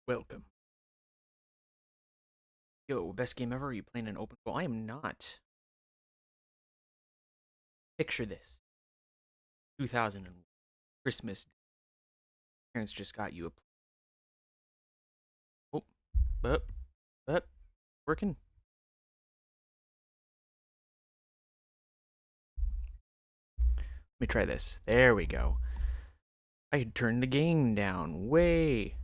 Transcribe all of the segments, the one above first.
Welcome. Yo, best game ever? Are you playing an open goal? I am not. Picture this. 2000 Christmas. Parents just got you a... Oh, but, working. Let me try this. There we go. I turned the gain down way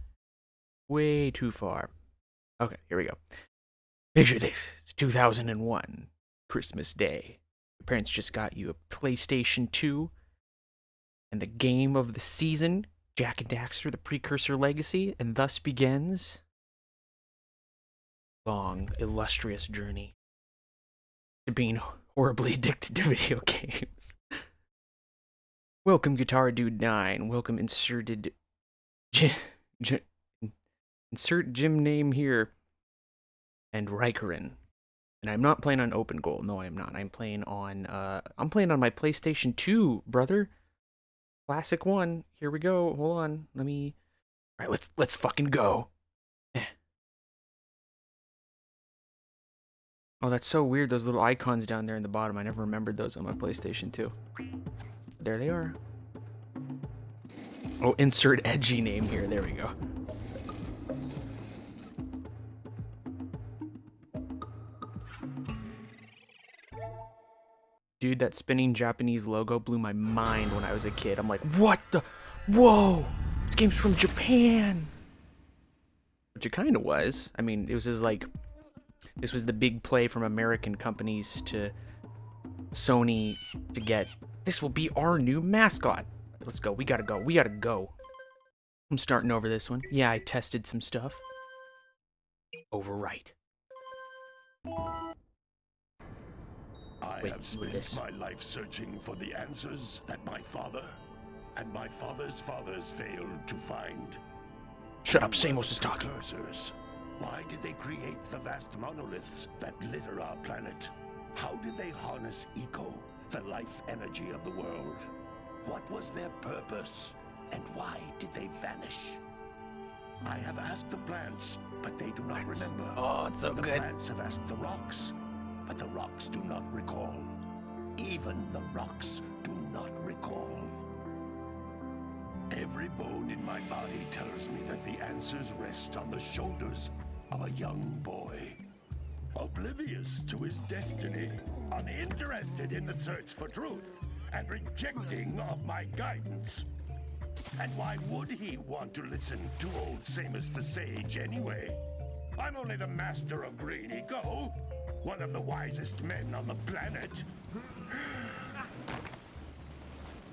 too far. Okay, here we go. Picture this. It's 2001, Christmas Day. Your parents just got you a PlayStation 2, and the game of the season, Jak and Daxter, the Precursor Legacy, and thus begins a long, illustrious journey to being horribly addicted to video games. Welcome, Guitar Dude 9. Welcome, inserted insert gym name here. And Rikerin. And I'm not playing on open goal. No, I am not. I'm playing on my PlayStation 2, brother. Classic one. Here we go. Hold on. Alright, let's fucking go. Oh, that's so weird. Those little icons down there in the bottom. I never remembered those on my PlayStation 2. There they are. Oh, insert edgy name here. There we go. Dude, that spinning Japanese logo blew my mind when I was a kid. I'm like, what the? Whoa! This game's from Japan! Which it kind of was. I mean, it was just like, this was the big play from American companies to Sony to get, this will be our new mascot. Let's go. We gotta go. I'm starting over this one. Yeah, I tested some stuff. Overwrite. I have spent my life searching for the answers that my father and my father's fathers failed to find. Shut up, Samos is talking. Precursors. Why did they create the vast monoliths that litter our planet? How did they harness eco, the life energy of the world? What was their purpose, and why did they vanish? I have asked the plants, but they do not remember. Oh, it's so the good. The plants have asked the rocks, but the rocks do not recall. Even the rocks do not recall. Every bone in my body tells me that the answers rest on the shoulders of a young boy. Oblivious to his destiny, uninterested in the search for truth, and rejecting of my guidance. And why would he want to listen to old Samus the Sage anyway? I'm only the master of green eco. One of the wisest men on the planet.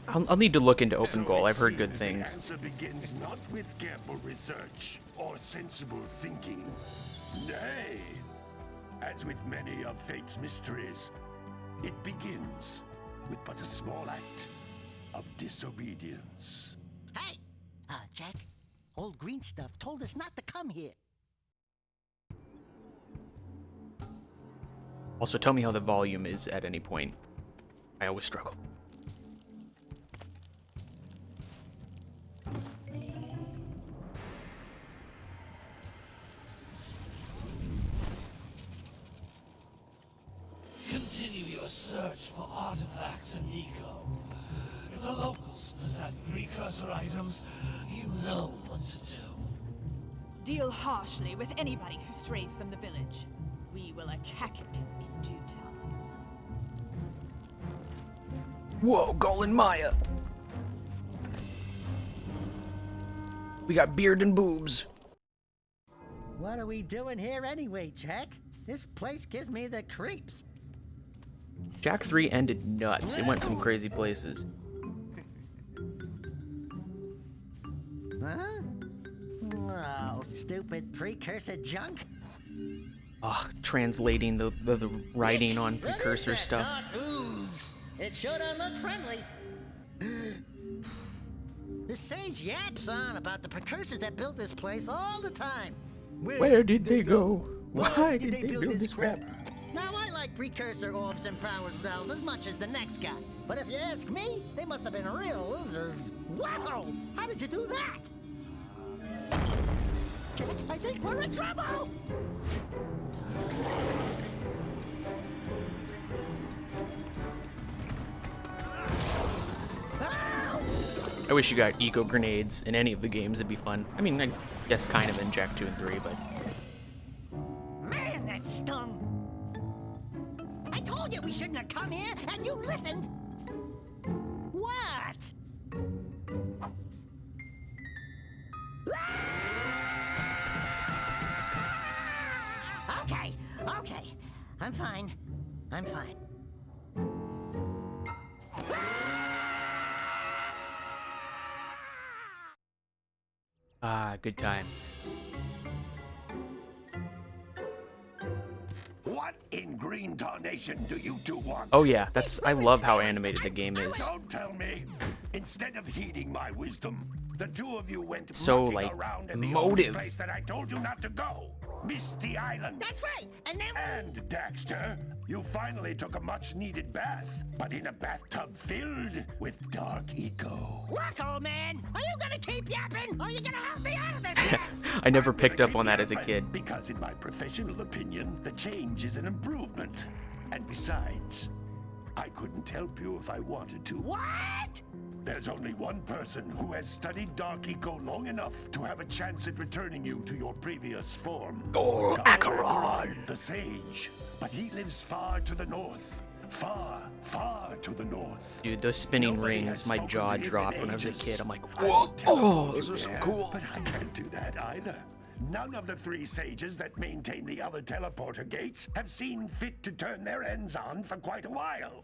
I'll need to look into open goal. I've heard good The things. answer begins not with careful research or sensible thinking. Nay, as with many of fate's mysteries, it begins with but a small act of disobedience. Hey! Jak, old green stuff told us not to come here. Also, tell me how the volume is at any point. I always struggle. Continue your search for artifacts and eco. If the locals possess precursor items, you know what to do. Deal harshly with anybody who strays from the village. We will attack it in due time. Whoa, Golan Maya! We got beard and boobs. What are we doing here anyway, Jak? This place gives me the creeps. Jak 3 ended nuts. It went some crazy places. Huh? Oh, stupid precursor junk. Ugh, translating the writing on Precursor stuff. Dark ooze. It sure don't look friendly. The sage yaps on about the precursors that built this place all the time. Where did they go? Why did they build this crap? Now, I like precursor orbs and power cells as much as the next guy. But if you ask me, they must have been real losers. Wow! How did you do that? think we're in trouble! I wish you got eco grenades in any of the games. It'd be fun. I mean, I guess kind of in Jak 2 and 3, but Man, that stung! I told you we shouldn't have come here, and you listened! What? Okay, okay. I'm fine. I'm fine. ah, good times. What in green tarnation do you two want? Oh yeah, I love how animated the game is. Don't tell me. Instead of heeding my wisdom, the two of you went So, mucking like, around in the motive. only place that I told you not to go. Misty Island. That's right, and then... And Daxter, you finally took a much-needed bath, but in a bathtub filled with dark eco. Look, old man! Are you gonna keep yapping, or are you gonna help me out of this mess? I never I'm picked gonna up on keep that as a yapping, kid. Because in my professional opinion, the change is an improvement. And besides, I couldn't help you if I wanted to. What? There's only one person who has studied Dark Eco long enough to have a chance at returning you to your previous form. Oh, Acheron! The Sage. But he lives far to the north. Far, far to the north. Dude, those spinning Nobody rings, has my spoken jaw to him dropped in when I was a ages. kid. I'm like, I whoa, would oh, teleport those you are so there, cool. But I can't do that either. None of the three sages that maintain the other teleporter gates have seen fit to turn their ends on for quite a while.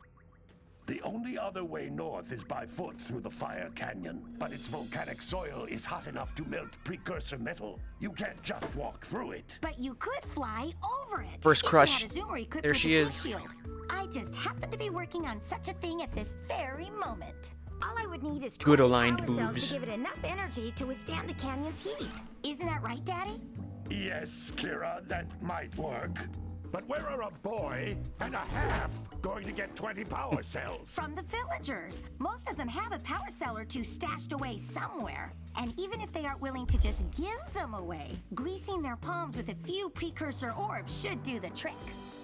The only other way north is by foot through the Fire Canyon, but its volcanic soil is hot enough to melt precursor metal. You can't just walk through it. But you could fly over it. First If you crush. had a zoomer, you could There put she the heat is. shield. I just happen to be working on such a thing at this very moment. All I would need is Good 20 aligned power cells boobs. to give it enough energy to withstand the canyon's heat. Isn't that right, Daddy? Yes, Kira, that might work. But where are a boy and a half going to get 20 power cells? From the villagers. Most of them have a power cell or two stashed away somewhere. And even if they aren't willing to just give them away, greasing their palms with a few precursor orbs should do the trick.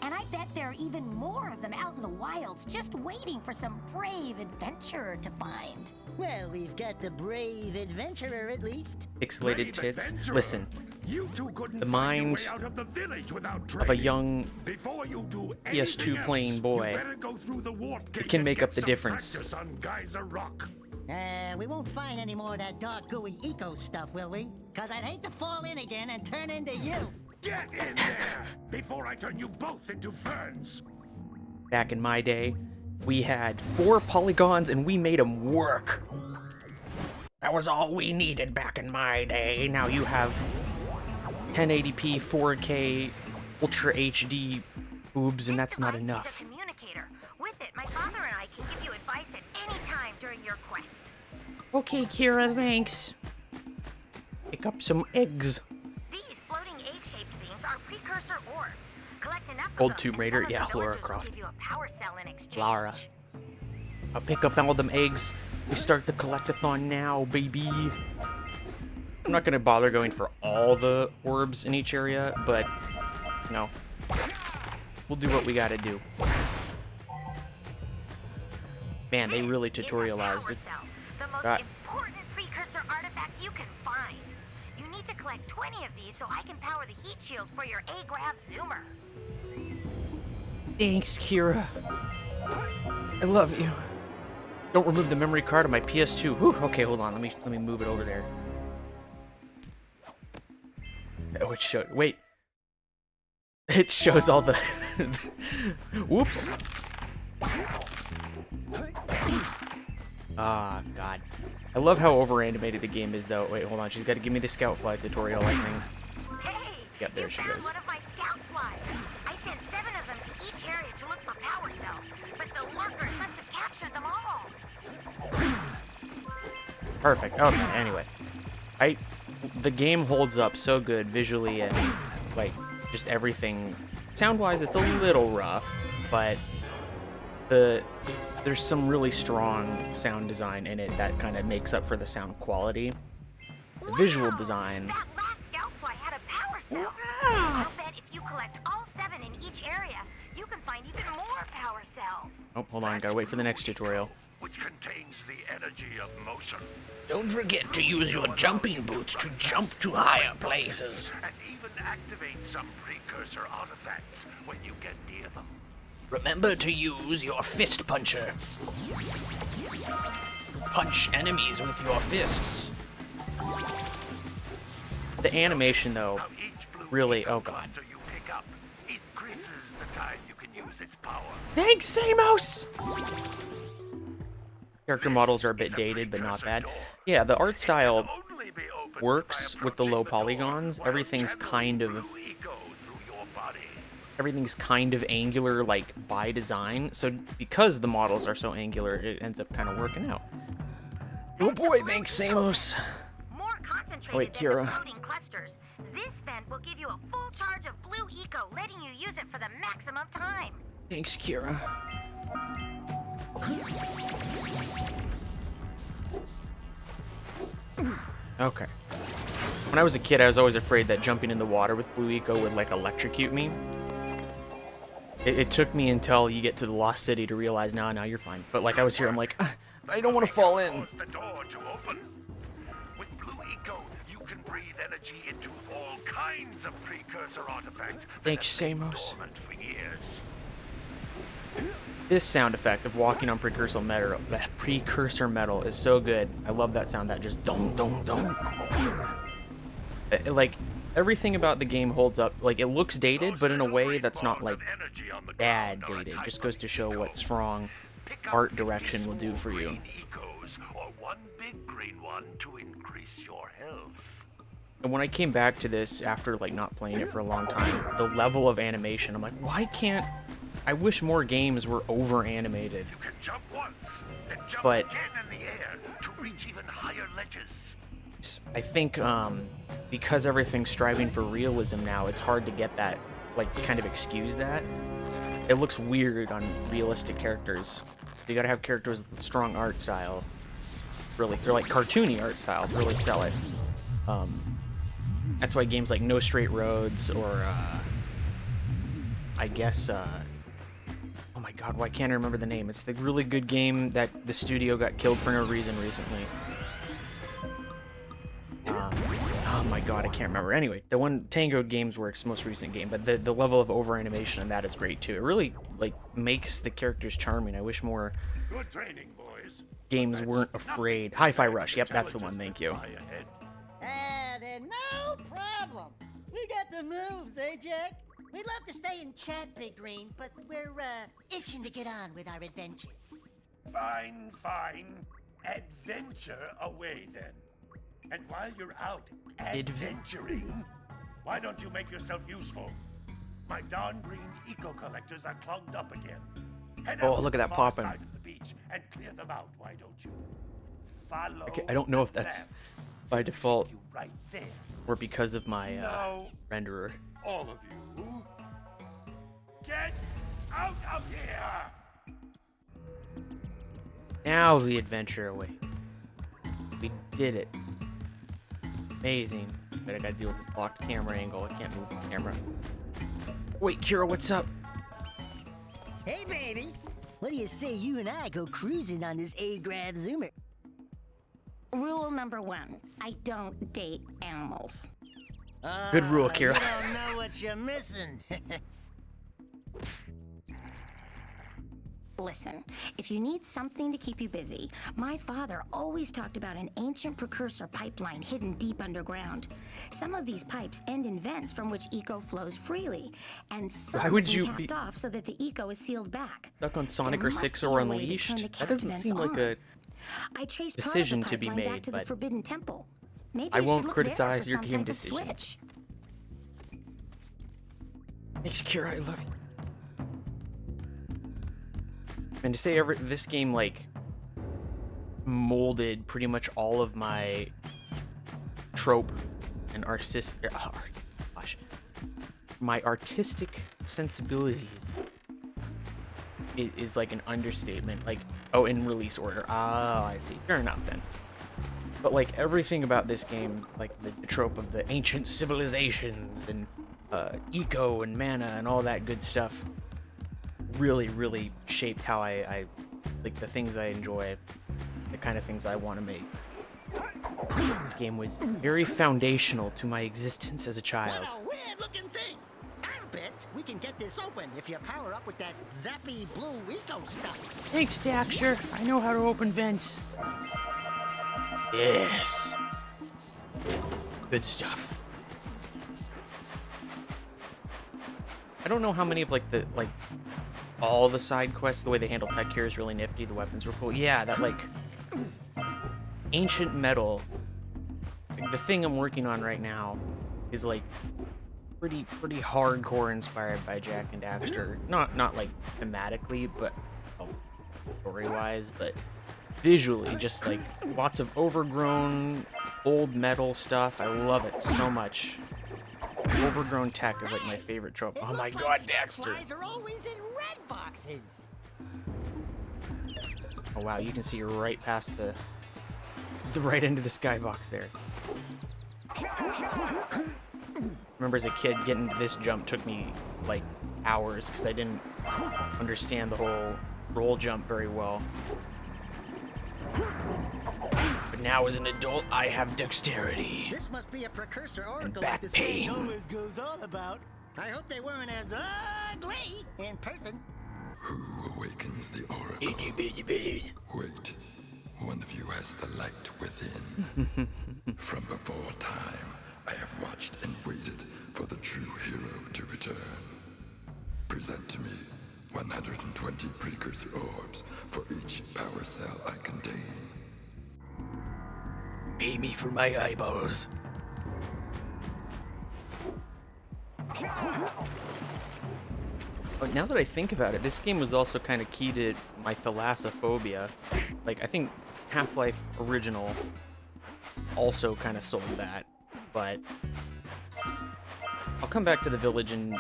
And I bet there are even more of them out in the wilds just waiting for some brave adventurer to find. Well, we've got the brave adventurer at least. Pixelated Brave tits. adventurer. Listen, You two couldn't the find your mind way out of the village without of a training. young Before you do PS2 anything playing else, boy, you better go through the warp gate can and make get up the some difference. practice on Geyser Rock. We won't find any more of that dark gooey eco stuff, will we? Cause I'd hate to fall in again and turn into you. Get in there before I turn you both into ferns. back in my day, we had 4 polygons and we made them work. That was all we needed back in my day. Now you have 1080p, 4K, Ultra HD boobs, and that's not enough. This device is a communicator. With it, my father and I can give you advice at any time during your quest. Okay, Kira, thanks. Pick up some eggs. These floating egg-shaped things are precursor orbs. Collect enough of Old them, Tomb and Raider? some of Yeah, the Lara villagers will Croft. give you a power cell in exchange. Lara. I'll pick up all them eggs. We start the collectathon now, baby. I'm not gonna bother going for all the orbs in each area, but, you know, we'll do what we gotta do. Man, they really This is a tutorialized power it. cell, the most Right. important precursor artifact you can find. You need to collect 20 of these so I can power the heat shield for your A-Grav zoomer. Thanks, Kira. I love you. Don't remove the memory card on my PS2. Whew, okay, hold on. Let me move it over there. Oh, it showed. Wait. It shows all the. Whoops. Ah, God. I love how over animated the game is, though. Wait, hold on. She's got to give me the scout fly tutorial, I think. Hey! Yep, there you she found goes. one of my scout flies. I sent 7 of them to each area to look for power cells, but the lurkers must have captured them all. Perfect. Okay, anyway. The game holds up so good visually and, like, just everything. Sound-wise, it's a little rough, but there's some really strong sound design in it that kind of makes up for the sound quality. The visual Wow! design, That last scout fly had a power cell. I'll bet if you collect all 7 in each area, you can find even more power cells. Oh, hold on, gotta wait for the next tutorial. Which contains the energy of motion. Don't forget to use your jumping boots to jump to higher places. And even activate some precursor artifacts when you get near them. Remember to use your fist puncher. Punch enemies with your fists. The animation, though, Now each blue really, eco oh god. cluster you pick up increases the time you can use its power. Thanks, Samos! Character models are a bit dated, but not bad. Yeah, the art style Only be opened works by with the low approaching the door polygons. while Everything's channeling kind of blue eco through your body. everything's kind of angular, like by design. So because the models are so angular, it ends up kind of working out. Oh boy, thanks, Samos. More concentrated Wait, than the Kira. floating clusters. This vent will give you a full charge of blue eco, letting you use it for the maximum time. Thanks, Kira. Okay. When I was a kid, I was always afraid that jumping in the water with blue eco would like electrocute me. It took me until you get to the Lost City to realize, nah, you're fine. But like I was here, I'm like, "Ah, I don't want to fall in. Cause the door to open. With blue eco, you can breathe energy into all kinds of precursor artifacts. that Thanks, have been Samos. dormant for years. This sound effect of walking on precursor metal is so good. I love that sound. That just dong dong dong. Like everything about the game holds up. Like it looks dated, but in a way that's not like bad dated. Just goes to show what strong art direction will do for you. Ecos, or one big green one to increase your health. And when I came back to this after like not playing it for a long time, the level of animation, I'm like, why can't I wish more games were over animated. You can jump once, then jump But- again in the air to reach even higher ledges. I think because everything's striving for realism now, it's hard to get that, like, kind of excuse that. It looks weird on realistic characters. You gotta have characters with strong art style. Really, they're like cartoony art style to really sell it. That's why games like No Straight Roads or, I guess, oh my god, why can't I remember the name? It's the really good game that the studio got killed for no reason recently. Oh my god, I can't remember. Anyway, the one Tango Gameworks' most recent game, but the level of over animation on that is great too. It really like makes the characters charming. I wish more Good training, boys. games weren't afraid. Hi-Fi Rush, yep, that's the one. Thank you. Then no problem. We got the moves, eh, Jack? We'd love to stay and chat, Big Green, but we're itching to get on with our adventures. Fine, fine. Adventure away then. And while you're out adventuring, why don't you make yourself useful? My darn green eco collectors are clogged up again. Head Oh, out to look at the that far poppin'. side of the beach and clear them out, why don't you? Follow Okay, I don't know if the that's lamps. by default You right there. or because of my Now, renderer. all of you, get out of here! Now's the adventure away. We did it. Amazing. But I gotta deal with this blocked camera angle. I can't move the camera. Wait, Kira, what's up? Hey, baby. What do you say you and I go cruising on this A-Grav Zoomer? Rule number 1, I don't date animals. Good rule, Kira. You don't know what you're missing. Listen, if you need something to keep you busy, my father always talked about an ancient precursor pipeline hidden deep underground. Some of these pipes end in vents from which eco flows freely, and some Why would have you been be- capped off so that the eco is sealed back. Stuck on Sonic There or must 6 be or a way to turn the Unleashed? That capped doesn't vents seem like on. a... I traced decision part of the to be pipeline made, back to the but Forbidden Temple. Maybe I you should won't look criticize there your for some game type of decisions. switch. Thanks, Kira, I love you. And to say this game, like, molded pretty much all of my trope and my artistic sensibilities is like an understatement. Like, oh, in release order. Ah, I see. Fair enough then. But like everything about this game, like the trope of the ancient civilization and eco and mana and all that good stuff, really shaped how I like the things I enjoy, the kind of things I want to make. This game was very foundational to my existence as a child. What a weird-looking thing! I'll bet we can get this open if you power up with that zappy blue eco stuff. Thanks, Daxter. I know how to open vents. Yes. Good stuff. I don't know how many of all the side quests, the way they handle tech here is really nifty. The weapons were cool. Yeah, that like ancient metal. The thing I'm working on right now is like pretty hardcore inspired by Jak and Daxter. Not like thematically, but story-wise, but visually, just like lots of overgrown old metal stuff. I love it so much. Overgrown tech is like my favorite trope. Oh my god, Daxter! Flies are always in red boxes. Oh wow, you can see right past the right end of the skybox there. Remember as a kid, getting to this jump took me like hours because I didn't understand the whole roll jump very well. But now as an adult, I have dexterity. This must be a precursor oracle back like the sage pain. always goes on about. I hope they weren't as ugly in person. Who awakens the oracle? Itty bitty bitty. Wait, one of you has the light within. From before time, I have watched and waited for the true hero to return. Present to me 120 precursor orbs for each power cell I contain. Pay me for my eyeballs. But now that I think about it, this game was also kind of key to my thalassophobia. Like, I think Half-Life Original also kind of sold that, but I'll come back to the village and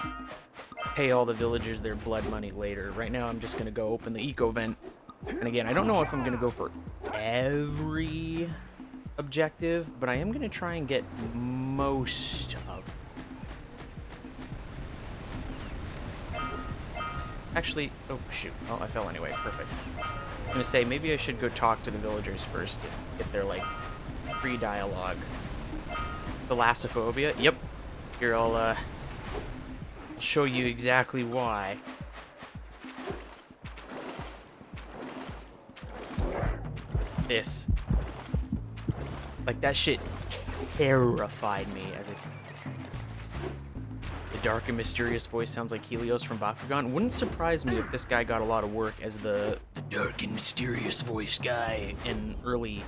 pay all the villagers their blood money later. Right now, I'm just going to go open the eco vent. And again, I don't know if I'm going to go for every objective, but I am going to try and get most of them. Actually, oh shoot, oh, I fell anyway, perfect. I'm gonna say, maybe I should go talk to the villagers first, get their, like, pre-dialogue. Thalassophobia, yep. Here, I'll show you exactly why. This. Like, that shit terrified me as a... The dark and mysterious voice sounds like Helios from Bakugan. Wouldn't surprise me if this guy got a lot of work as the dark and mysterious voice guy in early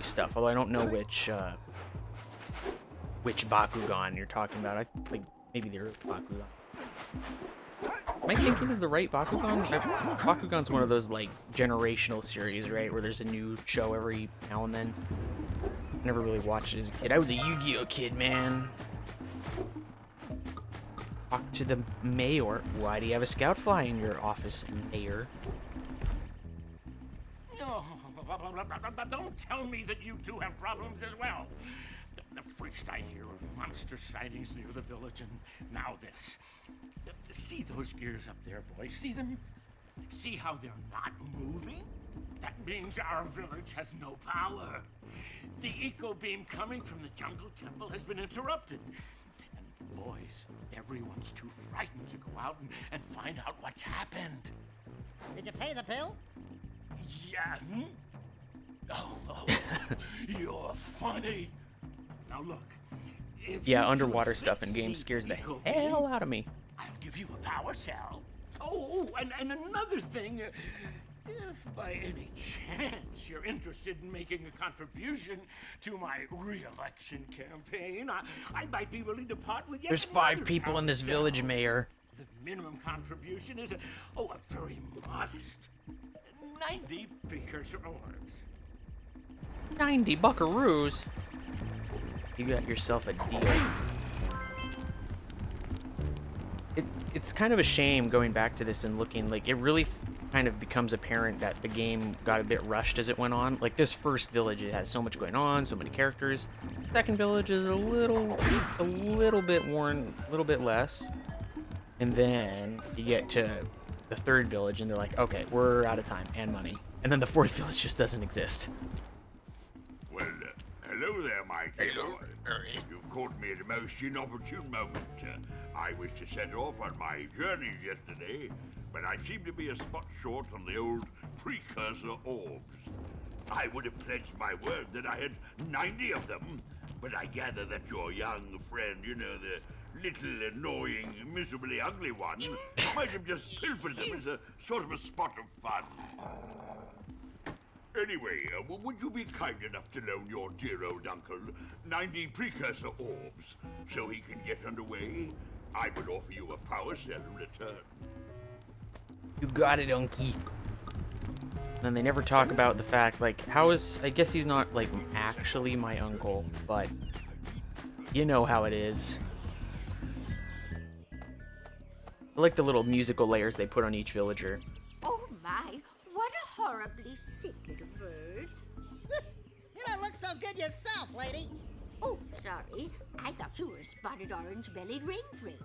stuff. Although I don't know which Bakugan you're talking about. I think maybe the early Bakugan. Am I thinking of the right Bakugan? Bakugan's one of those like generational series, right? Where there's a new show every now and then. I never really watched it as a kid. I was a Yu-Gi-Oh kid, man. Talk to the mayor. Why do you have a scout fly in your office, mayor? No, don't tell me that you two have problems as well. The first I hear of monster sightings near the village, and now this. See those gears up there, boys? See them? See how they're not moving? That means our village has no power. The eco beam coming from the jungle temple has been interrupted. And boys, everyone's too frightened to go out and find out what's happened. Did you pay the bill? Yeah. Oh, you're funny. Now look. If Yeah, you underwater two stuff in fix games the scares the eco hell beam, out of me. I'll give you a power cell. Oh, and another thing. If by any chance you're interested in making a contribution to my re-election campaign, I might be willing to part with yet There's 5 another people in power this cell. village, mayor. The minimum contribution is a very modest 90 precursor orbs. 90 buckaroos. You got yourself a deal. It's kind of a shame going back to this and looking like it really kind of becomes apparent that the game got a bit rushed as it went on. Like, this first village, it has so much going on, so many characters. Second village is a little bit worn, a little bit less. And then you get to the third village, and they're like, okay, we're out of time and money. And then the fourth village just doesn't exist. Well, hello there, my hero. You've caught me at a most inopportune moment. I was to set off on my journeys yesterday, but I seem to be a spot short on the old Precursor orbs. I would have pledged my word that I had 90 of them, but I gather that your young friend, you know, the little annoying, miserably ugly one, might have just pilfered them as a sort of a spot of fun. Anyway, would you be kind enough to loan your dear old uncle 90 Precursor orbs so he can get underway? I would offer you a power cell in return. You got it, Unky. And they never talk about the fact, like, I guess he's not, like, actually my uncle, but you know how it is. I like the little musical layers they put on each villager. Oh my, what a horribly sick little bird. You don't look so good yourself, lady. Oh, sorry. I thought you were a spotted orange-bellied rainframe.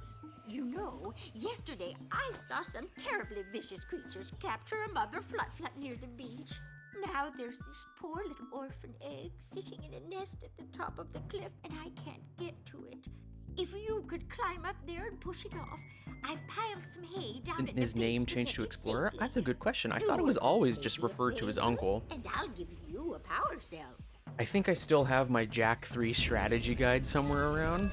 You know, yesterday I saw some terribly vicious creatures capture a mother flut-flut near the beach. Now there's this poor little orphan egg sitting in a nest at the top of the cliff, and I can't get to it. If you could climb up there and push it off, I've piled some hay down at the His beach name to changed catch to it Explorer? safely. That's a good question. I Do thought it was always me just a referred to as favor, uncle. And I'll give you a power cell. I think I still have my Jack 3 strategy guide somewhere around.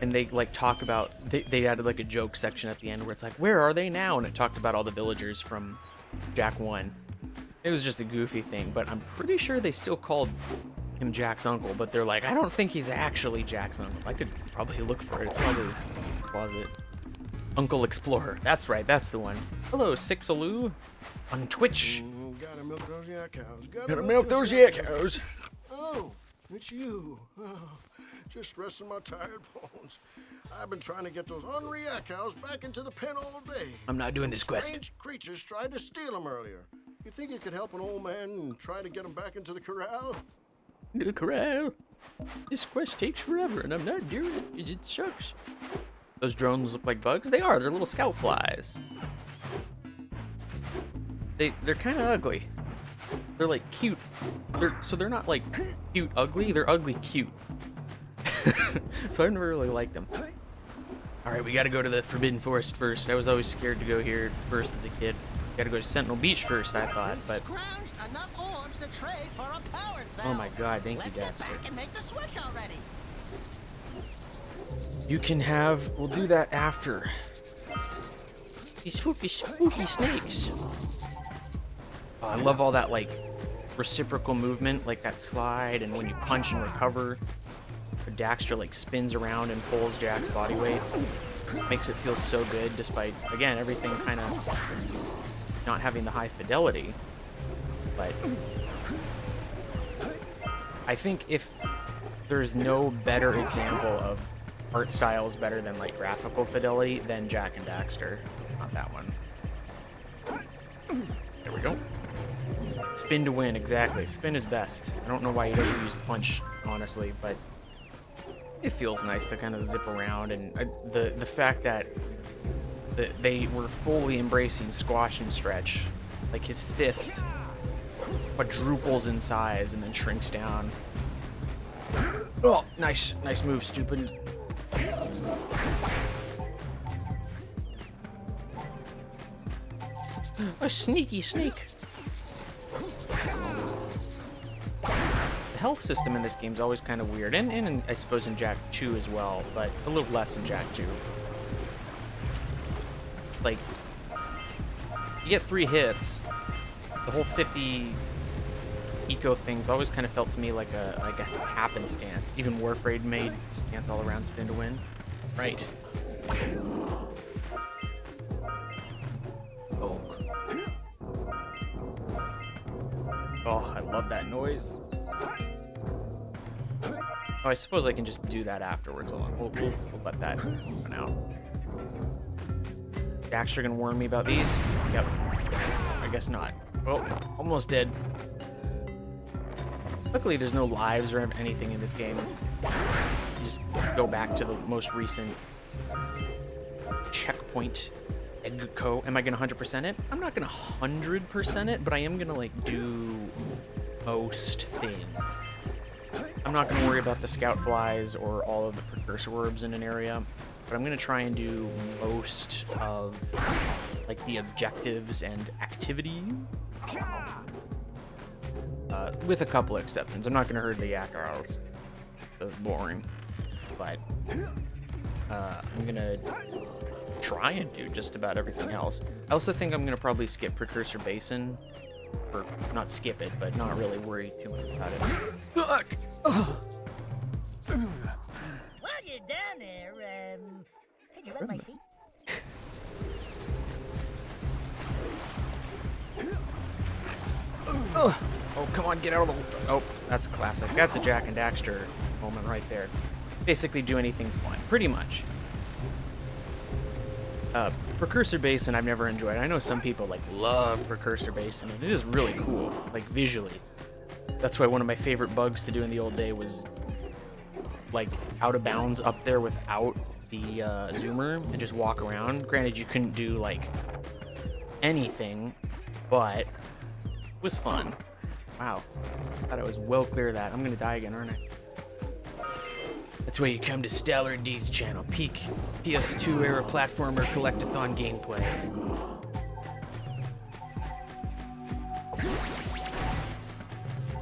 And they, like, talk about... They added, like, a joke section at the end where it's like, where are they now? And it talked about all the villagers from Jack 1. It was just a goofy thing, but I'm pretty sure they still called him Jack's uncle. But they're like, I don't think he's actually Jack's uncle. I could probably look for it. It's probably in the closet. Uncle Explorer. That's right, that's the one. Hello, Sixaloo. On Twitch. Gotta milk those yak cows. Gotta milk those yak cows. Oh, it's you. Oh, just resting my tired bones. I've been trying to get those ornery yak cows back into the pen all day. I'm not doing this quest. Strange creatures tried to steal them earlier. You think you could help an old man and try to get them back into the corral? Into the corral. This quest takes forever, and I'm not doing it because it sucks. Those drones look like bugs? They are. They're little scout flies. They're kind of ugly. They're like cute. They're not like cute ugly. They're ugly cute. So I never really liked them. All right, we got to go to the Forbidden Forest first. I was always scared to go here first as a kid. Got to go to Sentinel Beach first, I thought, but Scrounged enough orbs to trade for a power cell. oh my god, thank you, Let's get Daxter. back and make the switch already. You can have. We'll do that after. These spooky snakes. Oh, I love all that like reciprocal movement, like that slide, and when you punch and recover, the Daxter like spins around and pulls Jack's body weight. Makes it feel so good, despite again everything kind of not having the high fidelity. But I think if there's no better example of art styles better than like graphical fidelity than Jack and Daxter. Not that one. There we go. Spin to win, exactly. Spin is best. I don't know why you don't use punch, honestly, but it feels nice to kind of zip around, and the fact that they were fully embracing squash and stretch. Like his fist quadruples in size and then shrinks down. Oh, nice move, stupid. A sneaky snake. The health system in this game is always kind of weird, and I suppose in Jak 2 as well, but a little less in Jak 2. Like, you get 3 hits. The whole 50 eco thing's always kind of felt to me like a happenstance. Even Warframe made stance all around spin to win. Right. Oh. Oh, I love that noise. Oh, I suppose I can just do that afterwards. Hold on. We'll let that run out. Daxter gonna warn me about these? Yep. I guess not. Oh, almost dead. Luckily, there's no lives or anything in this game. You just go back to the most recent checkpoint. Egco. Am I gonna 100% it? I'm not gonna 100% it, but I am gonna like do most things. I'm not gonna worry about the scout flies or all of the precursor orbs in an area, but I'm gonna try and do most of like the objectives and activity. With a couple exceptions. I'm not gonna hurt the Yakos. That's boring. But I'm gonna try and do just about everything else. I also think I'm gonna probably skip Precursor Basin. Or not skip it, but not really worry too much about it. Fuck! While you're down there, could you rub my feet? Oh, come on, get out of the... Oh, that's classic. That's a Jack and Daxter moment right there. Basically do anything fun, pretty much. Precursor Basin I've never enjoyed. I know some people like love Precursor Basin, and it is really cool, like visually. That's why one of my favorite bugs to do in the old day was like out of bounds up there without the zoomer and just walk around. Granted, you couldn't do like anything, but it was fun. Wow, thought I was well clear of that. I'm gonna die again, aren't I? That's why you come to StallordD's channel. Peak PS2 era platformer collectathon gameplay.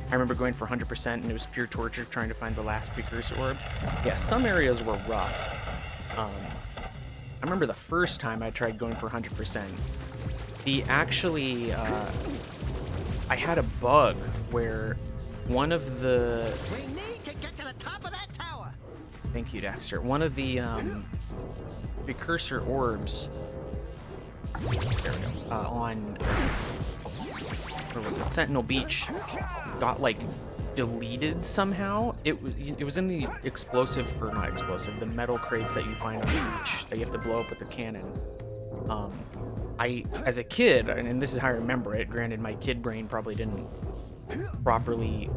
I remember going for 100% and it was pure torture trying to find the last precursor orb. Yeah, some areas were rough. I remember the first time I tried going for 100%. I had a bug where one of the... We need to get to the top of that tower. Thank you, Daxter. One of the precursor orbs there we go, on where was it? Sentinel Beach got like deleted somehow. It was in the explosive, or not explosive, the metal crates that you find on the beach that you have to blow up with the cannon. As a kid, and this is how I remember it, granted my kid brain probably didn't properly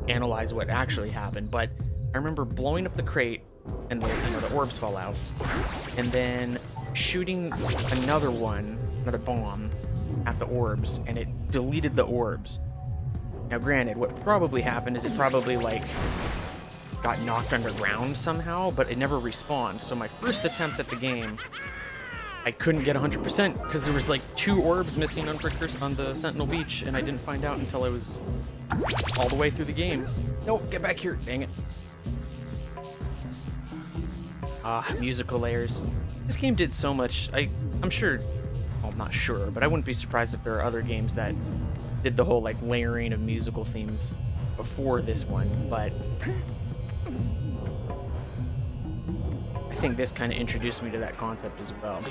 analyze what actually happened, but I remember blowing up the crate and the orbs fall out, and then shooting another bomb at the orbs, and it deleted the orbs. Now granted, what probably happened is it probably like got knocked underground somehow, but it never respawned. So my first attempt at the game, I couldn't get 100% because there was like 2 orbs missing on the Sentinel Beach, and I didn't find out until I was all the way through the game. Nope, get back here, dang it. Musical layers. This game did so much. I'm sure, well, I'm not sure, but I wouldn't be surprised if there are other games that did the whole like layering of musical themes before this one, but I think this kind of introduced me to that concept as well.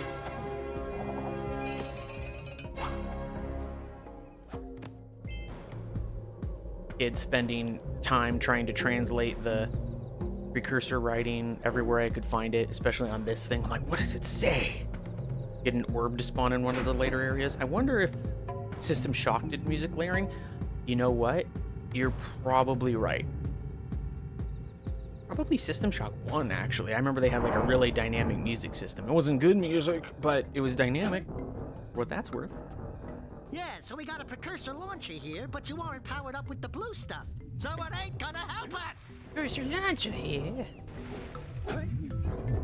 Kids spending time trying to translate the precursor writing everywhere I could find it, especially on this thing. I'm like, what does it say? Get an orb to spawn in one of the later areas. I wonder if System Shock did music layering. You know what? You're probably right. Probably System Shock 1, actually. I remember they had like a really dynamic music system. It wasn't good music, but it was dynamic. For what that's worth. Yeah, so we got a precursor launcher here, but you aren't powered up with the blue stuff. So it ain't gonna help us! Precursor launcher here.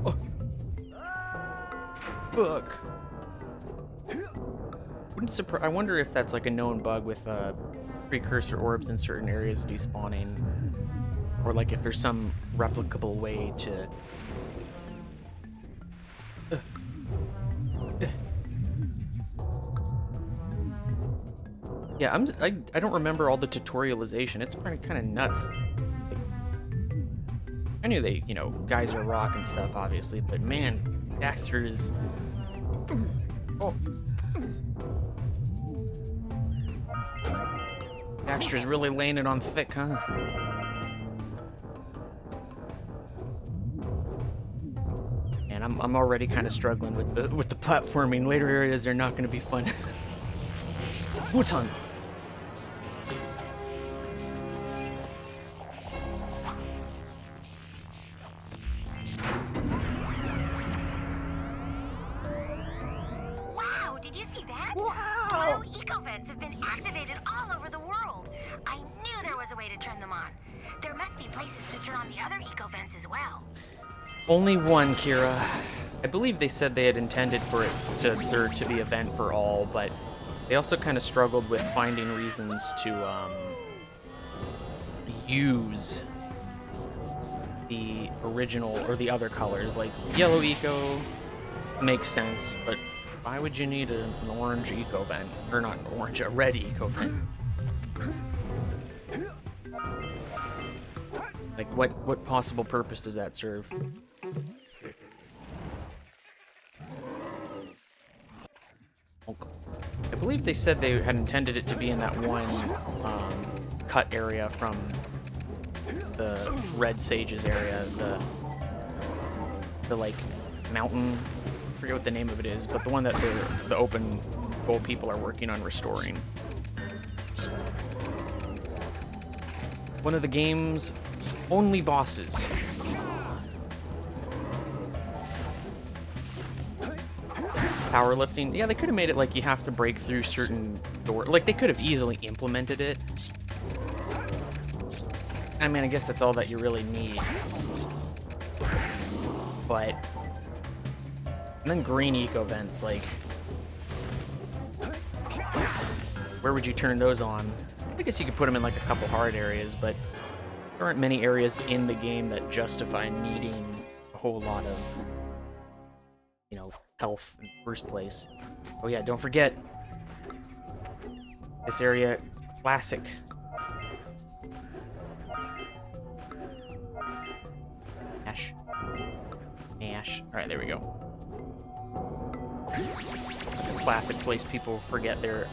Oh. Book. Wouldn't surprise. I wonder if that's like a known bug with precursor orbs in certain areas despawning, or like if there's some replicable way to. Yeah, I don't remember all the tutorialization. It's kind of nuts. Like, I knew they, guys are rock and stuff, obviously, but man, Daxter is. Oh. Daxter's really laying it on thick, huh? And I'm already kind of struggling with the platforming. Later areas are not going to be fun. Bhutan. Wow, did you see that? Wow! Blue eco-vents have been activated all over the world. I knew there was a way to turn them on. There must be places to turn on the other eco-vents as well. Only one, Kira. I believe they said they had intended for it there to be a vent for all, but they also kind of struggled with finding reasons to use the original or the other colors. Like yellow eco makes sense, but why would you need an orange eco vent? Or not an orange, a red eco vent? Like what possible purpose does that serve? I believe they said they had intended it to be in that one cut area from the Red Sages area, the like mountain, I forget what the name of it is, but the one that the open gold people are working on restoring. One of the game's only bosses. Powerlifting. Yeah, they could have made it like you have to break through certain doors. Like, they could have easily implemented it. I mean, I guess that's all that you really need. But... And then green eco vents, like... Where would you turn those on? I guess you could put them in like a couple hard areas, but there aren't many areas in the game that justify needing a whole lot of, you know, health in the first place. Oh yeah, don't forget this area, classic. Ash. Ash. Alright, there we go. It's a classic place people forget their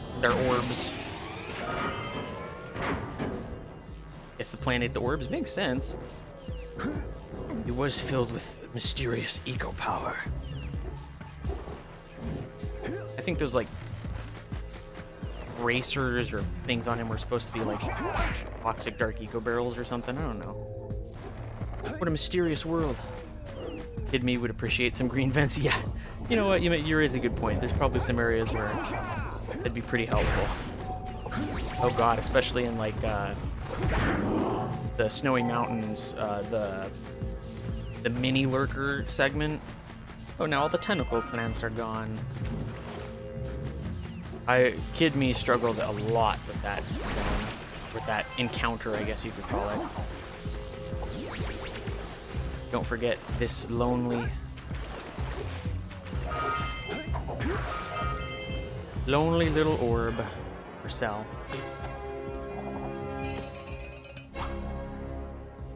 orbs. Guess the planet the orbs makes sense. It was filled with mysterious eco power. I think those like racers or things on him were supposed to be like toxic dark eco barrels or something. I don't know. What a mysterious world. Kid me would appreciate some green vents. Yeah, you know what? You raise a good point. There's probably some areas where it'd be pretty helpful. Oh god, especially in like the snowy mountains, the mini lurker segment. Oh, now all the tentacle plants are gone. Kid me struggled a lot with that encounter, I guess you could call it. Don't forget this lonely little orb or cell.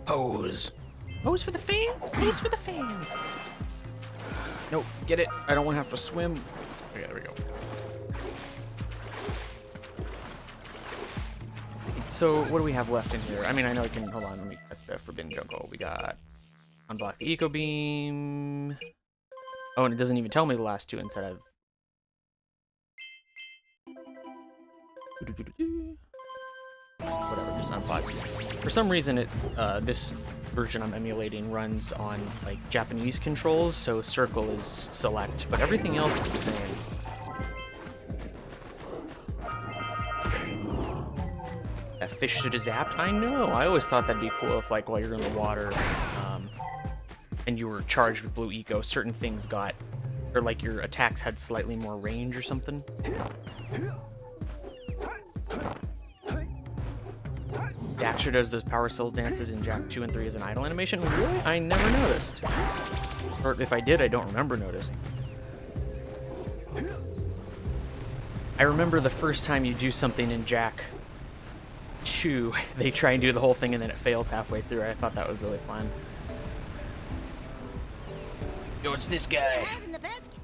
Pose. Pose for the fans. Pose for the fans. Nope, get it. I don't want to have to swim. Okay, there we go. So, what do we have left in here? I mean, I know I can... Hold on, let me cut the Forbidden Jungle. We got... Unblock the Eco Beam. Oh, and it doesn't even tell me the last two instead of... Whatever, just unpause. For some reason, this version I'm emulating runs on, like, Japanese controls, so circle is select, but everything else is the same. That fish should have zapped? I know! I always thought that'd be cool if, like, while you're in the water, and you were charged with blue eco, certain things got... Or, like, your attacks had slightly more range or something. Daxter does those power cells dances in Jak 2 and 3 as an idle animation? Really? I never noticed. Or if I did, I don't remember noticing. I remember the first time you do something in Jak 2, they try and do the whole thing and then it fails halfway through. I thought that was really fun. Yo, it's this guy. In the basket.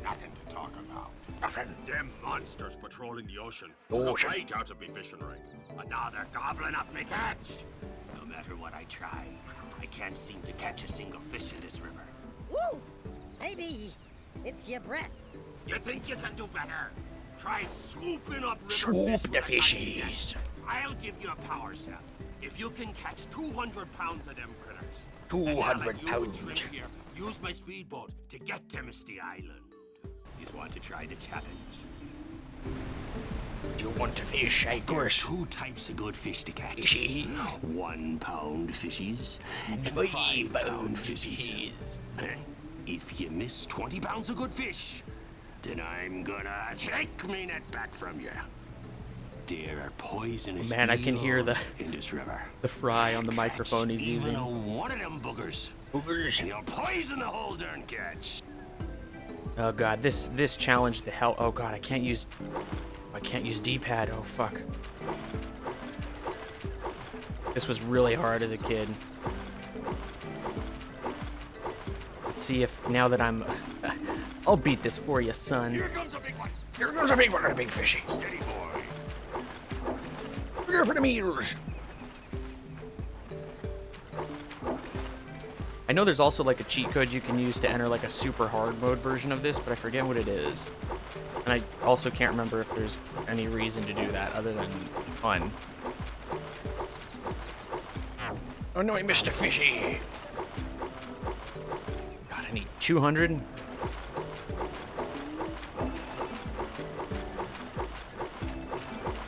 Nothing to talk about. Nothing. Them monsters patrolling the ocean. Ocean. Right out of me fishing ring. And now they're gobbling up me catch. No matter what I try, I can't seem to catch a single fish in this river. Woo! Maybe it's your breath. You think you can do better? Try scooping up river Swoop fish the with a tiny net. fishies. I'll give you a power cell if you can catch 200 pounds of them critters. 200 and now, like you and Trim here, use my speedboat to get to Misty Island. You want to try the challenge? Do you want to fish? Of There are course. 2 types of good fish to catch. Fishy. 1 pound fishies and 5 pound fishies. If you miss 20 pounds of good fish, then I'm gonna take me net back from you. There are poisonous Man, I can hear eels in this river. The fry on the microphone he's Even using. one of them boogers, Boogers. and you'll poison the whole darn catch. Oh god, this challenge the hell. Oh god, I can't use D-pad. Oh fuck. This was really hard as a kid. Let's see if now that I'm I'll beat this for you, son. Here comes a big one. Here goes a big one, a big fishy. Steady boy. Here for the meters. I know there's also like a cheat code you can use to enter like a super hard mode version of this, but I forget what it is. And I also can't remember if there's any reason to do that other than fun. Oh no, I missed a fishy. God, I need 200.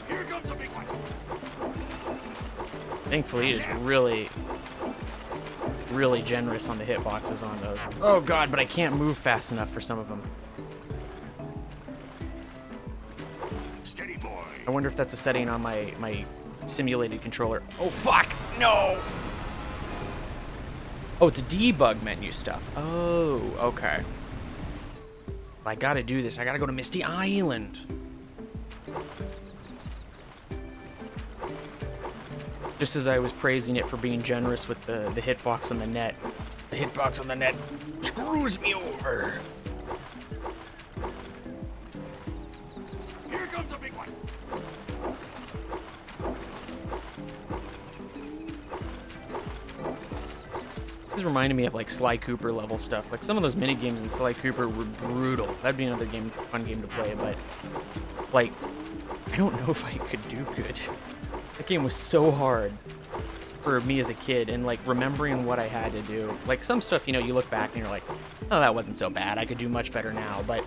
Here comes a big one. Thankfully, it is really generous on the hitboxes on those. Oh god, but I can't move fast enough for some of them. Steady boy. I wonder if that's a setting on my simulated controller. Oh fuck, no! Oh, it's debug menu stuff. Oh, okay. I gotta do this. I gotta go to Misty Island. Just as I was praising it for being generous with the hitbox on the net. The hitbox on the net screws me over. Here comes a big one. This reminded me of like Sly Cooper level stuff. Like some of those mini games in Sly Cooper were brutal. That'd be another fun game to play, but like I don't know if I could do good. That game was so hard for me as a kid, and like remembering what I had to do. Like some stuff, you know, you look back and you're like, oh, that wasn't so bad. I could do much better now. But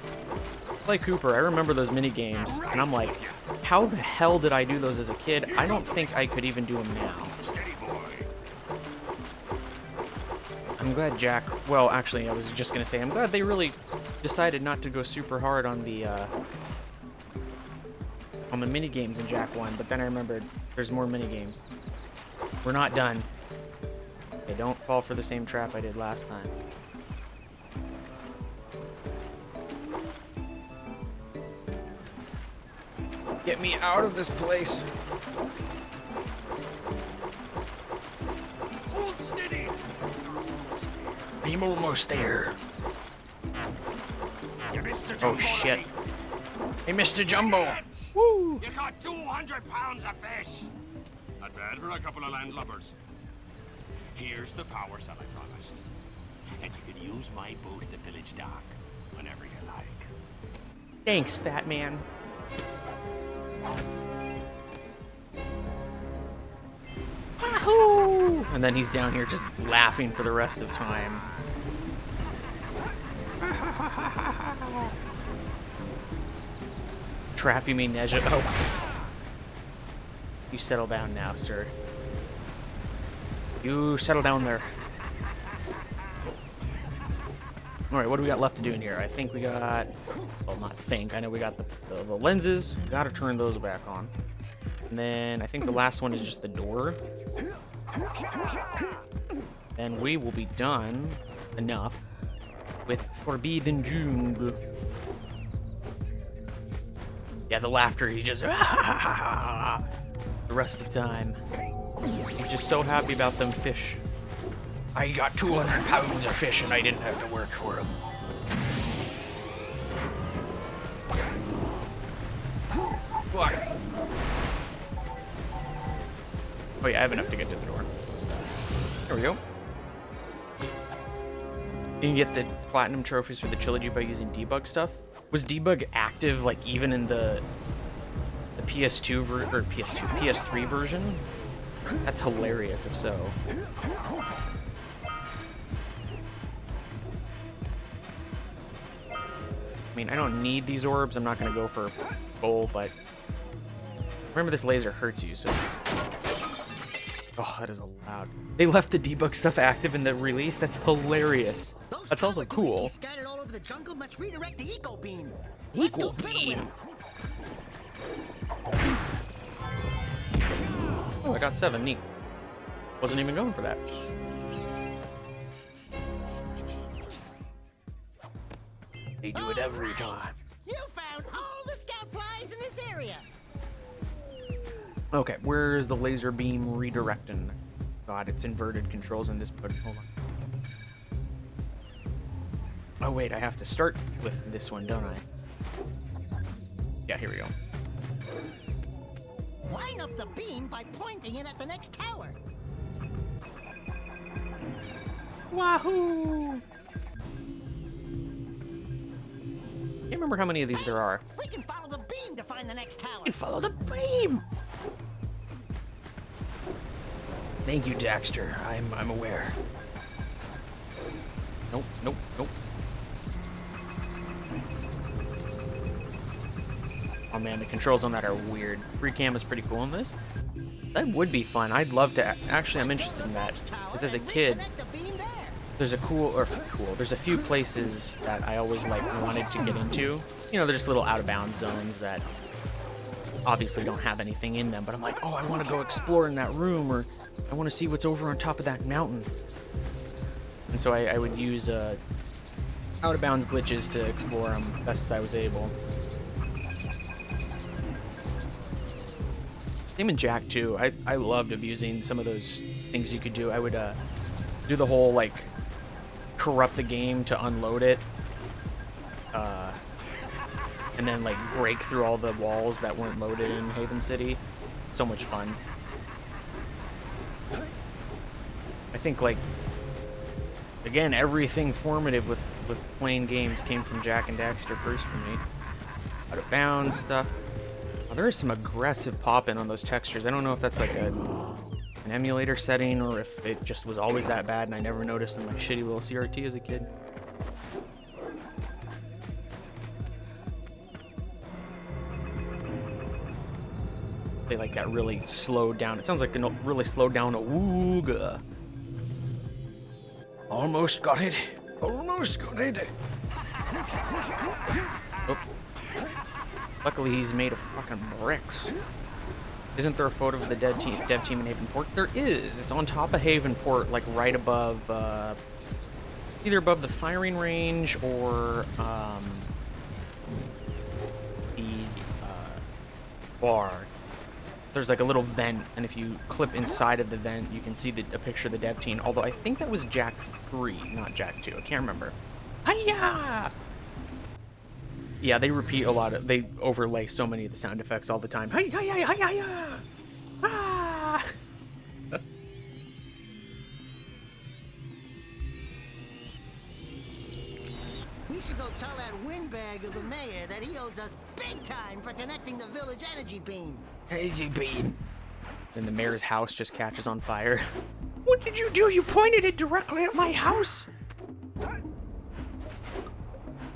like Cooper, I remember those mini games, and I'm like, how the hell did I do those as a kid? I don't think I could even do them now. Steady boy. I'm glad Jack. Well, actually, I was just gonna say I'm glad they really decided not to go super hard on the mini games in Jack 1. But then I remembered there's more mini games. We're not done. Okay, don't fall for the same trap I did last time. Get me out of this place. Hold steady. I'm almost there. You missed a Oh jumbo, shit. laddie. Hey, Mr. Jumbo. Look at that. Woo! You caught 200 pounds of fish. Not bad for a couple of landlubbers. Here's the power cell I promised. And you can use my boat at the village dock whenever you like. Thanks, fat man. Wahoo! And then he's down here just laughing for the rest of time. Trap, you mean Neja? Oh, pfft. You settle down now, sir. You settle down there. Alright, what do we got left to do in here? I think we got... Well, not think. I know we got the lenses. Gotta turn those back on. And then I think the last one is just the door. And we will be done enough with Forbidden Jungle. Yeah, the laughter, he just... The rest of the time. He's just so happy about them fish. I got 200 pounds of fish and I didn't have to work for them. Fuck. Oh yeah, I have enough to get to the door. There we go. You can get the platinum trophies for the trilogy by using debug stuff. Was debug active like even in the PS2 or PS3 version? That's hilarious if so. I mean, I don't need these orbs. I'm not gonna go for gold, but remember this laser hurts you, so. Oh, that is loud. They left the debug stuff active in the release. That's hilarious. That's also cool. Scattered all over the jungle must redirect the eco beam. Eco beam. Oh, I got 7. Neat. Wasn't even going for that. They do it every time. You found all the scout prize in this area. Okay, where's the laser beam redirecting? God, it's inverted controls in this, but hold on. Oh wait, I have to start with this one, don't I? Yeah, here we go. Line up the beam by pointing it at the next tower. Wahoo! Can't remember how many of these there are. We can follow the beam to find the next tower. We can follow the beam! Thank you, Daxter. I'm aware. Nope, nope, nope. Oh man, the controls on that are weird. Free cam is pretty cool in this. That would be fun. I'd love to. Actually, I'm interested in that. Because as a kid, there's there's a few places that I always wanted to get into. You know, there's just little out of bounds zones that obviously don't have anything in them. But I'm like, oh, I want to go explore in that room, or I want to see what's over on top of that mountain. And so I would use out of bounds glitches to explore them best as I was able. Same in Jack too. I loved abusing some of those things you could do. I would do the whole corrupt the game to unload it, and then break through all the walls that weren't loaded in Haven City. So much fun. I think again, everything formative with playing games came from Jack and Daxter first for me. Out of bounds stuff. Oh, there is some aggressive pop-in on those textures. I don't know if that's an emulator setting or if it just was always that bad and I never noticed in my shitty little CRT as a kid. They like that really slowed down. It sounds like the really slowed down ooga. Almost got it. Almost got it. Oh. Luckily, he's made of fucking bricks. Isn't there a photo of the dev team in Havenport? There is. It's on top of Havenport, right above, either above the firing range or the bar. There's a little vent, and if you clip inside of the vent, you can see a picture of the dev team. Although I think that was Jack 3, not Jack 2. I can't remember. Hiya! Yeah, they repeat a lot they overlay so many of the sound effects all the time. Hi, hi, hi, hi, hi, ah! We should go tell that windbag of the mayor that he owes us big time for connecting the village energy beam. Energy beam. Then the mayor's house just catches on fire. What did you do? You pointed it directly at my house.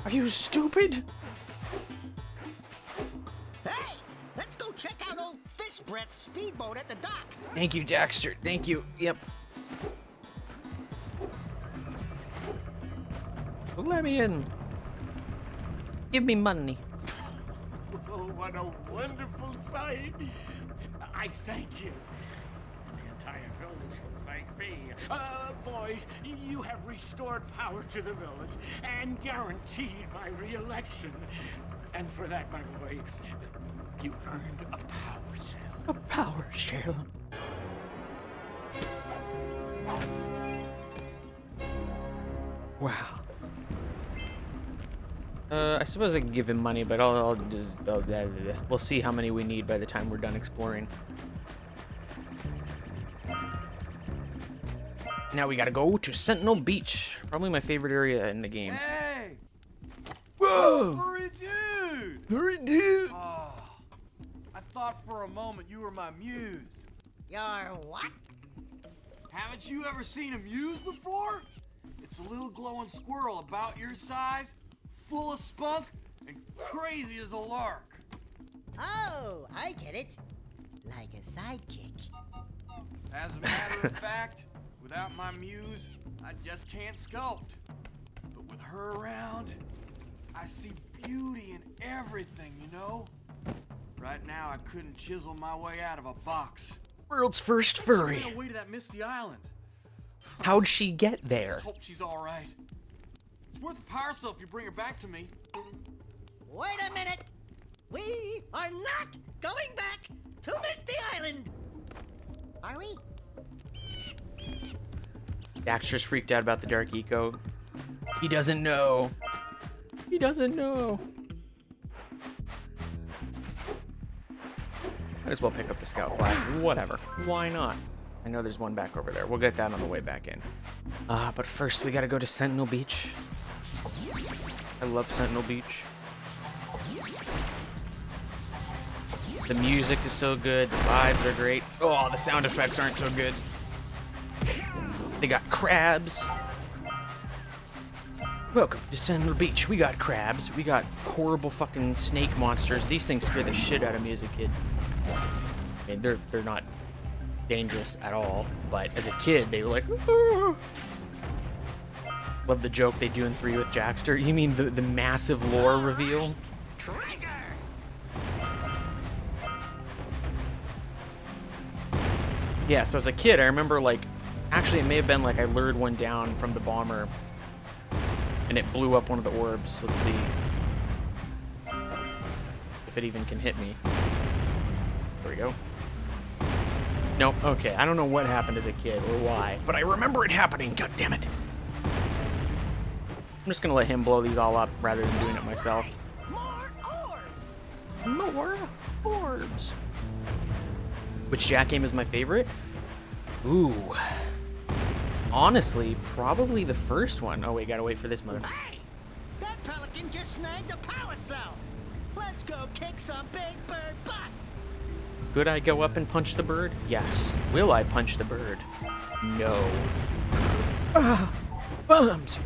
Are you stupid? Hey, let's go check out old Fish Brett's speedboat at the dock. Thank you, Daxter. Thank you. Yep. Let me in. Give me money. Oh, what a wonderful sight. I thank you. The entire village will thank me. Boys, you have restored power to the village and guaranteed my re-election. And for that, my boy, you earned a power cell. A power shell. Wow. I suppose I can give him money, but I'll just... we'll see how many we need by the time we're done exploring. Now we gotta go to Sentinel Beach. Probably my favorite area in the game. Hey! Whoa! Oh, Furry dude! furry dude. Oh, I thought for a moment you were my muse. Your what? Haven't you ever seen a muse before? It's a little glowing squirrel about your size, full of spunk, and crazy as a lark. Oh, I get it. Like a sidekick. As a matter of fact, without my muse, I just can't sculpt. But with her around, I see beauty in everything, you know? Right now, I couldn't chisel my way out of a box. World's first She furry. ran away to that misty island. How'd she get I there? just hope she's all right. It's worth a power cell if you bring her back to me. Wait a minute. We are not going back to Misty Island. Are we? Daxter's freaked out about the dark eco. He doesn't know. He doesn't know. Might as well pick up the scout flag. Whatever. Why not? I know there's one back over there. We'll get that on the way back in. But first we gotta go to Sentinel Beach. I love Sentinel Beach. The music is so good. The vibes are great. Oh, the sound effects aren't so good. They got crabs. Welcome to Sentinel Beach. We got crabs. We got horrible fucking snake monsters. These things scare the shit out of me as a kid. I mean, they're not dangerous at all, but as a kid, they were like, "Ah." Love the joke they do in 3 with Daxter. You mean the massive lore reveal? Treasure! Yeah, so as a kid, I remember, like, actually it may have been like I lured one down from the bomber and it blew up one of the orbs. Let's see if it even can hit me. There we go. Nope, okay. I don't know what happened as a kid or why, but I remember it happening. God damn it. I'm just gonna let him blow these all up rather than doing it myself. More orbs! More orbs. Which Jack game is my favorite? Ooh. Honestly, probably the first one. Oh, wait, gotta wait for this mother. Hey! That pelican just snagged a power cell! Let's go kick some big bird butt! Could I go up and punch the bird? Yes. Will I punch the bird? No. Ah! Bombs!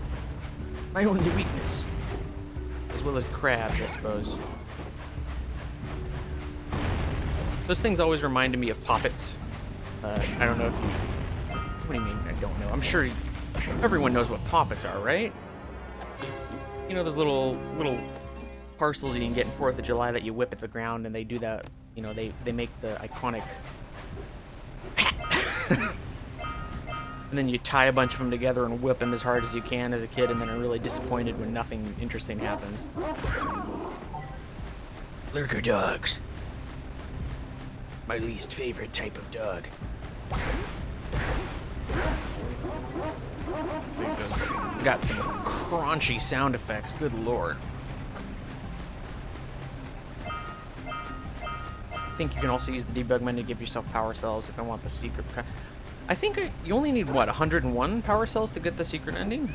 My only weakness. As well as crabs, I suppose. Those things always reminded me of poppets. I don't know if you... What do you mean, I don't know? I'm sure everyone knows what poppets are, right? You know those little parcels you can get in 4th of July that you whip at the ground and they do that, you know, they make the iconic... And then you tie a bunch of them together and whip them as hard as you can as a kid and then are really disappointed when nothing interesting happens. Lurker dogs. My least favorite type of dog. Got some crunchy sound effects, good lord. I think you can also use the debug menu to give yourself power cells if I want the secret. I think you only need, what, 101 power cells to get the secret ending?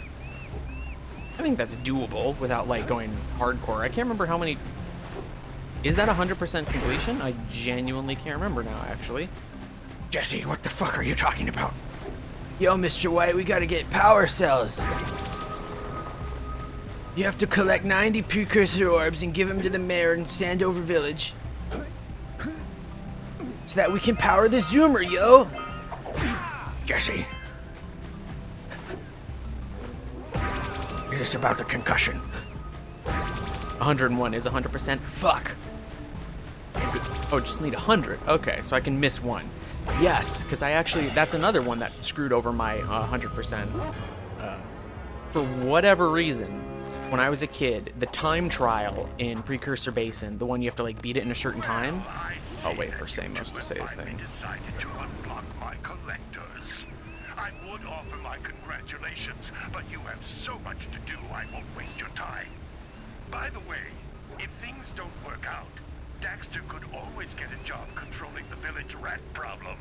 I think that's doable without, like, going hardcore. I can't remember how many... Is that 100% completion? I genuinely can't remember now, actually. Jesse, what the fuck are you talking about? Yo, Mr. White, we gotta get power cells. You have to collect 90 precursor orbs and give them to the mayor in Sandover Village. So that we can power the zoomer, yo! Jesse. Is this about the concussion? 101 is 100%? Fuck. Oh, just need 100. Okay, so I can miss one. Yes, because I actually... That's another one that screwed over my 100%. For whatever reason, when I was a kid, the time trial in Precursor Basin, the one you have to, like, beat it in a certain time... I'll wait for Samos to say his thing. Decided to unblock my collectors. I would offer my congratulations, but you have so much to do, I won't waste your time. By the way, if things don't work out, Daxter could always get a job controlling the village rat problem.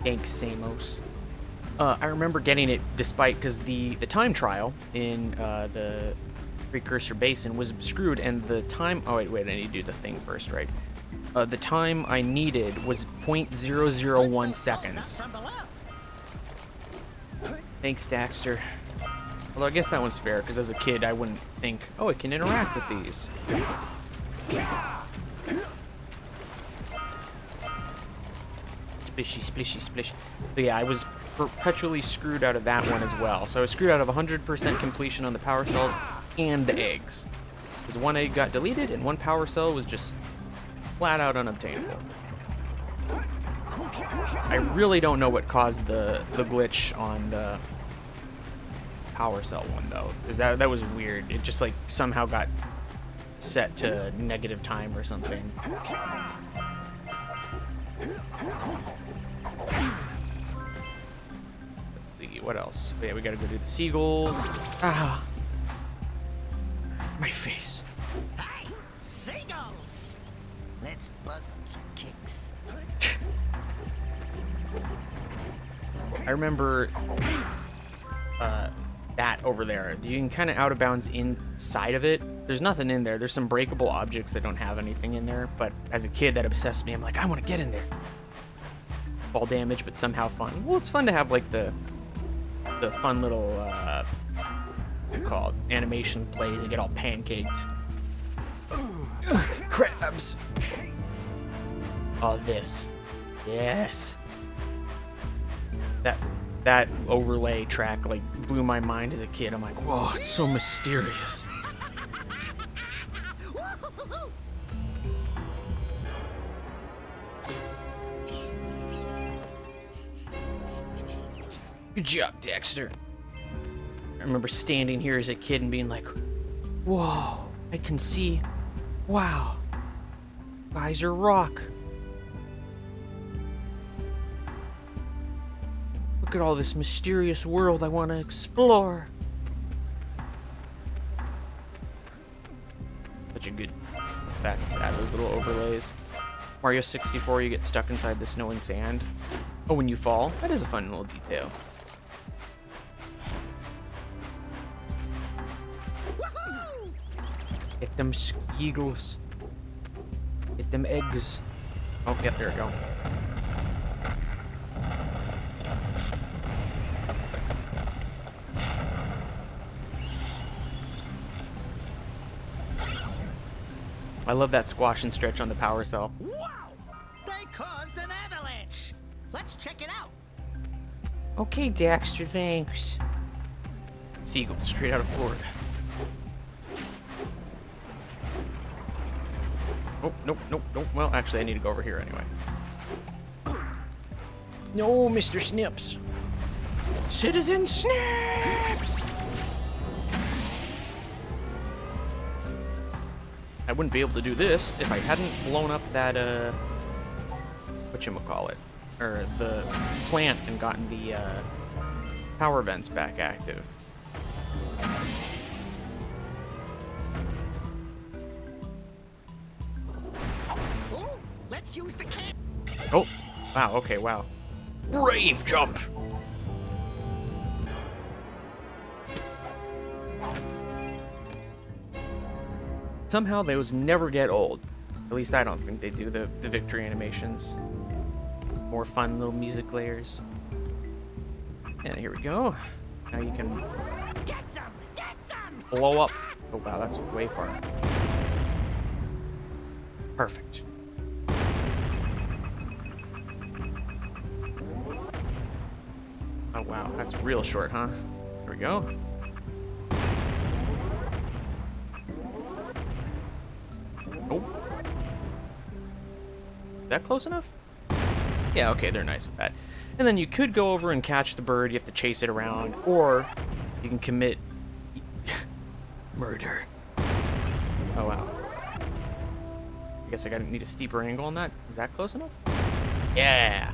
Thanks, Samos. I remember getting it despite, because the time trial in the Precursor Basin was screwed, and the time... Oh, wait, I need to do the thing first, right? The time I needed was 0.001 seconds. Thanks, Daxter. Although I guess that one's fair, because as a kid I wouldn't think, oh, it can interact with these. Splishy, splishy, splish. But yeah, I was perpetually screwed out of that one as well. So I was screwed out of 100% completion on the power cells and the eggs. Because one egg got deleted and one power cell was just flat out unobtainable. I really don't know what caused the glitch on the power cell one though, because that was weird. It just like somehow got set to negative time or something. Let's see, what else? Oh, yeah, we gotta go do the seagulls. Ah, my face. Hey, seagulls! Let's buzz them for kicks. I remember that over there. You can kind of out of bounds inside of it. There's nothing in there. There's some breakable objects that don't have anything in there, but as a kid that obsessed me. I'm like, I want to get in there. Fall damage, but somehow fun. Well, it's fun to have like the fun little what do you call it? Animation plays. You get all pancaked. Ugh, crabs. Oh, this. Yes. That overlay track like blew my mind as a kid. I'm like, whoa, it's so mysterious. Good job, Daxter. I remember standing here as a kid and being like, whoa, I can see. Wow. Guys are rock. Look at all this mysterious world I want to explore. Such a good effect to add those little overlays. Mario 64, you get stuck inside the snow and sand. Oh, when you fall? That is a fun little detail. Get them skeegles. Get them eggs. Oh, yep, there we go. I love that squash and stretch on the power cell. Wow! They caused an avalanche! Let's check it out! Okay, Daxter, thanks. Seagull, straight out of Florida. Oh, nope. Well, actually, I need to go over here anyway. No, Mr. Snips. Citizen Snips! I wouldn't be able to do this if I hadn't blown up that, whatchamacallit, or the plant and gotten the, power vents back active. Oh, let's use the can. Oh, wow, okay, wow. Brave jump! Somehow those never get old. At least I don't think they do, the victory animations. More fun little music layers. And here we go. Now you can Get some! Get some! blow up. Oh wow, that's way far. Perfect. Oh wow, that's real short, huh? Here we go. Oh. Is that close enough? Yeah, okay, they're nice with that. And then you could go over and catch the bird. You have to chase it around, or you can commit murder. Oh wow. I guess I need a steeper angle on that. Is that close enough? Yeah.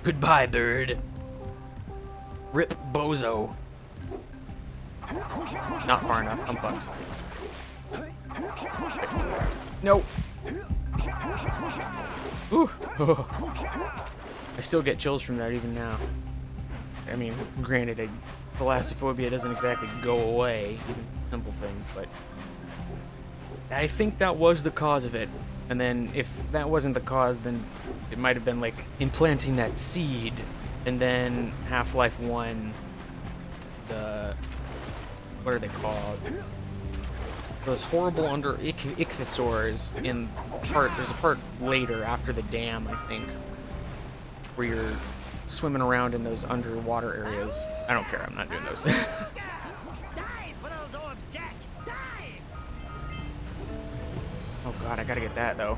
Goodbye, bird. Rip bozo. Not far enough. I'm fucked. Nope. Ooh. I still get chills from that even now. I mean, granted, thalassophobia doesn't exactly go away, even simple things, but I think that was the cause of it. And then if that wasn't the cause, then it might have been like implanting that seed, and then Half-Life 1, what are they called? Those horrible ichthyosaurs in part. There's a part later after the dam, I think, where you're swimming around in those underwater areas. I don't care. I'm not doing those. Dive for those orbs, Jack! Dive! Oh god, I gotta get that though.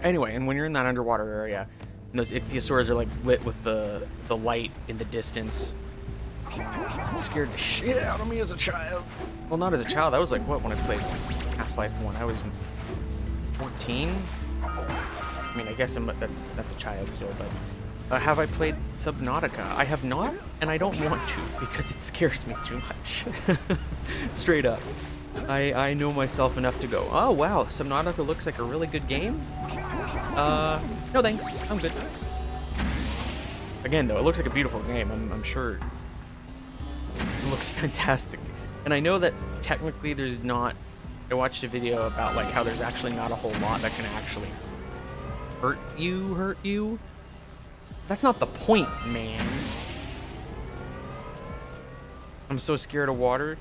Anyway, and when you're in that underwater area, and those ichthyosaurs are like lit with the light in the distance, it scared the shit out of me as a child. Well, not as a child. That was like what when I played Half-Life 1. I was 14. I mean, I guess that's a child still, but have I played Subnautica? I have not, and I don't want to because it scares me too much. Straight up. I know myself enough to go, oh wow, Subnautica looks like a really good game? No thanks, I'm good. Again though, it looks like a beautiful game, I'm sure it looks fantastic. And I know that technically there's not, I watched a video about like how there's actually not a whole lot that can actually hurt you. That's not the point, man. I'm so scared of water.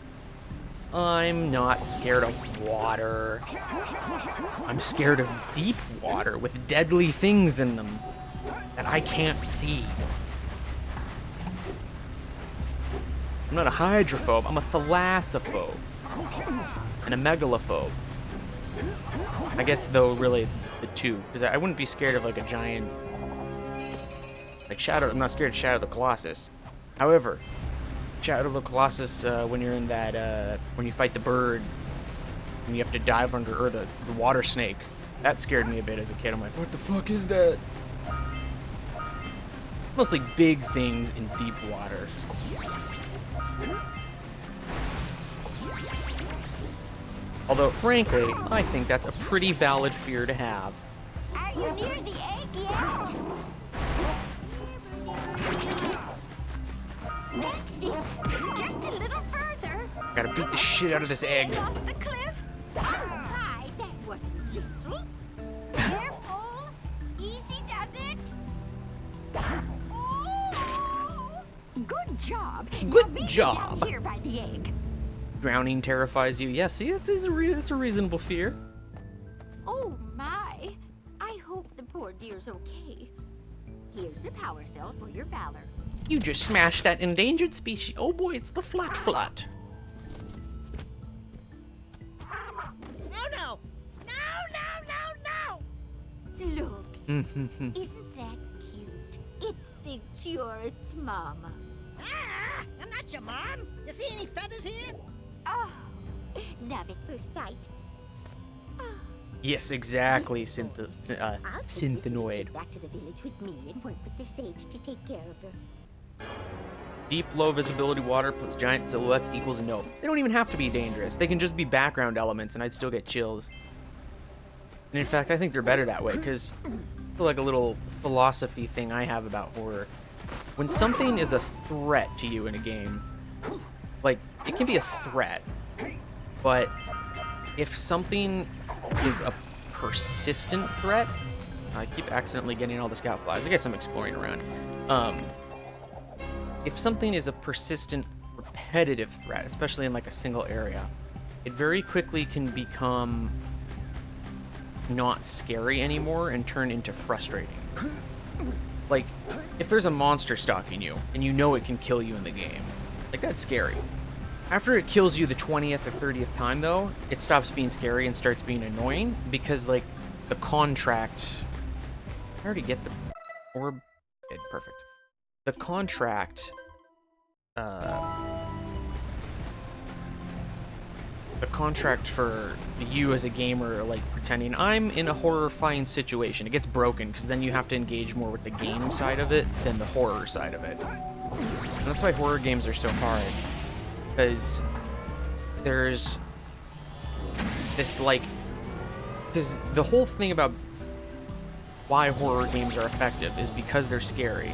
I'm not scared of water. I'm scared of deep water with deadly things in them that I can't see. I'm not a hydrophobe, I'm a thalassophobe. And a megalophobe. I guess though really the two, because I wouldn't be scared of like a giant, like Shadow. I'm not scared of Shadow of the Colossus. However, Shadow of the Colossus, when you're in that, when you fight the bird, and you have to dive under, or the water snake, that scared me a bit as a kid. I'm like, what the fuck is that? Mostly big things in deep water. Although, frankly, I think that's a pretty valid fear to have. Are you near the egg yet? That's it. Just a little further. Gotta beat the shit out of this egg. Off the cliff. Oh my, that wasn't gentle. Careful. Easy does it. Oh. Good job. Good Now meet me job. down here by the egg. Drowning terrifies you. Yeah, see, it's a reasonable fear. Oh my. I hope the poor dear's okay. Here's a power cell for your valor. You just smashed that endangered species. Oh boy, it's the flat. Oh no! No! Look, isn't that cute? It thinks you're its mama. Ah! I'm not your mom! You see any feathers here? Oh, love at first sight. Yes, exactly, I'll take this Synthenoid. kid back to the village with me and work with the sage to take care of her. Deep, low visibility water plus giant silhouettes equals no. They don't even have to be dangerous. They can just be background elements and I'd still get chills. And in fact, I think they're better that way, because I feel like a little philosophy thing I have about horror. When something is a threat to you in a game, like, it can be a threat, but if something is a persistent threat, I keep accidentally getting all the scout flies. I guess I'm exploring around. If something is a persistent, repetitive threat, especially in like a single area, it very quickly can become not scary anymore and turn into frustrating. Like, if there's a monster stalking you and you know it can kill you in the game, like, that's scary. After it kills you the 20th or 30th time, though, it stops being scary and starts being annoying because, like, the contract... I already get the orb. Okay, perfect. The contract... the contract for you as a gamer, like, pretending I'm in a horrifying situation, it gets broken because then you have to engage more with the game side of it than the horror side of it. And that's why horror games are so hard. Because there's this, like... Because the whole thing about why horror games are effective is because they're scary.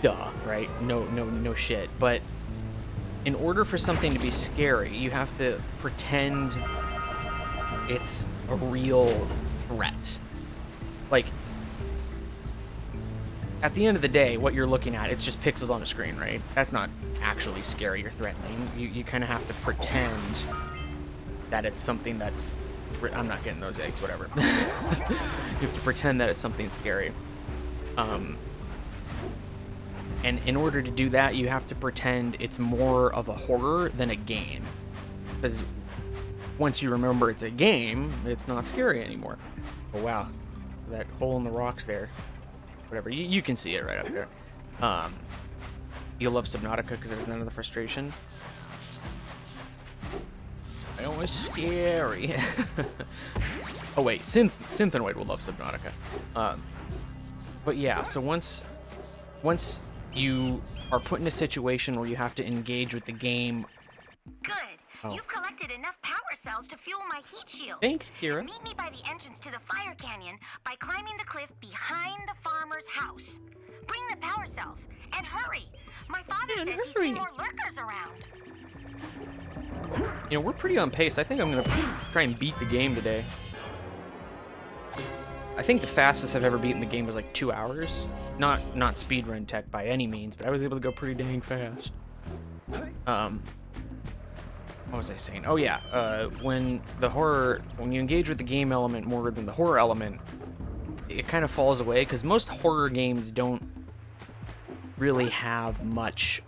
Duh, right? No shit. But in order for something to be scary, you have to pretend it's a real threat. Like, at the end of the day, what you're looking at, it's just pixels on a screen, right? That's not actually scary or threatening. You kind of have to pretend that it's something that's... I'm not getting those eggs, whatever. You have to pretend that it's something scary. And in order to do that, you have to pretend it's more of a horror than a game. Because once you remember it's a game, it's not scary anymore. Oh, wow. That hole in the rocks there. Whatever, you can see it right up there. You'll love Subnautica because there's none of the frustration. It was scary. Oh wait, Synthanoid will love Subnautica. But yeah, so once you are put in a situation where you have to engage with the game. Good. Oh. You've collected enough power cells to fuel my heat shield. Thanks, Kira. Meet me by the entrance to the fire canyon by climbing the cliff behind the farmer's house. Bring the power cells and hurry. My father says he's seen more lurkers around. You know, we're pretty on pace. I think I'm gonna try and beat the game today. I think the fastest I've ever beaten the game was like 2 hours. Not speedrun tech by any means, but I was able to go pretty dang fast. What was I saying? Oh yeah, when you engage with the game element more than the horror element, it kind of falls away because most horror games don't really have much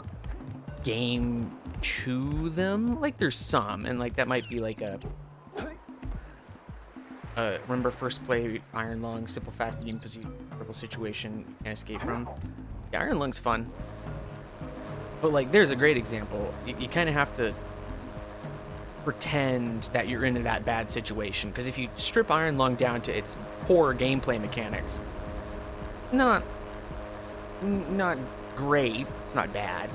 game to them. Like there's some, and like that might be like a remember first play Iron Lung, simple fact game because you critical situation and escape from. Yeah, Iron Lung's fun, but like there's a great example. You kind of have to pretend that you're in that bad situation, because if you strip Iron Lung down to its core gameplay mechanics, not great, it's not bad.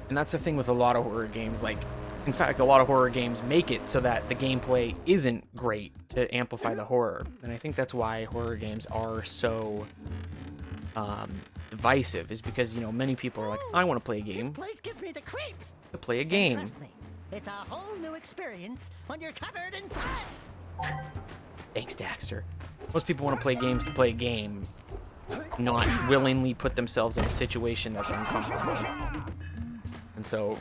And that's the thing with a lot of horror games. Like, in fact, a lot of horror games make it so that the gameplay isn't great to amplify the horror. And I think that's why horror games are so divisive, is because, you know, many people are like, I want to play a game. This place gives me the creeps. To play a game. Trust me, it's a whole new experience when you're covered in fuzz. Thanks, Daxter. Most people want to play games to play a game, not willingly put themselves in a situation that's uncomfortable. And so,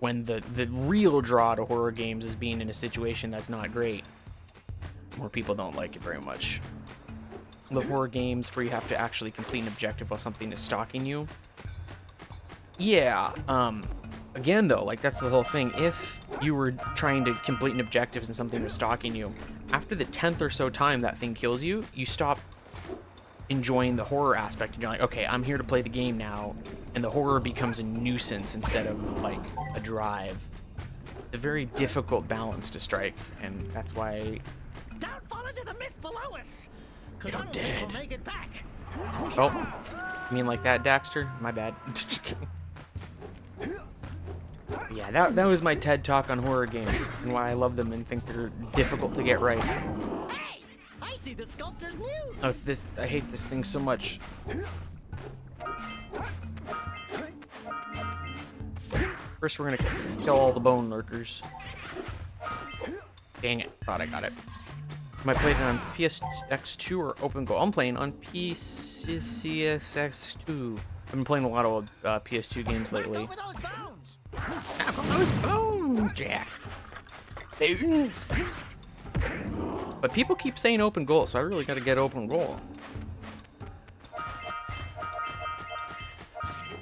when the real draw to horror games is being in a situation that's not great, more people don't like it very much. The horror games where you have to actually complete an objective while something is stalking you. Yeah, again though, like that's the whole thing. If you were trying to complete an objective and something was stalking you, after the 10th or so time that thing kills you, you stop enjoying the horror aspect. And you're like, okay, I'm here to play the game now, and the horror becomes a nuisance instead of like a drive. It's a very difficult balance to strike, and that's why. Don't fall into the mist below us. You're dead. We'll make it back. Oh, you mean like that, Daxter? My bad. Yeah, that was my TED talk on horror games and why I love them and think they're difficult to get right. Hey, I see the sculptor's muse. Oh, it's this. I hate this thing so much. First, we're gonna kill all the bone lurkers. Dang it! Thought I got it. Am I playing it on PSX2 or OpenGo? I'm playing on PSX2. I've been playing a lot of PS2 games lately. Knock on those bones, Jack. Bones. But people keep saying open goal, so I really got to get open goal.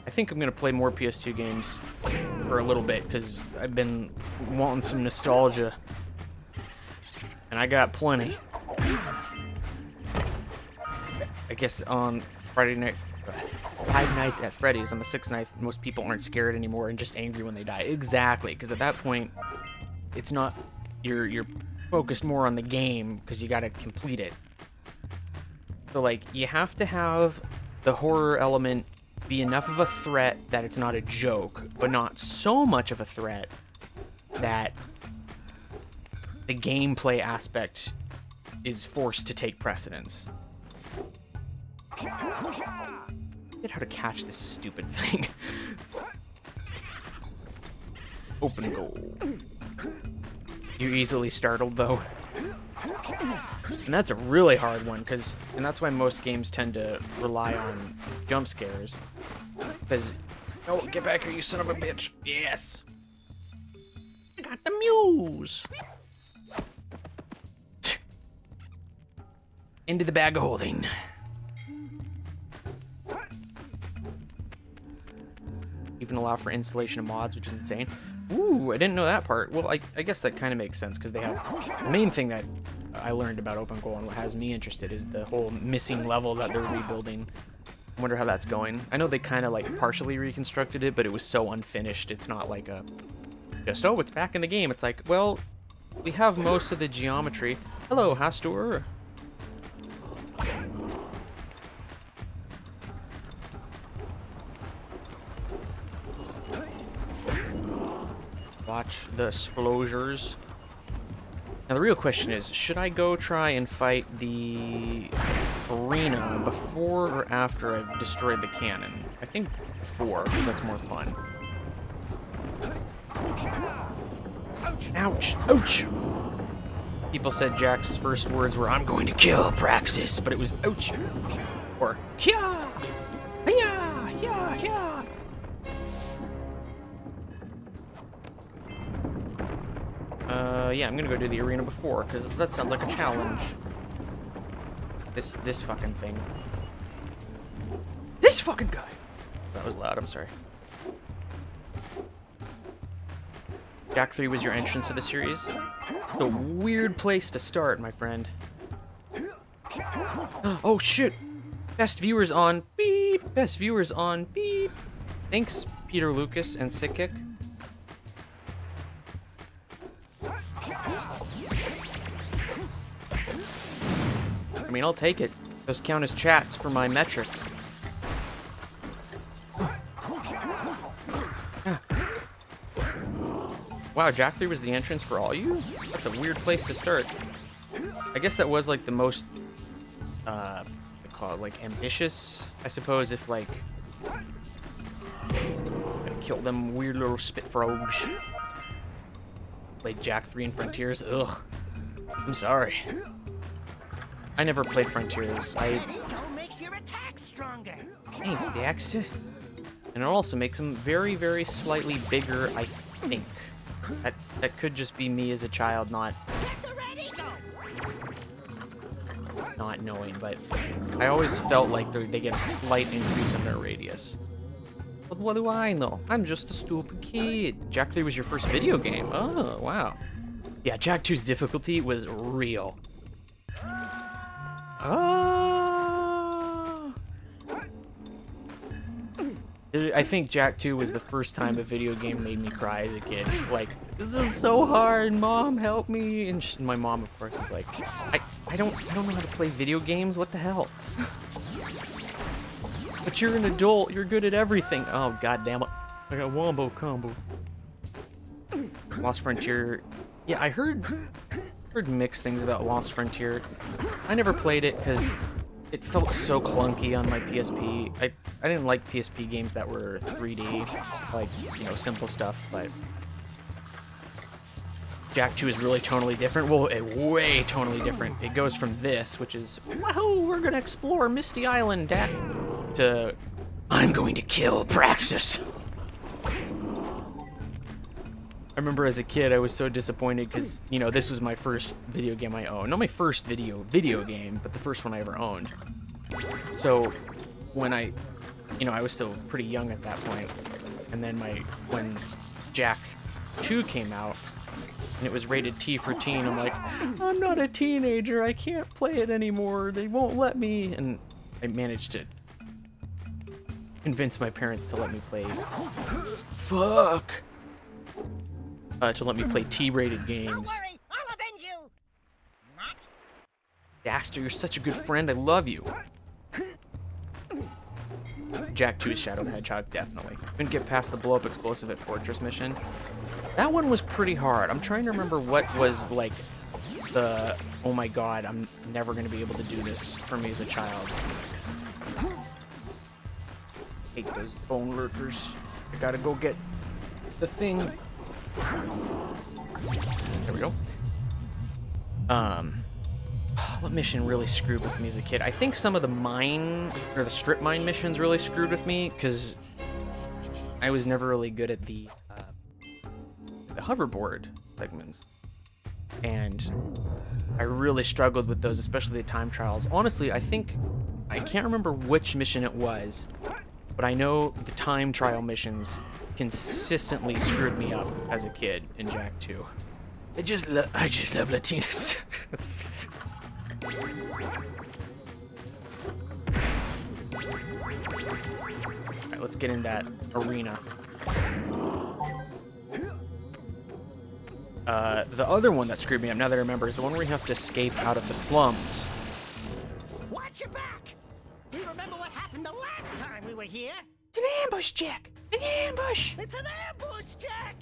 I think I'm gonna play more PS2 games for a little bit because I've been wanting some nostalgia, and I got plenty. I guess on Friday night. Five Nights at Freddy's on the 6th night, most people aren't scared anymore and just angry when they die. Exactly, because at that point, it's not you're focused more on the game because you got to complete it. So like, you have to have the horror element be enough of a threat that it's not a joke, but not so much of a threat that the gameplay aspect is forced to take precedence. Get how to catch this stupid thing. Open goal. You easily startled though. And that's a really hard one, and that's why most games tend to rely on jump scares. Because, oh, get back here, you son of a bitch. Yes. I got the muse. Into the bag of holding. Even allow for installation of mods, which is insane. Ooh, I didn't know that part. Well, I guess that kind of makes sense, because they have... The main thing that I learned about Open Goal and what has me interested is the whole missing level that they're rebuilding. I wonder how that's going. I know they kind of, like, partially reconstructed it, but it was so unfinished. It's not like a... Just, oh, it's back in the game. It's like, well, we have most of the geometry. Hello, Hastur. Watch the explosures. Now the real question is, should I go try and fight the arena before or after I've destroyed the cannon? I think before, because that's more fun. Ouch! Ouch! People said Jack's first words were, "I'm going to kill Praxis," but it was ouch! Or, "Hya! Hya! Hya! Hya!" Yeah, I'm gonna go do the arena before, because that sounds like a challenge. This fucking thing. This fucking guy! That was loud, I'm sorry. Jak 3 was your entrance to the series? A weird place to start, my friend. Oh shit! Best viewers on beep! Best viewers on beep! Thanks, Peter Lucas and Sickkick. I mean, I'll take it. Those count as chats for my metrics. Wow, Jak 3 was the entrance for all you? That's a weird place to start. I guess that was like the most, what do you call it, like ambitious, I suppose, if like, I killed them weird little spit frogs. Played Jak 3 in Frontiers, ugh. I'm sorry. I never played Frontiers. Makes your attack stronger. Thanks, Daxter. And it also makes them very, very slightly bigger, I think. That could just be me as a child not knowing, but I always felt like they get a slight increase in their radius. But what do I know? I'm just a stupid kid. Jak 3 was your first video game? Oh, wow. Yeah, Jak 2's difficulty was real. I think Jak 2 was the first time a video game made me cry as a kid. Like, this is so hard, Mom, help me. And my mom, of course, is like, I don't know how to play video games. What the hell? But you're an adult. You're good at everything. Oh, god damn it! I got wombo combo. Lost Frontier. Yeah, I heard mixed things about Lost Frontier. I never played it because it felt so clunky on my PSP. I didn't like PSP games that were 3D, like, you know, simple stuff, but Jak 2 is really tonally different. Well, way tonally different. It goes from this, which is, wahoo, we're gonna explore Misty Island, Dak, to, I'm going to kill Praxis. I remember as a kid, I was so disappointed because, you know, this was my first video game I owned. Not my first video game, but the first one I ever owned. So, when I was still pretty young at that point, and then when Jak 2 came out, and it was rated T for teen, I'm like, I'm not a teenager, I can't play it anymore, they won't let me, and I managed to convince my parents to let me play, to let me play T-rated games. Don't worry, I'll avenge you. Not. Daxter, you're such a good friend, I love you. Jak 2's Shadow the Hedgehog, definitely. Couldn't get past the blow-up explosive at Fortress mission. That one was pretty hard. I'm trying to remember what was, like, the, oh my god, I'm never going to be able to do this for me as a child. Hate those bone lurkers. I gotta go get the thing. There we go. What mission really screwed with me as a kid? I think some of the mine, or the strip mine missions really screwed with me, because I was never really good at the hoverboard segments. And I really struggled with those, especially the time trials. Honestly, I can't remember which mission it was, but I know the time trial missions consistently screwed me up as a kid in Jak 2. I just love Latinas. Alright, let's get in that arena. The other one that screwed me up, now that I remember, is the one where you have to escape out of the slums. Watch your back! You remember what happened the last time we were here? It's an ambush, Jak! An ambush! It's an ambush, Jak!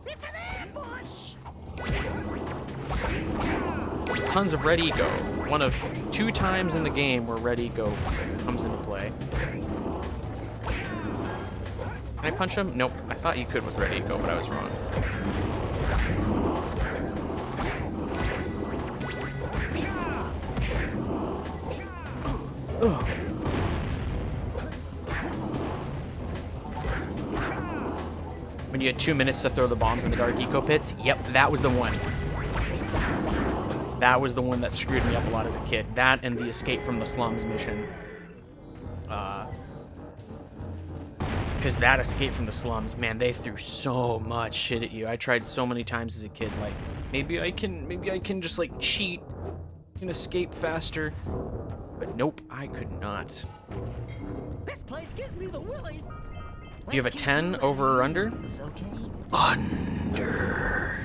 It's an ambush! Tons of red eco. One of 2 times in the game where red eco comes into play. Can I punch him? Nope. I thought you could with red eco, but I was wrong. Ugh. When you had 2 minutes to throw the bombs in the dark eco pits? Yep, that was the one. That was the one that screwed me up a lot as a kid. That and the escape from the slums mission. Because that escape from the slums, man, they threw so much shit at you. I tried so many times as a kid, like, maybe I can just like cheat and escape faster. But nope, I could not. This place gives me the willies. Do you have a 10 over or under? It's okay. Under.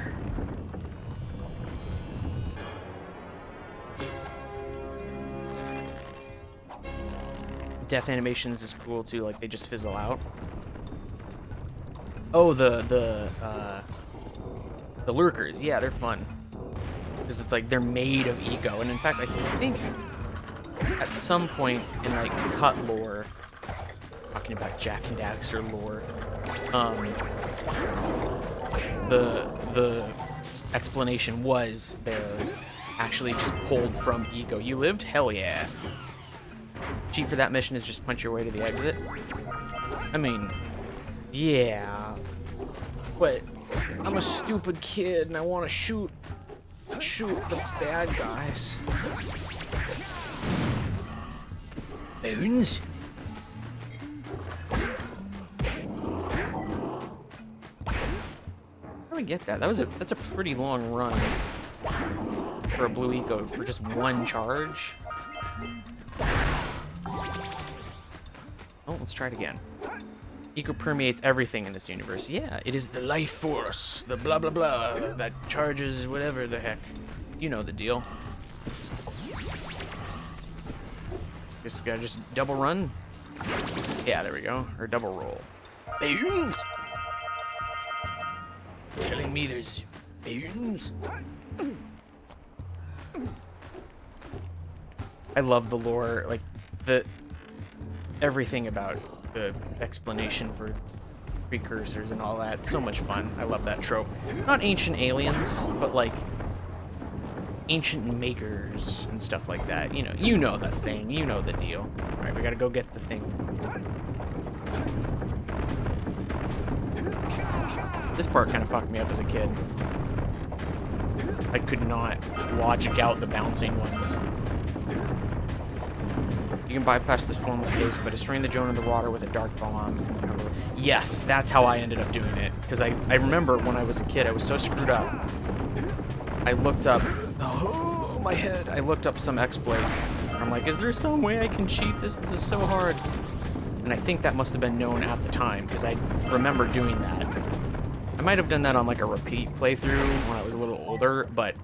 Death animations is cool too, like they just fizzle out. Oh, the lurkers, yeah, they're fun. Because it's like they're made of eco, and in fact I think at some point in like cut lore, talking about Jak and Daxter lore, the explanation was they're actually just pulled from eco. You lived? Hell yeah. Cheat for that mission is just punch your way to the exit. I mean, yeah, but I'm a stupid kid and I want to shoot the bad guys. Boons? How do I get that? That's a pretty long run for a blue eco for just 1 charge. Oh, let's try it again. Eco permeates everything in this universe. Yeah, it is the life force, the blah blah blah that charges whatever the heck. You know the deal. Guess we gotta just double run. Yeah, there we go. Or double roll. Boons! Telling me there's boons? I love the lore, like everything about the explanation for precursors and all that. It's so much fun. I love that trope. Not ancient aliens, but like ancient makers and stuff like that. You know the thing. You know the deal. All right, we gotta go get the thing. This part kind of fucked me up as a kid. I could not logic out the bouncing ones. You can bypass the slum escapes by destroying the drone in the water with a dark bomb. Yes, that's how I ended up doing it. Because I remember when I was a kid, I was so screwed up. I looked up... Oh, my head. I looked up some exploit. I'm like, is there some way I can cheat this? This is so hard. And I think that must have been known at the time, because I remember doing that. I might have done that on like a repeat playthrough when I was a little older, but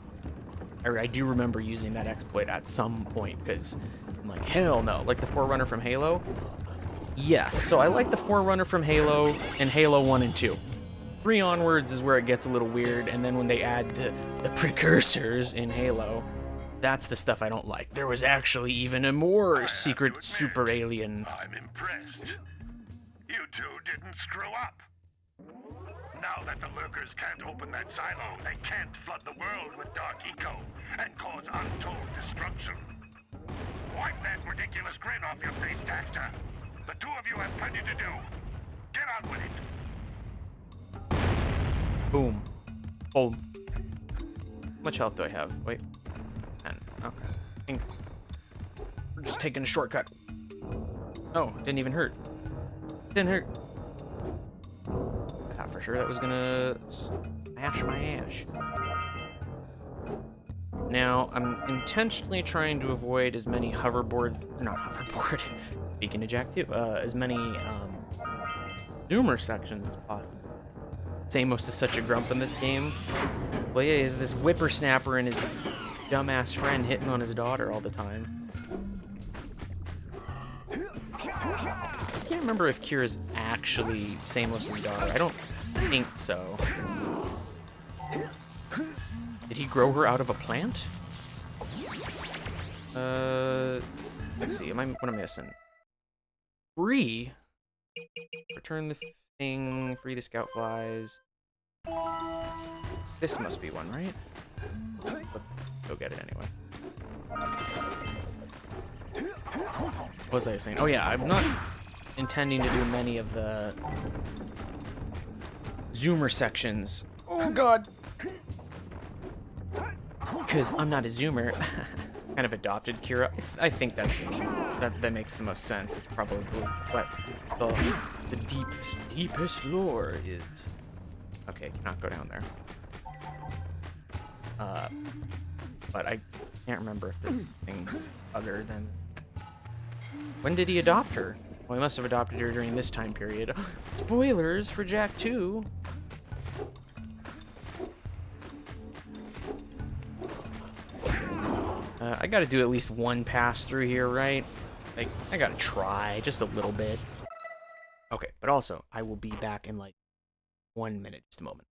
I do remember using that exploit at some point, because I'm like, hell no. Like the Forerunner from Halo? Yes, so I like the Forerunner from Halo and Halo 1 and 2. 3 onwards is where it gets a little weird, and then when they add the precursors in Halo, that's the stuff I don't like. There was actually even a more secret super alien. I'm impressed. You two didn't screw up. Now that the lurkers can't open that silo, they can't flood the world with dark eco and cause untold destruction. Wipe that ridiculous grin off your face, Daxter. The two of you have plenty to do. Get on with it. Boom. Boom. How much health do I have? Wait. 10. Okay. We're just taking a shortcut. Oh, didn't even hurt. Didn't hurt. I thought for sure that was gonna smash my ass. Now, I'm intentionally trying to avoid as many hoverboards, not hoverboard, speaking of Jack too, as many zoomer sections as possible. Samos is such a grump in this game. Well, yeah, he's this whippersnapper and his dumbass friend hitting on his daughter all the time. I can't remember if Kira's actually Samos' daughter. I don't think so. Did he grow her out of a plant? Let's see. What am I missing? Free? Return the thing. Free the scout flies. This must be one, right? Go get it anyway. What was I saying? Oh yeah, I'm not intending to do many of the zoomer sections. Oh god! Because I'm not a zoomer. Kind of adopted Kira. I think that makes the most sense. That's probably what the deepest lore is. Okay, cannot go down there. But I can't remember if there's anything other than... When did he adopt her? Well, he must have adopted her during this time period. Spoilers for Jack 2. I gotta do at least one pass through here, right? Like, I gotta try just a little bit. Okay, but also, I will be back in like 1 minute, just a moment.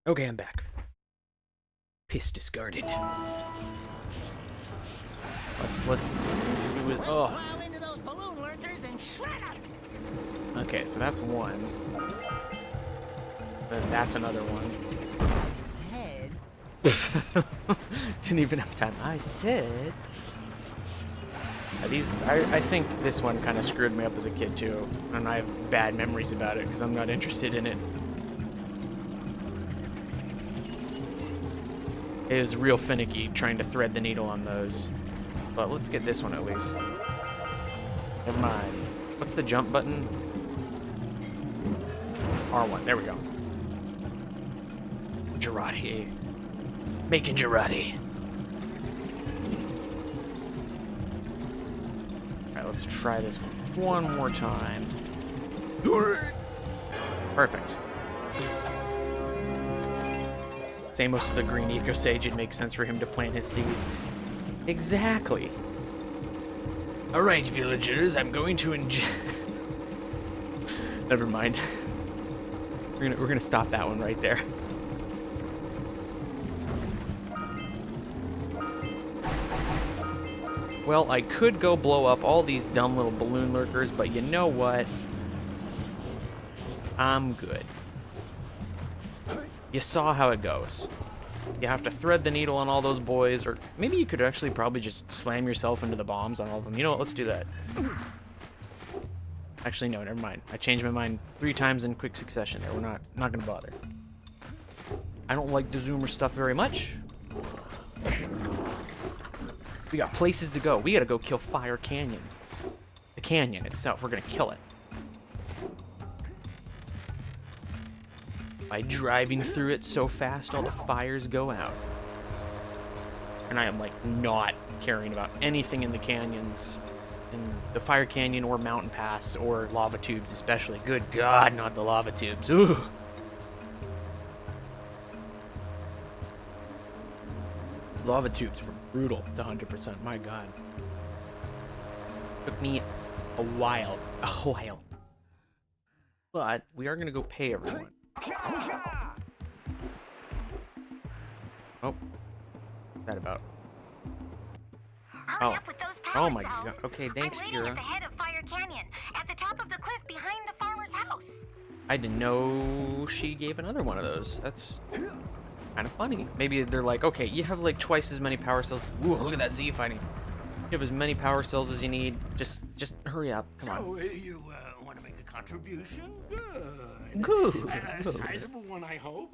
Okay, I'm back. Piss discarded. Let's oh. Okay, so that's one. Then that's another one. I said. Didn't even have time. I said. I think this one kind of screwed me up as a kid too, and I have bad memories about it because I'm not interested in it. It was real finicky trying to thread the needle on those. But let's get this one at least. Never mind. What's the jump button? R1. There we go. Girardi. Making Girardi. Alright, let's try this one more time. Perfect. Samos is the green eco sage, it makes sense for him to plant his seed. Exactly. Alright, villagers, I'm going to Never mind. We're gonna stop that one right there. Well, I could go blow up all these dumb little balloon lurkers, but you know what? I'm good. You saw how it goes. You have to thread the needle on all those boys, or maybe you could actually probably just slam yourself into the bombs on all of them. You know what? Let's do that. Actually, no, never mind. I changed my mind 3 times in quick succession there. We're not gonna bother. I don't like the zoomer stuff very much. We got places to go. We gotta go kill Fire Canyon. The canyon itself, we're gonna kill it. By driving through it so fast, all the fires go out. And I am, like, not caring about anything in the canyons. In the Fire Canyon or Mountain Pass or lava tubes especially. Good God, not the lava tubes. Ooh. Lava tubes were brutal to 100%. My God. Took me a while. But we are going to go pay everyone. Oh. What's that about? Hurry up with those power oh my cells. God. Okay, thanks, I'm waiting Kira. at the head of Fire Canyon, at the top of the cliff behind the farmer's house. I didn't know she gave another one of those. That's kind of funny. Maybe they're like, okay, you have like twice as many power cells. Ooh, look at that Z fighting. You have as many power cells as you need. Just hurry up. Come on. So, you want to make a contribution? Good. Good. A sizable one, I hope.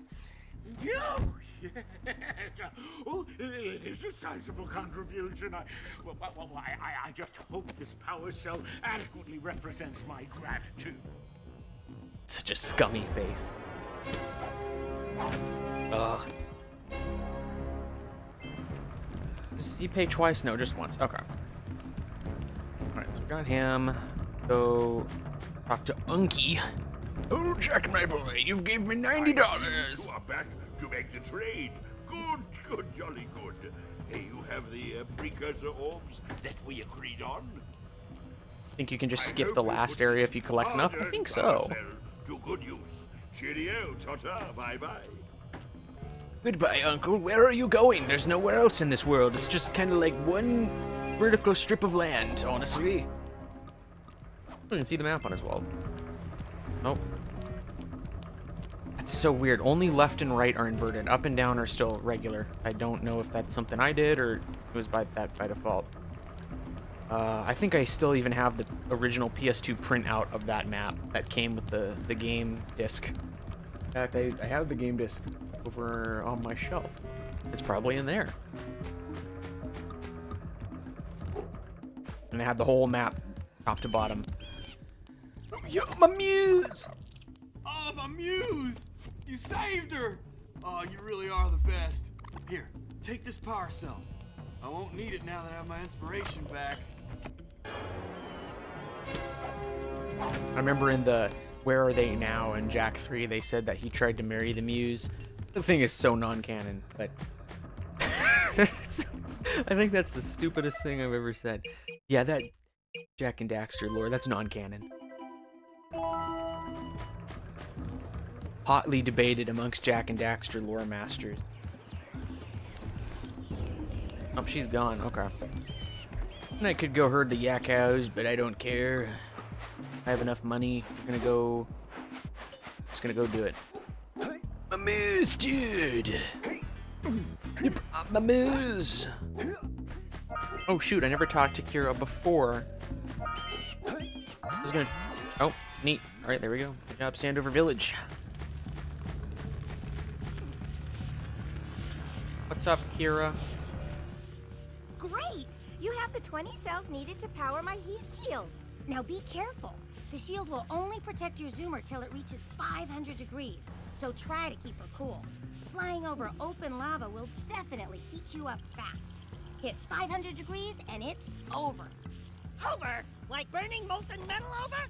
Yes. Oh, it is a sizable contribution. I just hope this power cell adequately represents my gratitude. Such a scummy face. Ugh. Does he pay twice? No, just once. Okay. Alright, so we got him. Go talk to Unky. Oh, Jack, my boy, you've gave me $90. You are back to make the trade. Good, jolly good. Hey, you have the precursor orbs that we agreed on? Think you can just skip the last area if you collect enough? I think so. To good use. Cheerio, ta-ta, bye-bye. Goodbye, Uncle. Where are you going? There's nowhere else in this world. It's just kind of like one vertical strip of land, honestly. I didn't see the map on his wall. Nope. That's so weird. Only left and right are inverted. Up and down are still regular. I don't know if that's something I did or it was by default. I think I still even have the original PS2 printout of that map that came with the game disc. In fact, I have the game disc over on my shelf. It's probably in there. And they had the whole map, top to bottom. Yo, my muse! Oh, my muse! You saved her! Oh, you really are the best. Here, take this power cell. I won't need it now that I have my inspiration back. I remember in the Where Are They Now in Jak 3, they said that he tried to marry the muse. The thing is so non-canon, but I think that's the stupidest thing I've ever said. Yeah, that Jak and Daxter lore, that's non-canon. Hotly debated amongst Jak and Daxter lore masters. Oh, she's gone. Okay. And I could go herd the yak cows, but I don't care. I have enough money. I'm just gonna go do it. My moose, dude. You brought my moose. Oh shoot! I never talked to Kira before. I was gonna. Oh, neat. All right, there we go. Good job, Sandover Village. What's up, Kira? Great! You have the 20 cells needed to power my heat shield. Now be careful. The shield will only protect your zoomer till it reaches 500 degrees, so try to keep her cool. Flying over open lava will definitely heat you up fast. Hit 500 degrees and it's over. Over? Like burning molten metal over?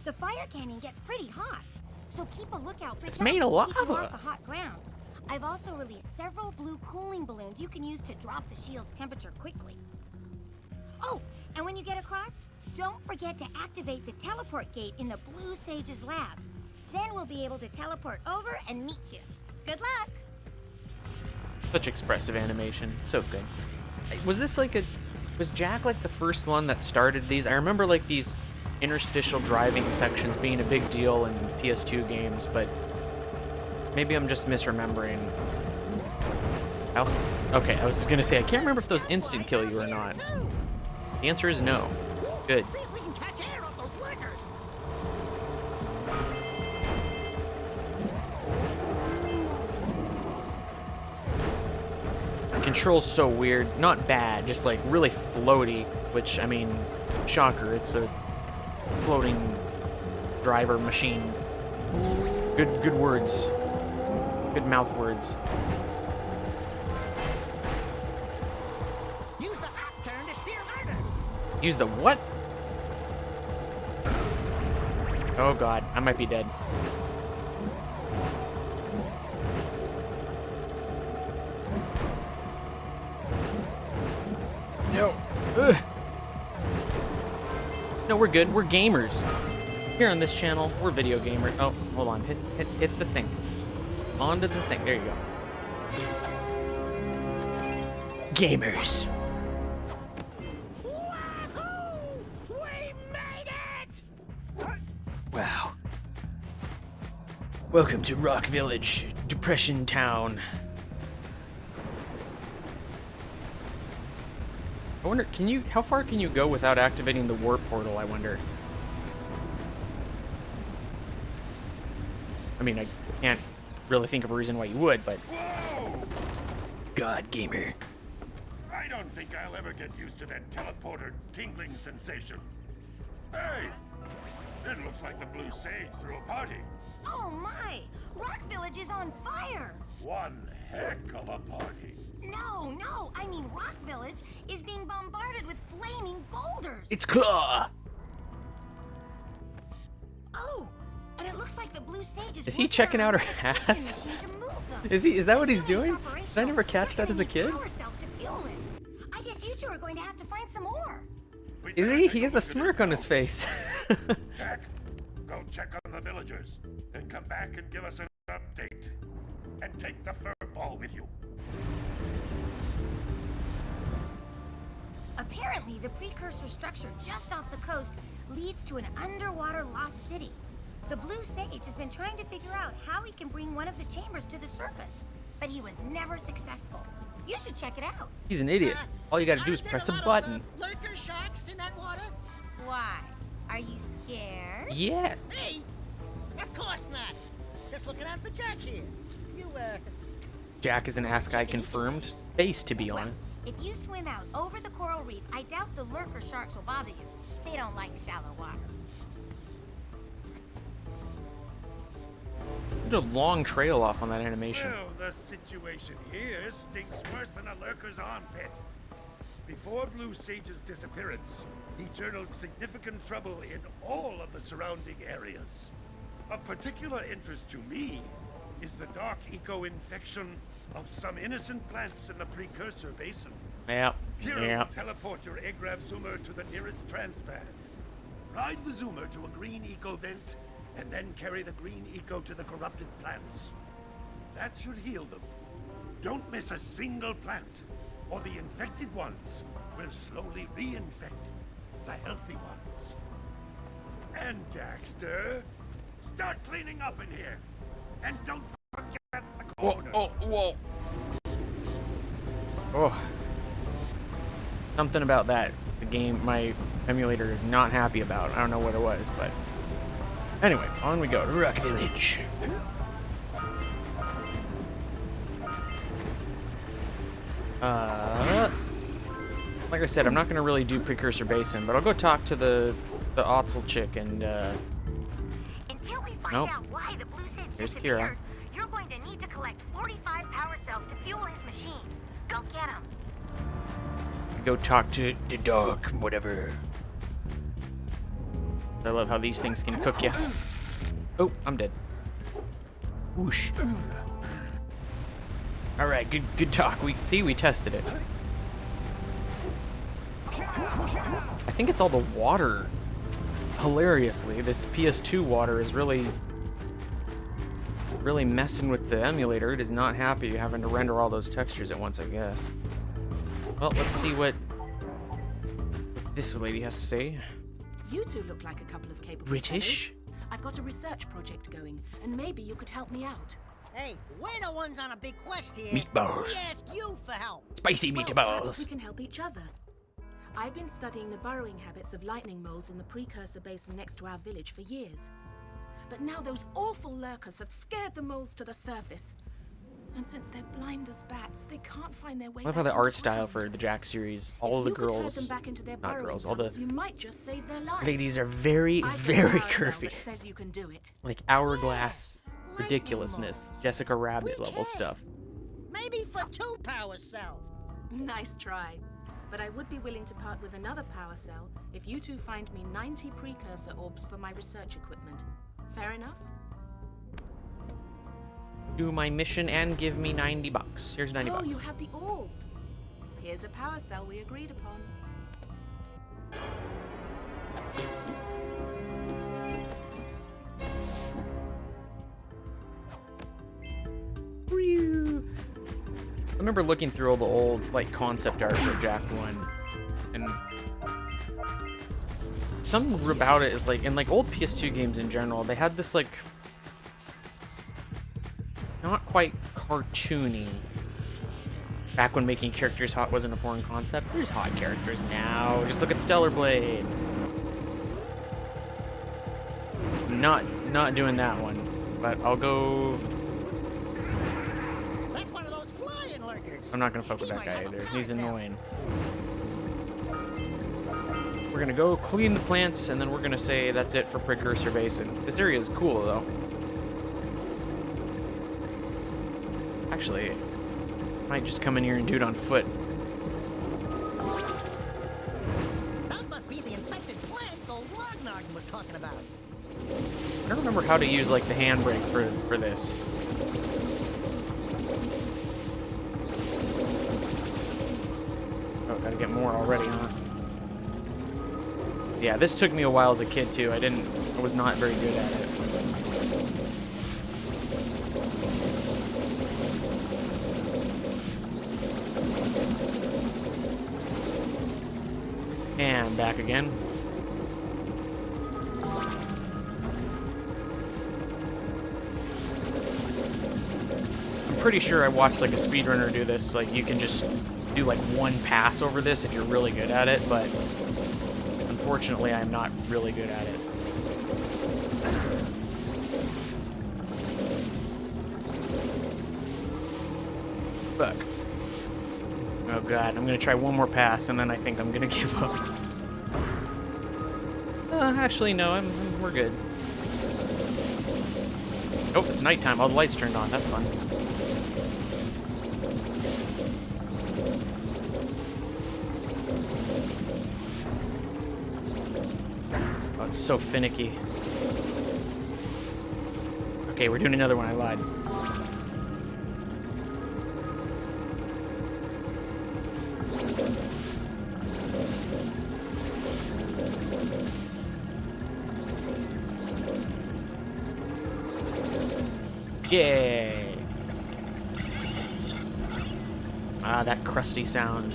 The fire canyon gets pretty hot, so keep a lookout for It's made of something to keep you lava. off the hot ground. I've also released several blue cooling balloons you can use to drop the shield's temperature quickly. Oh, and when you get across, don't forget to activate the teleport gate in the Blue Sage's lab. Then we'll be able to teleport over and meet you. Good luck. Such expressive animation. So good. Was this like a... Was Jack like the first one that started these? I remember like these interstitial driving sections being a big deal in PS2 games, but maybe I'm just misremembering. Okay, I was gonna say, I can't remember if those instant kill you or not. The answer is no. Good. See if we can catch air off those lurkers. The control's so weird. Not bad, just like really floaty, which, I mean, shocker, it's a floating driver machine. Good words. Good mouth words. Use the up turn to steer harder. Use the what? Oh god, I might be dead. No. Ugh. No, we're good. We're gamers. Here on this channel, we're video gamers. Oh, hold on. Hit the thing. Onto the thing. There you go. Gamers. Wahoo! We made it! Wow. Welcome to Rock Village, Depression Town. I wonder, how far can you go without activating the warp portal, I wonder? I mean, I can't really think of a reason why you would, but... Whoa! God, gamer. I don't think I'll ever get used to that teleporter tingling sensation. Hey! It looks like the Blue Sage threw a party. Oh my! Rock Village is on fire! One heck of a party. No, I mean Rock Village is being bombarded with flaming boulders. It's Claw! Oh, and it looks like the Blue Sage Is he checking out her ass? Is that what he's doing? Did I never catch that as a kid? I guess you two are going to have to find some more. Is he? He has a smirk on his face. Jack, go check on the villagers, then come back and give us an update. And take the fur ball with you. Apparently, the Precursor structure just off the coast leads to an underwater lost city. The Blue Sage has been trying to figure out how he can bring one of the chambers to the surface, but he was never successful. You should check it out. He's an idiot. All you gotta do is press a button. Lurker sharks in that water? Why? Are you scared? Yes. Me? Of course not. Just looking out for Jack here. You, Jack is an ass guy confirmed. Base, to be Well, honest. if you swim out over the coral reef, I doubt the lurker sharks will bother you. They don't like shallow water. There's a long trail off on that animation. Well, the situation here stinks worse than a lurker's armpit. Before Blue Sage's disappearance, he journaled significant trouble in all of the surrounding areas. Of particular interest to me is the dark eco-infection of some innocent plants in the Precursor Basin. Yeah. Hero, teleport your Eggrav Zoomer to the nearest transpad. Ride the Zoomer to a green eco vent, and then carry the green eco to the corrupted plants. That should heal them. Don't miss a single plant, or the infected ones will slowly reinfect the healthy ones. And Daxter, start cleaning up in here. And don't forget the corners. Whoa. Oh. Something about that. The game, my emulator is not happy about. I don't know what it was, but... Anyway, on we go to Rock Village. Like I said, I'm not going to really do Precursor Basin, but I'll go talk to the Otzel chick and, Until we find Nope. out why the Blue Sage Here's disappeared, Kira. you're going to need to collect 45 power cells to fuel his machine. Go get them. go talk to the dog, whatever. I love how these things can cook you. Oh, I'm dead. Whoosh. Alright, good talk. We tested it. I think it's all the water. Hilariously, this PS2 water is really really messing with the emulator. It is not happy having to render all those textures at once, I guess. Well, let's see what this lady has to say. You two look like a couple of capable British? fellows. I've got a research project going, and maybe you could help me out. Hey, we're the ones on a big quest here. Meatballs. We ask you for help. Spicy Well, perhaps meatballs. we can help each other. I've been studying the burrowing habits of lightning moles in the Precursor basin next to our village for years. But now those awful lurkers have scared the moles to the surface. And since they're blind as bats, they can't find their way I love back how the into art style ground. for the Jack series, all the If you could herd girls, them back into their not burrowing girls, all tunnels, the you might just save their lives. ladies are very, I've got a very power cell curvy. that says you can do it. Like hourglass ridiculousness, Jessica Rabbit We level can. stuff. Maybe for 2 power cells. Nice try. But I would be willing to part with another power cell if you two find me 90 precursor orbs for my research equipment. Fair enough? Do my mission and give me 90 bucks. Here's 90 Oh, bucks. you have the orbs. Here's a power cell we agreed upon. I remember looking through all the old like concept art for Jack 1, and something about it is like in like old PS2 games in general, they had this like not quite cartoony. Back when making characters hot wasn't a foreign concept, there's hot characters now. Just look at Stellar Blade. Not doing that one, but I'll go. That's one of those flying lurkers. I'm not gonna fuck with He that might guy have a either. power He's cell. annoying. We're gonna go clean the plants, and then we're gonna say that's it for Precursor Basin. This area is cool though. Actually, might just come in here and do it on foot. Those must be the infested plants old Lognarden was talking about. I don't remember how to use like the handbrake for this. Oh, gotta get more already, huh? Yeah, this took me a while as a kid too. I was not very good at it. And back again. I'm pretty sure I watched like a speedrunner do this. Like you can just do like one pass over this if you're really good at it, but unfortunately I'm not really good at it. Fuck. Oh god, I'm gonna try one more pass and then I think I'm gonna give up. Actually no, we're good. Oh, it's nighttime. All the lights turned on. That's fun. Oh, it's so finicky. Okay, we're doing another one. I lied. Yay! Ah, that crusty sound.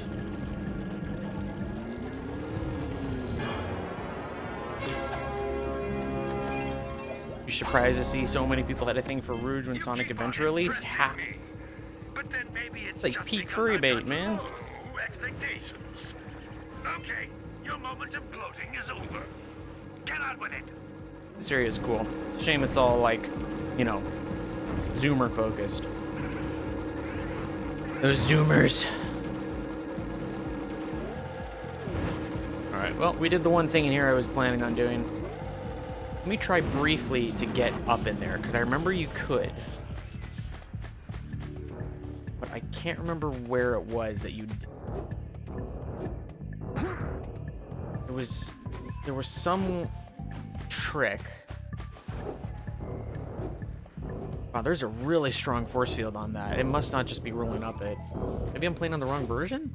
You're surprised to see so many people had a thing for Rouge when Sonic Adventure released? Ha! But then maybe it's Like just peak because furry I've bait, got man. low expectations. Okay, your moment of gloating is over. Get on with it. This area is cool. Shame it's all like, you know, zoomer focused. Those zoomers. Alright, well, we did the one thing in here I was planning on doing. Let me try briefly to get up in there, because I remember you could. But I can't remember where it was that you did. There was some trick. Wow, there's a really strong force field on that. It must not just be rolling up it. Maybe I'm playing on the wrong version?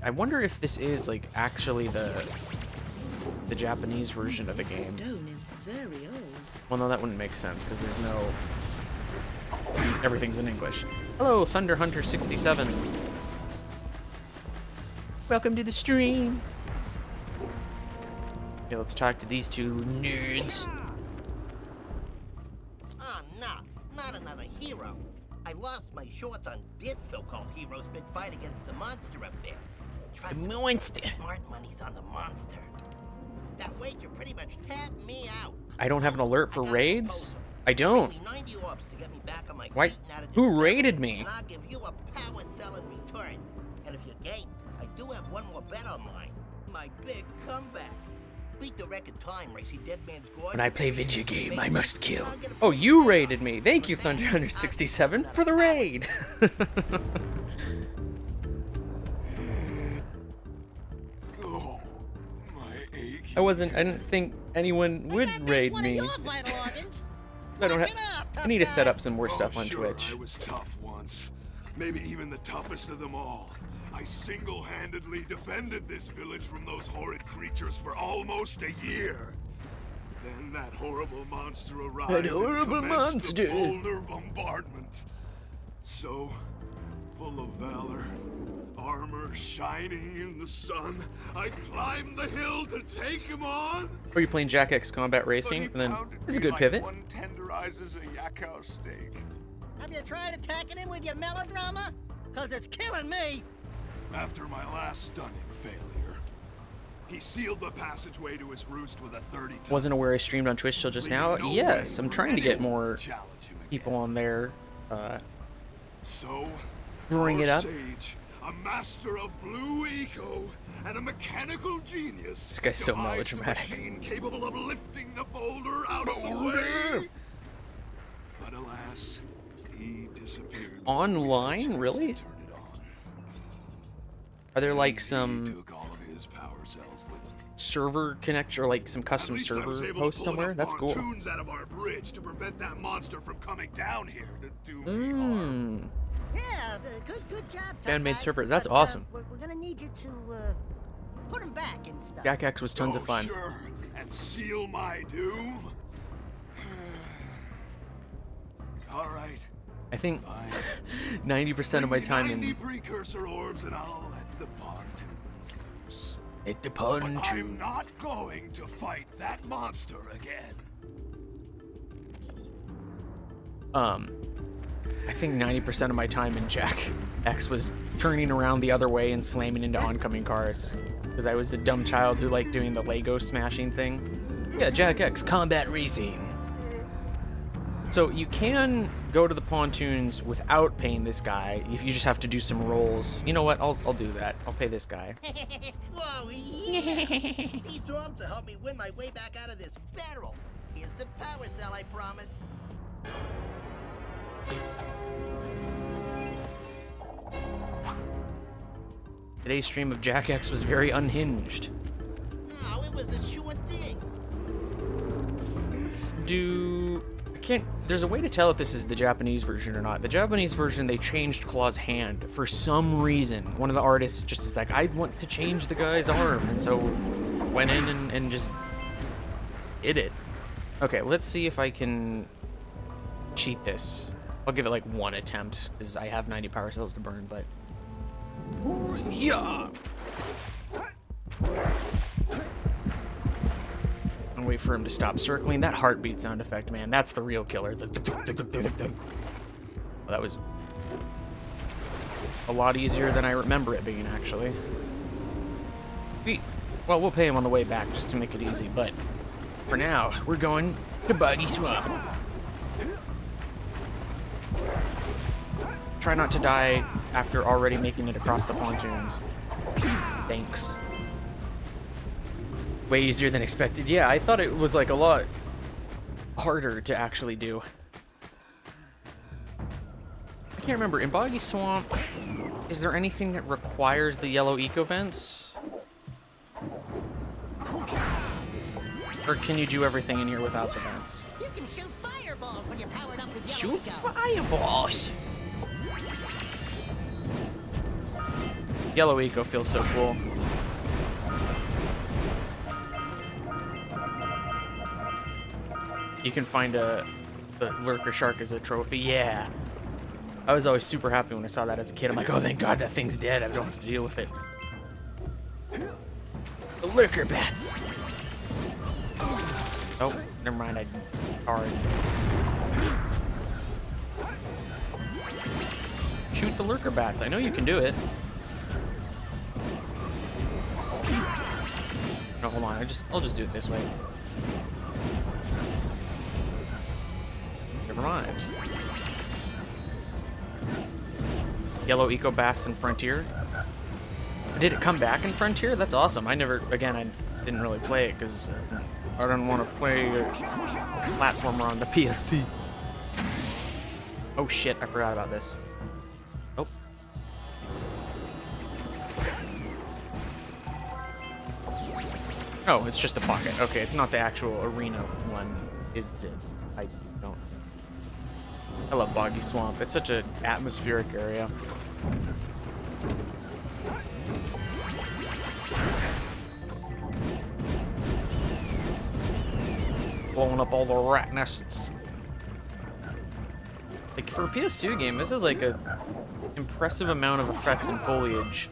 I wonder if this is like actually the the Japanese version of the This game. stone is very old. Well, no, that wouldn't make sense because there's no. Everything's in English. Hello, Thunder Hunter 67. Welcome to the stream. Okay, let's talk to these two nerds. Oh, no, not another hero. I lost my shorts on this so-called hero's big fight against the monster up there. Trust me, Monster. smart money's on the monster. That wager pretty much tapped me out. I don't have an alert for raids? I don't. Pay me 90 orbs to get me back on my Why? feet and out of this Who battle, raided me? And I'll give you a power cell in return. And if you're game, I do have one more bet on mine. My big comeback. Beat the record time racing Dead Man's Gorge. When I play video game, I must kill. Oh, you raided me. Thank you, Thunder Hunter 67, for the raid. Oh, my ache. I didn't think anyone would raid me. I don't have. I need to set up some more stuff on sure, Twitch. I was tough once. Maybe even the toughest of them all. I single-handedly defended this village from those horrid creatures for almost a year. Then that horrible monster arrived. That horrible and commenced monster. The boulder bombardment. So, full of valor, armor shining in the sun, I climbed the hill to take him on. Are you playing Jack X Combat Racing? And then this is a good pivot. One tenderizes a yakao steak. Have you tried attacking him with your melodrama? Cause it's killing me. After my last stunning failure, he sealed the passageway to his roost with a 30-ton. Wasn't aware I streamed on Twitch till just now. Yes, I'm trying to get more people on there. So, Bring it our up. Sage, a master of blue eco and a mechanical genius. This guy's so devised a melodramatic. machine capable of lifting the boulder out of the way. But alas, he disappeared. Online, really? Are there like some Took all of his power cells with him. server connect or like some custom At least I was server able host to pull somewhere? enough That's cool. pontoons out of our bridge to prevent that monster from coming down here to do me harm. Yeah, good job, tough Fan-made guy. servers, that's But, awesome. We're gonna need you to put him back and stuff. Jack X was tons of fun. Sure, and seal my doom. All right. I think 90% of my time 90 in precursor orbs, and I'll let the pontoons loose. hit the But I'm pontoon. not going to fight that monster again. I think 90% of my time in Jack X was turning around the other way and slamming into oncoming cars. Because I was a dumb child who liked doing the Lego smashing thing. Yeah, Jack X Combat Racing. So you can go to the pontoons without paying this guy if you just have to do some rolls. You know what? I'll do that. I'll pay this guy. Whoa, yeah. These orbs will help me win my way back out of this barrel. Here's the power cell, I promise. Today's stream of Jack X was very unhinged. No, it was a sure thing. Let's do... There's a way to tell if this is the Japanese version or not. The Japanese version, they changed Claw's hand for some reason. One of the artists just is like, I want to change the guy's arm. And so went in and just did it. Okay, let's see if I can cheat this. I'll give it like one attempt because I have 90 power cells to burn, but... Yeah! And wait for him to stop circling. That heartbeat sound effect, man, that's the real killer. Well, that was a lot easier than I remember it being, actually. Well, we'll pay him on the way back just to make it easy, but for now, we're going to Buggy Swamp. Try not to die after already making it across the pontoons. Thanks. Way easier than expected. Yeah, I thought it was like a lot harder to actually do. I can't remember. In Boggy Swamp, is there anything that requires the yellow eco vents? Or can you do everything in here without the vents? You can shoot fireballs when you're powered up with Shoot yellow eco. fireballs! Yellow eco feels so cool. You can find the lurker shark as a trophy. Yeah. I was always super happy when I saw that as a kid. I'm like, oh, thank God that thing's dead. I don't have to deal with it. The lurker bats. Oh, never mind. I already. Shoot the lurker bats. I know you can do it. No, hold on. I'll just do it this way. Never mind. Yellow Eco Bass in Frontier. Did it come back in Frontier? That's awesome. I didn't really play it because I don't want to play a platformer on the PSP. Oh shit, I forgot about this. Oh. Oh, it's just a pocket. Okay, it's not the actual arena one, is it? I don't. I love Boggy Swamp. It's such an atmospheric area. Blowing up all the rat nests. Like, for a PS2 game, this is like a impressive amount of effects and foliage.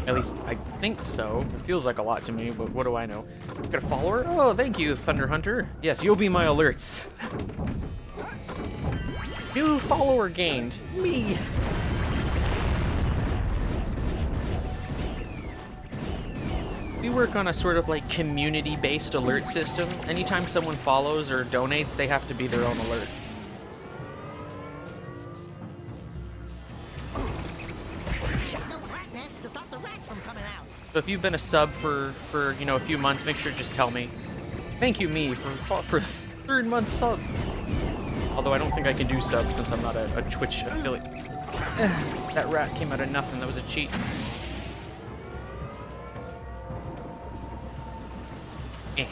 At least, I think so. It feels like a lot to me, but what do I know? Got a follower? Oh, thank you, Thunder Hunter. Yes, you'll be my alerts. New follower gained. Me. We work on a sort of like community-based alert system. Anytime someone follows or donates, they have to be their own alert. So if you've been a sub for you know, a few months, make sure to just tell me. Thank you, me, for third month sub. Although I don't think I can do subs since I'm not a Twitch affiliate. That rat came out of nothing. That was a cheat. Eh.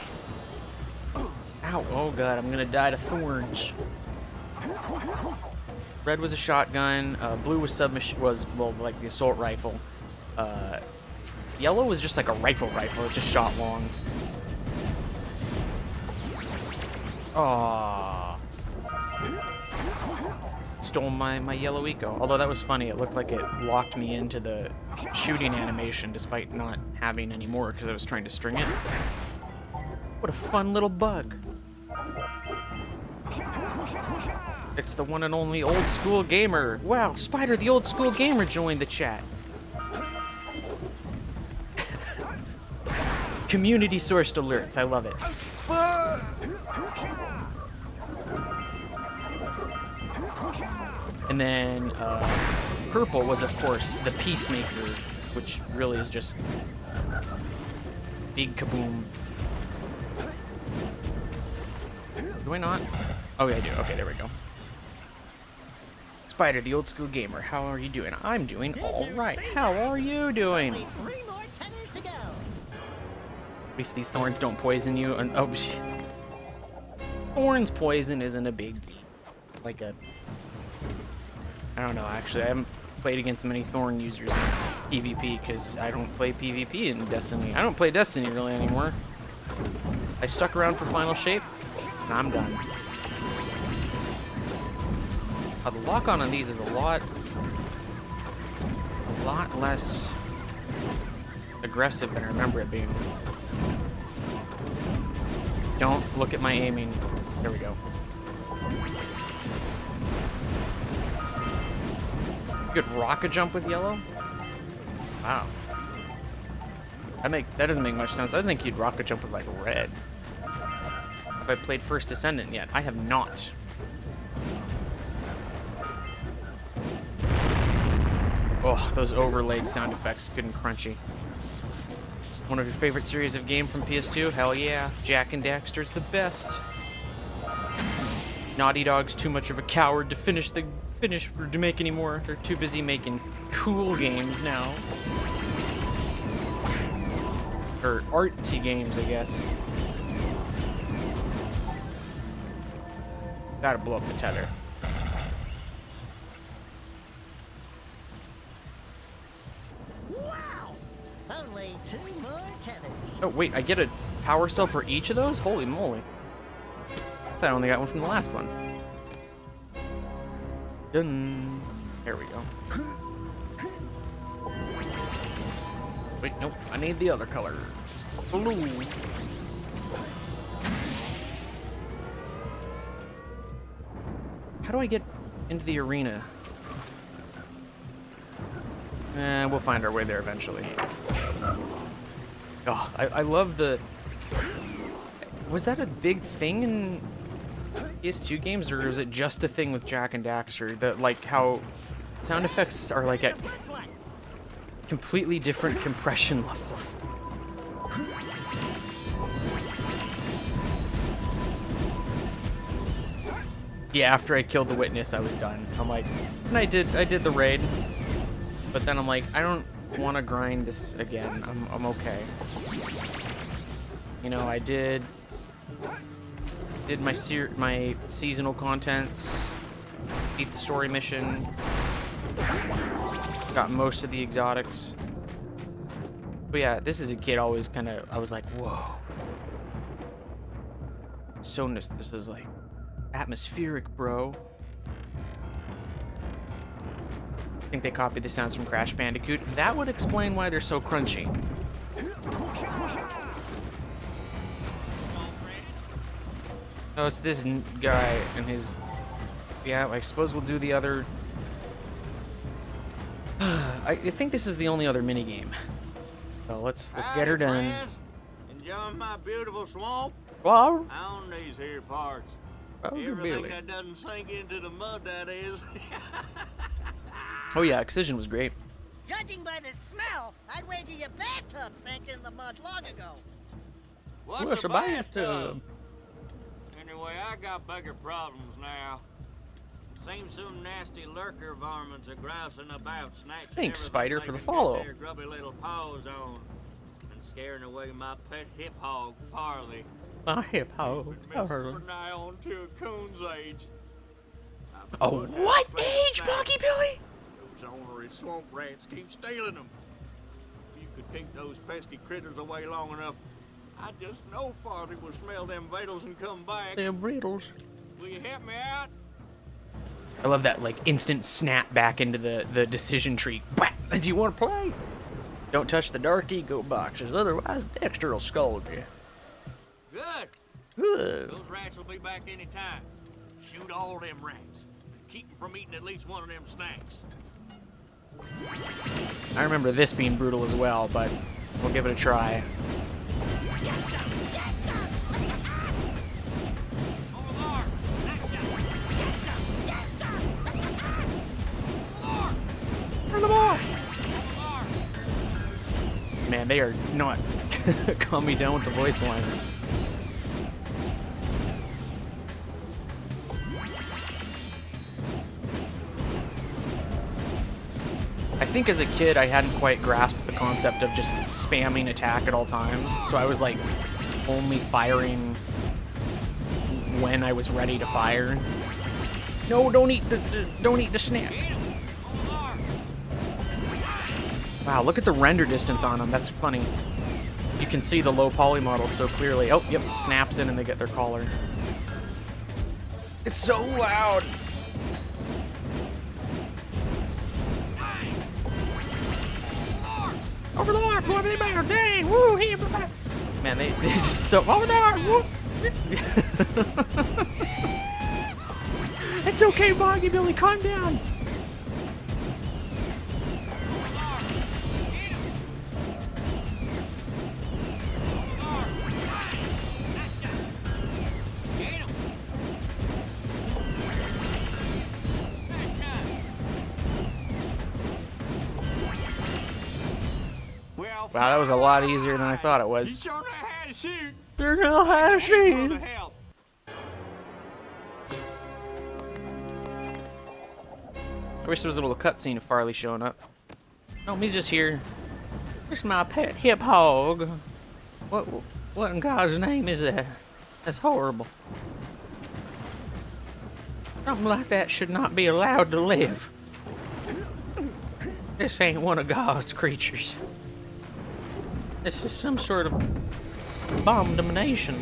Ow! Oh god, I'm gonna die to thorns. Red was a shotgun. Blue was well, like the assault rifle. Yellow was just like a rifle. It just shot long. Aww. Stole my yellow eco. Although that was funny. It looked like it locked me into the shooting animation despite not having any more because I was trying to string it. What a fun little bug. It's the one and only old school gamer. Wow, Spider the old school gamer joined the chat. Community sourced alerts. I love it. And then purple was, of course, the Peacemaker, which really is just big kaboom. Do I not? Oh, yeah, I do. Okay, there we go. Spider, the old school gamer, how are you doing? I'm doing all right. How are you doing? At least these thorns don't poison you. And oh, thorns poison isn't a big deal. Like a, I don't know. Actually, I haven't played against many thorn users in PvP because I don't play PvP in Destiny. I don't play Destiny really anymore. I stuck around for Final Shape, and I'm done. The lock-on on these is a lot less aggressive than I remember it being. Don't look at my aiming. There we go. You could rocket jump with yellow? Wow. That doesn't make much sense. I think you'd rocket jump with like red. Have I played First Descendant yet? I have not. Oh, those overlaid sound effects, good and crunchy. One of your favorite series of game from PS2? Hell yeah. Jack and Daxter's the best. Naughty Dog's too much of a coward to finish or to make any more. They're too busy making cool games now. Or artsy games, I guess. Gotta blow up the tether. Wow! Only 2 more tethers. Oh, wait, I get a power cell for each of those? Holy moly. thought I only got one from the last one. Done. There we go. Wait, nope. I need the other color. Blue. How do I get into the arena? We'll find our way there eventually. Oh, I love the... Was that a big thing in PS2 games, or was it just a thing with Jack and Daxter? That, like, how sound effects are, like, at completely different compression levels. Yeah, after I killed the witness, I was done. I'm like, and I did the raid, but then I'm like, I don't want to grind this again. I'm okay. You know, I did my seasonal contents, beat the story mission, got most of the exotics. But yeah, this is a kid always kind of, I was like, whoa. So this is like atmospheric, bro. I think they copied the sounds from Crash Bandicoot. That would explain why they're so crunchy. Oh, it's this guy and his... Yeah, I suppose we'll do the other... I think this is the only other minigame. So let's get her done. Friends. Enjoying my beautiful swamp? Well, On these here parts. Oh, you're Everything Billy. that doesn't sink into the mud, that is. Oh yeah, Excision was great. Judging by the smell, I'd wager your bathtub sank in the mud long ago. What's a bathtub? Anyway, I got bigger problems now. Seems some nasty lurker varmints are grousing about, snatching Thanks, everything Spider, they for the can follow. get their grubby little paws on, and scaring away my pet hip hog, Farley. My hip hog. For nigh on to a coon's age. Oh, what age, Buggy Billy? Those ornery swamp rats keep stealing them. If you could keep those pesky critters away long enough, I just know Farley will smell them vitals and come back. Them riddles. Will you help me out? I love that, like, instant snap back into the decision tree. Bah! Do you want to play? Don't touch the dark ego boxes, otherwise Daxter will scold you. Good. Good. Those rats will be back any time. Shoot all them rats. Keep them from eating at least one of them snacks. I remember this being brutal as well, but we'll give it a try. Man, they are not calm me down with the voice lines. I think as a kid I hadn't quite grasped the concept of just spamming attack at all times, so I was like only firing when I was ready to fire. No, don't eat the snap. Wow, look at the render distance on them. That's funny. You can see the low poly model so clearly. Oh, yep, snaps in and they get their collar. It's so loud. Over the arc, whoever they bear, dang, woo, he man, they just so over the arc, woo. It's okay, Boggy Billy, calm down. Wow, that was a lot easier than I thought it was. You sure know how to shoot. You know how to shoot. I wish there was a little cutscene of Farley showing up. Oh, he's just here. It's my pet hip hog. What in God's name is that? That's horrible. Something like that should not be allowed to live. This ain't one of God's creatures. This is some sort of abomination.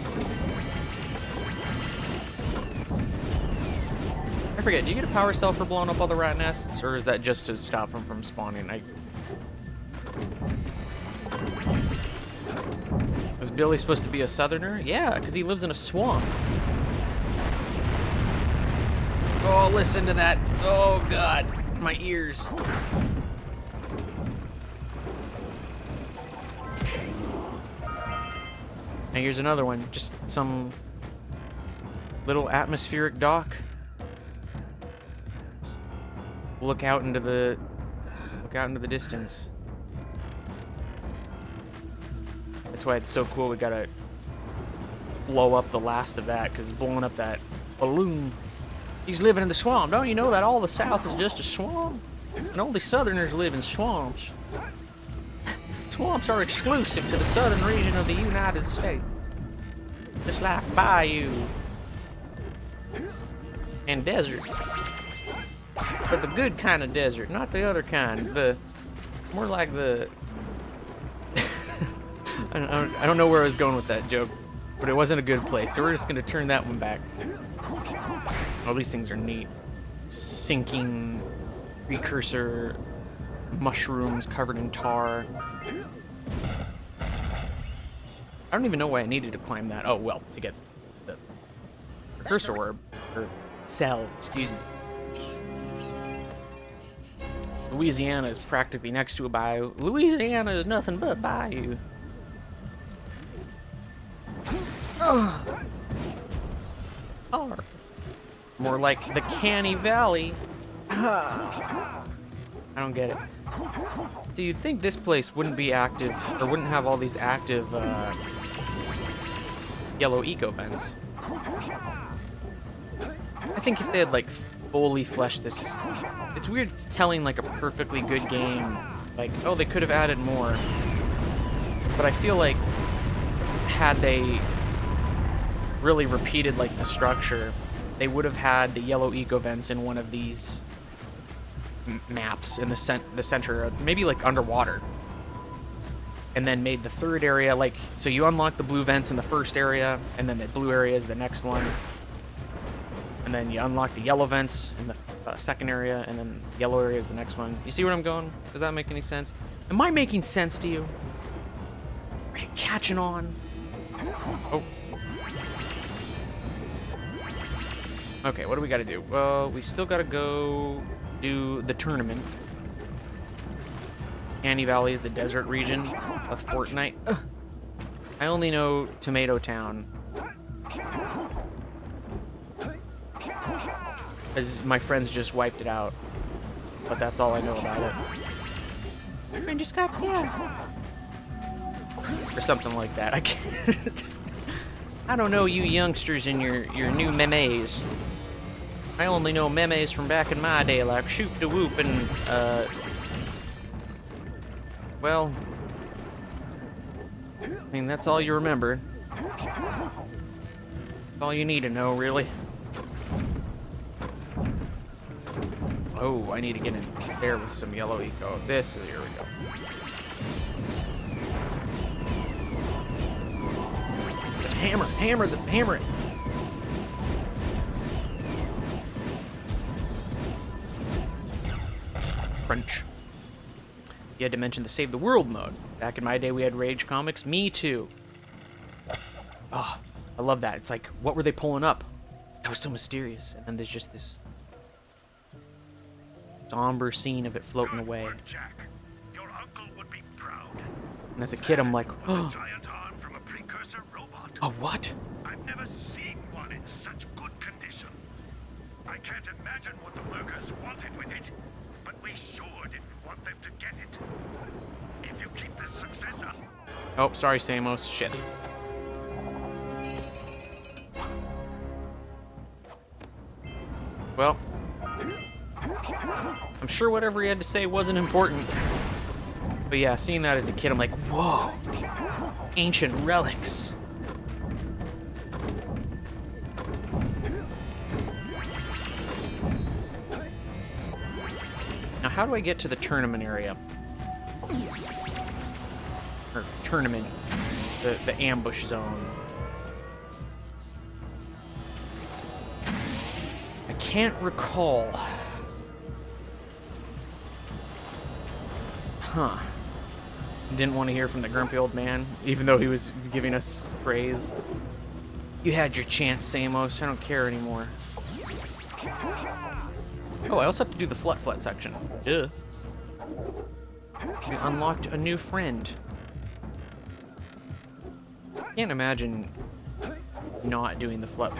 I forget, do you get a power cell for blowing up all the rat nests, or is that just to stop them from spawning? Is Billy supposed to be a southerner? Yeah, because he lives in a swamp. Oh, listen to that. Oh, God. My ears. And here's another one. Just some little atmospheric dock. Just look out into the distance. That's why it's so cool. We gotta blow up the last of that, because blowing up that balloon. He's living in the swamp. Don't you know that all the South is just a swamp? And only Southerners live in swamps. Swamps are exclusive to the southern region of the United States. Just like bayou and desert. But the good kind of desert, not the other kind. The more like the I don't know where I was going with that joke, but it wasn't a good place. So we're just gonna turn that one back. All these things are neat. Sinking precursor mushrooms covered in tar. I don't even know why I needed to climb that. Oh, well, to get the precursor orb, or cell, excuse me. Louisiana is practically next to a bayou. Louisiana is nothing but bayou. Oh. More like the Canny Valley. I don't get it. Do you think this place wouldn't be active, or wouldn't have all these active yellow eco vents? I think if they had like fully fleshed this, it's weird it's telling like a perfectly good game, like, oh, they could have added more. But I feel like had they really repeated like the structure, they would have had the yellow eco vents in one of these maps in the center, maybe like underwater, and then made the third area like, so you unlock the blue vents in the first area, and then the blue area is the next one, and then you unlock the yellow vents in the second area, and then the yellow area is the next one. You see where I'm going? Does that make any sense? Am I making sense to you? Are you catching on? Oh. Okay, what do we gotta do? Well, we still gotta go do the tournament. Canny Valley is the desert region of Fortnite. Ugh. I only know Tomato Town, because my friends just wiped it out. But that's all I know about it. My friend just got dead. Or something like that. I can't. I don't know you youngsters and your new memes. I only know memes from back in my day, like Shoot da Whoop and, well, I mean, that's all you remember. That's all you need to know, really. Oh, I need to get in there with some yellow eco. Here we go. Just hammer it. French. You had to mention the Save the World mode. Back in my day, we had Rage Comics. Me too. Oh, I love that. It's like, what were they pulling up? That was so mysterious. And then there's just this somber scene of it floating away. Jack. Your uncle would be proud. And as a kid, I'm like, oh. Giant arm from a precursor robot. A what? I've never seen one in such good condition. I can't imagine what the lurkers wanted with it, but we sure didn't want them to get it. If you keep this successor... Oh, sorry, Samos. Shit. Well, I'm sure whatever he had to say wasn't important. But yeah, seeing that as a kid, I'm like, whoa, ancient relics. Now, how do I get to the tournament area? Or tournament, the ambush zone. I can't recall. Huh. Didn't want to hear from the grumpy old man, even though he was giving us praise. You had your chance, Samos. I don't care anymore. Oh, I also have to do the flut section. Duh. We unlocked a new friend. Can't imagine not doing the flut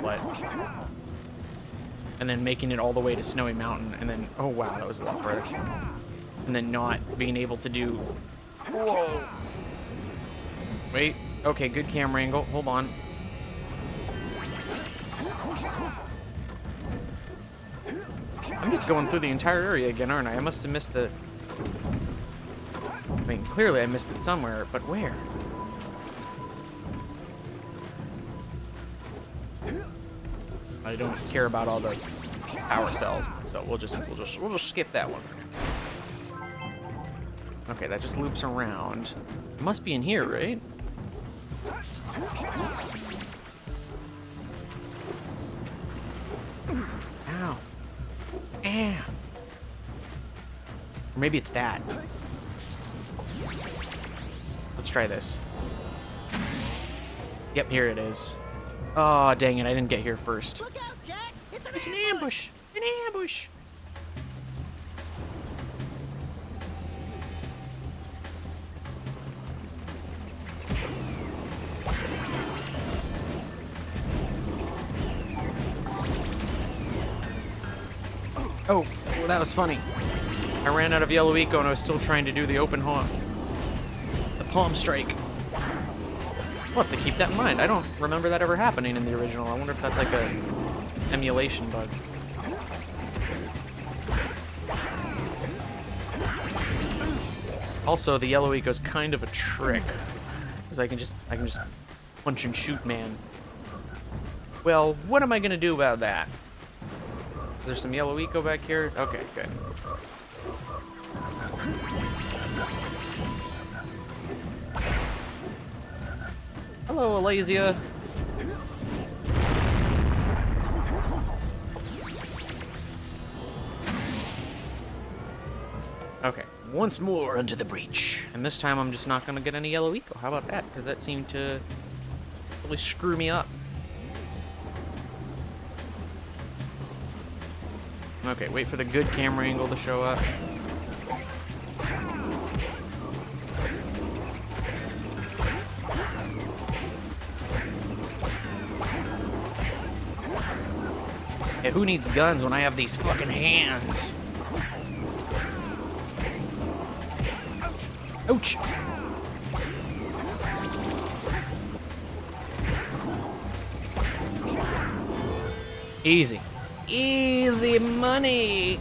and then making it all the way to Snowy Mountain, and then, oh wow, that was a lot further. And then not being able to do... Whoa! Wait, okay, good camera angle, hold on. I'm just going through the entire area again, aren't I? I must have missed the... I mean, clearly I missed it somewhere, but where? I don't care about all the power cells, so we'll just skip that one. Okay, that just loops around. It must be in here, right? Ow. Ow. Or maybe it's that. Let's try this. Yep, here it is. Oh, dang it, I didn't get here first. Look out, Jack! It's an ambush! An ambush! Oh, well, that was funny. I ran out of Yellow Eco and I was still trying to do the open hawk. The palm strike. We'll have to keep that in mind. I don't remember that ever happening in the original. I wonder if that's like a emulation bug. Also, the Yellow Eco's kind of a trick, because I can just punch and shoot, man. Well, what am I gonna do about that? Is there some Yellow Eco back here? Okay, good. Hello, Alasia. Okay, once more into the breach. And this time I'm just not gonna get any Yellow Eco. How about that? Because that seemed to really screw me up. Okay, wait for the good camera angle to show up. Hey, who needs guns when I have these fucking hands? Ouch! Easy. Easy money!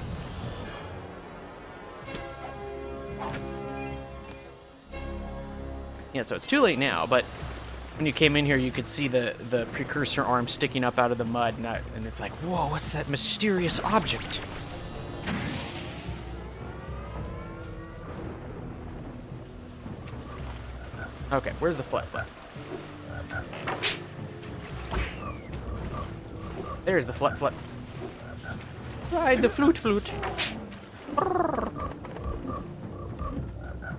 Yeah, so it's too late now, but when you came in here, you could see the Precursor arm sticking up out of the mud, and it's like, whoa, what's that mysterious object? Okay, where's the flat? There's the flat. Ride the flute.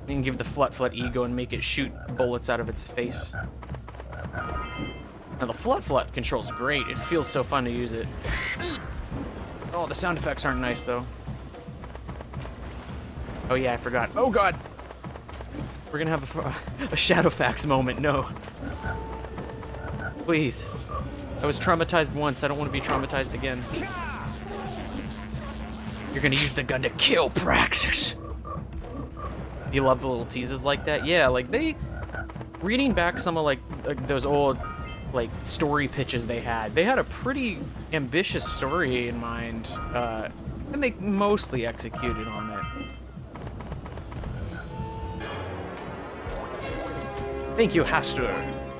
You can give the flat ego and make it shoot bullets out of its face. Now the flat control's great. It feels so fun to use it. Oh, the sound effects aren't nice though. Oh yeah, I forgot. Oh god! We're gonna have a Shadowfax moment. No. Please. I was traumatized once. I don't want to be traumatized again. You're gonna use the gun to kill Praxis. You love the little teases like that? Yeah, like reading back some of like those old like story pitches they had a pretty ambitious story in mind, and they mostly executed on it. Thank you, Hastur,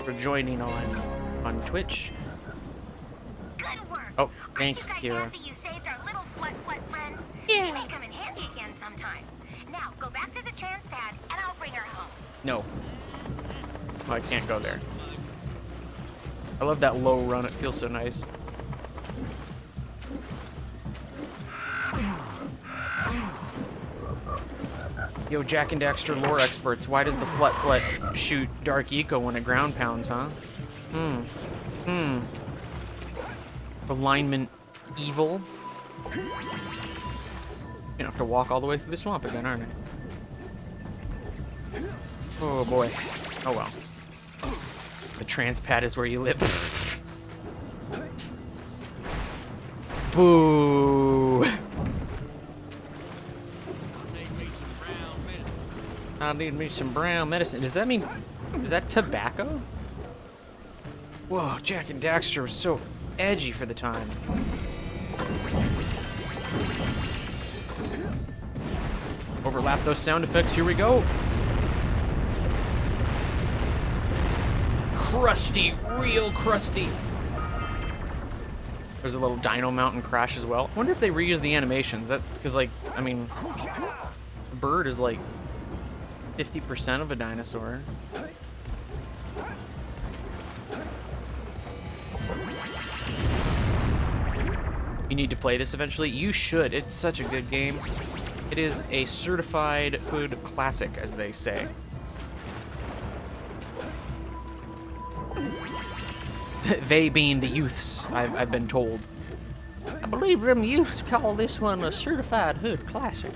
for joining on Twitch. Good work. Oh, thanks, Aren't you guys Kira. happy you saved our little flut friend? Yeah. She may come in handy again sometime. Now, go back to the trans pad, and I'll bring her home. No. Oh, I can't go there. I love that low run. It feels so nice. Yo, Jack and Daxter lore experts, why does the Flut shoot Dark Eco when it ground pounds, huh? Alignment evil. Gonna have to walk all the way through the swamp again, aren't I? Oh boy. Oh well. The trans pad is where you live. Boo! I need me some brown medicine. Does that mean... is that tobacco? Whoa, Jack and Daxter was so edgy for the time. Overlap those sound effects. Here we go. Crusty, real crusty. There's a little Dino Mountain crash as well. I wonder if they reuse the animations. That because, like, I mean, a bird is like 50% of a dinosaur. You need to play this eventually. You should. It's such a good game. It is a certified hood classic, as they say. They being the youths, I've been told. I believe them youths call this one a certified hood classic.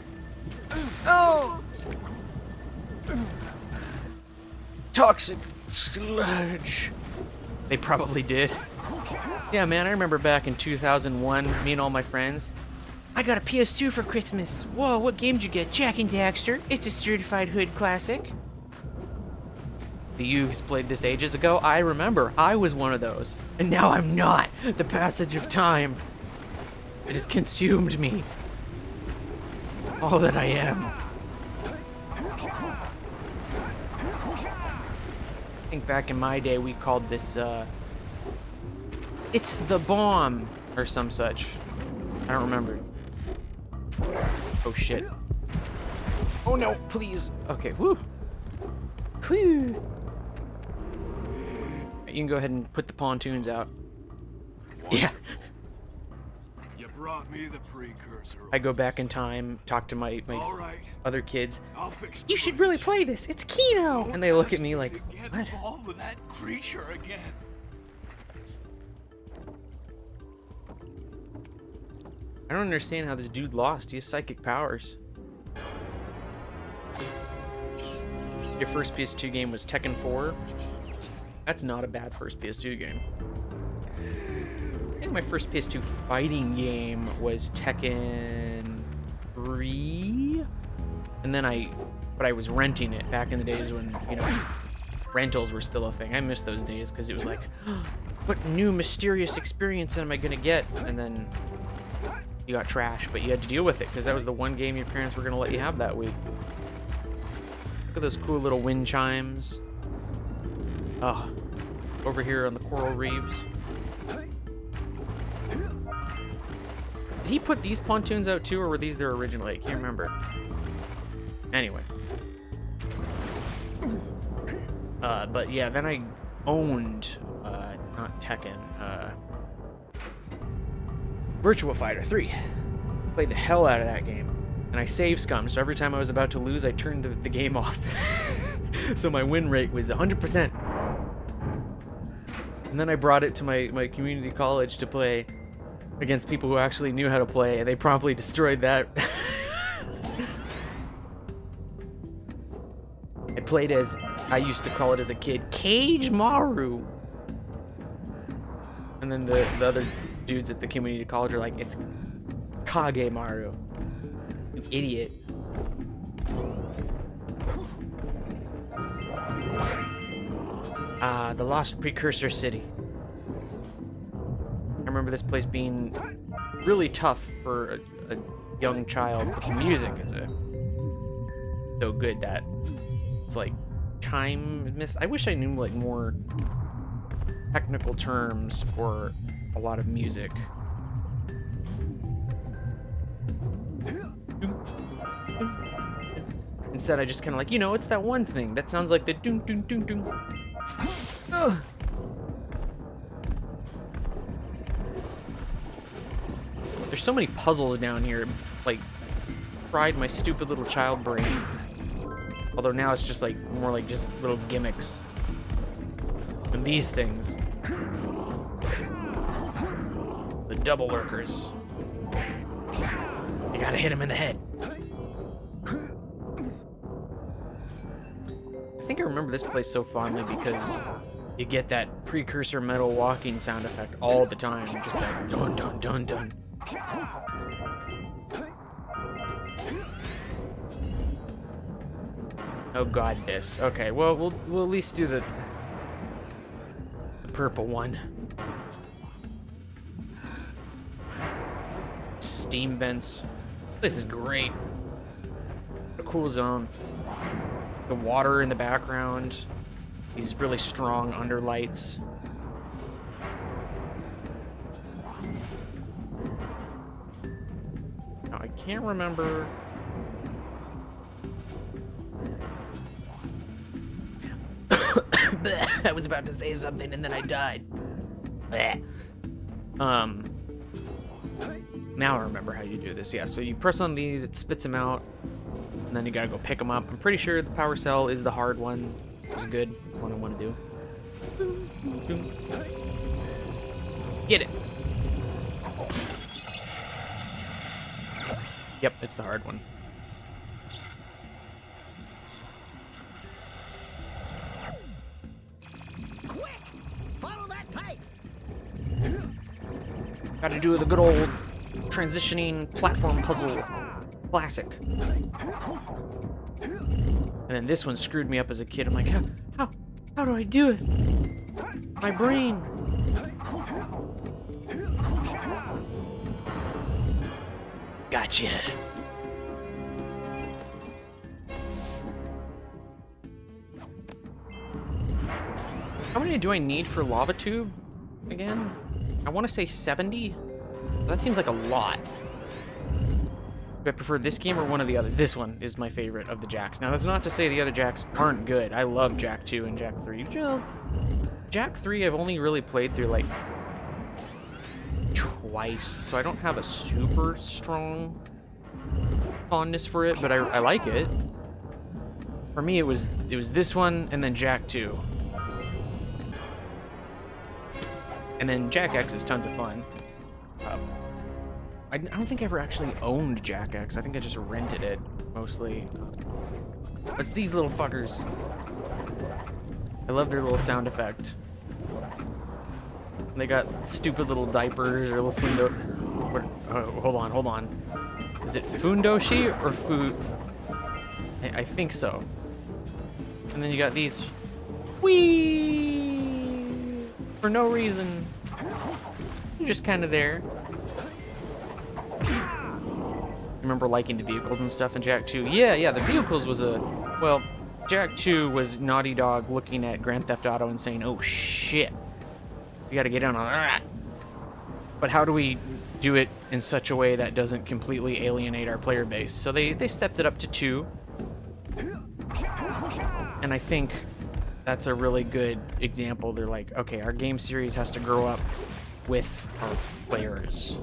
Oh! Toxic sludge. They probably did. Yeah, man, I remember back in 2001, me and all my friends. I got a PS2 for Christmas. Whoa, what game did you get? Jack and Daxter. It's a certified hood classic. The youths played this ages ago. I remember. I was one of those. And now I'm not. The passage of time. It has consumed me. All that I am. I think back in my day we called this, it's the bomb, or some such. I don't remember. Oh shit. Oh no, please. Okay, woo. Whew. You can go ahead and put the pontoons out. Yeah. You brought me the precursor. I go back in time, talk to my right. other kids. I'll fix You should really play this. It's Kino. And they look at me like, Get what? involved with that creature again. I don't understand how this dude lost. He has psychic powers. Your first PS2 game was Tekken 4. That's not a bad first PS2 game. I think my first PS2 fighting game was Tekken 3. And then but I was renting it back in the days when, you know, rentals were still a thing. I miss those days because it was like, what new mysterious experience am I gonna get? And then you got trash, but you had to deal with it because that was the one game your parents were gonna let you have that week. Look at those cool little wind chimes. Oh, over here on the coral reefs. Did he put these pontoons out too, or were these their original? I can't remember. Anyway. But yeah, then I owned, not Tekken, Virtua Fighter 3. Played the hell out of that game. And I save scummed, so every time I was about to lose, I turned the game off. So my win rate was 100%. And then I brought it to my community college to play against people who actually knew how to play, and they promptly destroyed that. I played as, I used to call it as a kid, Cage Maru. And then the other dudes at the community college are like, it's Kage Maru. You idiot. The Lost Precursor City. I remember this place being really tough for a young child, but the music is so good that it's like time miss. I wish I knew like more technical terms for a lot of music. Instead, I just kind of like, you know, it's that one thing that sounds like the doom doom doom doom. Ugh. There's so many puzzles down here, like, fried my stupid little child brain. Although now it's just like more like just little gimmicks. And these things. The double lurkers. You gotta hit him in the head. I think I remember this place so fondly because you get that Precursor metal walking sound effect all the time. Just that dun dun dun dun. Oh god, this. Okay, well we'll at least do the purple one. Steam vents. This is great. What a cool zone. The water in the background. These really strong underlights. Now I can't remember. I was about to say something and then I died. Now I remember how you do this. Yeah, so you press on these, it spits them out, and then you gotta go pick them up. I'm pretty sure the power cell is the hard one. It's good. That's what I want to do. Get it. Yep, it's the hard one. Gotta do the good old transitioning platform puzzle classic. And then this one screwed me up as a kid. I'm like, how do I do it? My brain. Gotcha. How many do I need for lava tube again? I want to say 70. That seems like a lot. Do I prefer this game or one of the others? This one is my favorite of the Jacks. Now, that's not to say the other Jacks aren't good. I love Jack 2 and Jack 3. Well, Jack 3 I've only really played through, like, twice, so I don't have a super strong fondness for it, but I like it. For me, it was this one and then Jack 2. And then Jack X is tons of fun. I don't think I ever actually owned Jack X. I think I just rented it, mostly. It's these little fuckers. I love their little sound effect. They got stupid little diapers or little fundo... Oh, hold on. Is it fundoshi or fu... I think so. And then you got these... Whee! For no reason. You're just kind of there. Remember liking the vehicles and stuff in Jack 2? Yeah, the vehicles was a... Well, Jack 2 was Naughty Dog looking at Grand Theft Auto and saying, oh shit, we gotta get in on that. But how do we do it in such a way that doesn't completely alienate our player base? So they stepped it up to 2. And I think that's a really good example. They're like, okay, our game series has to grow up with our players.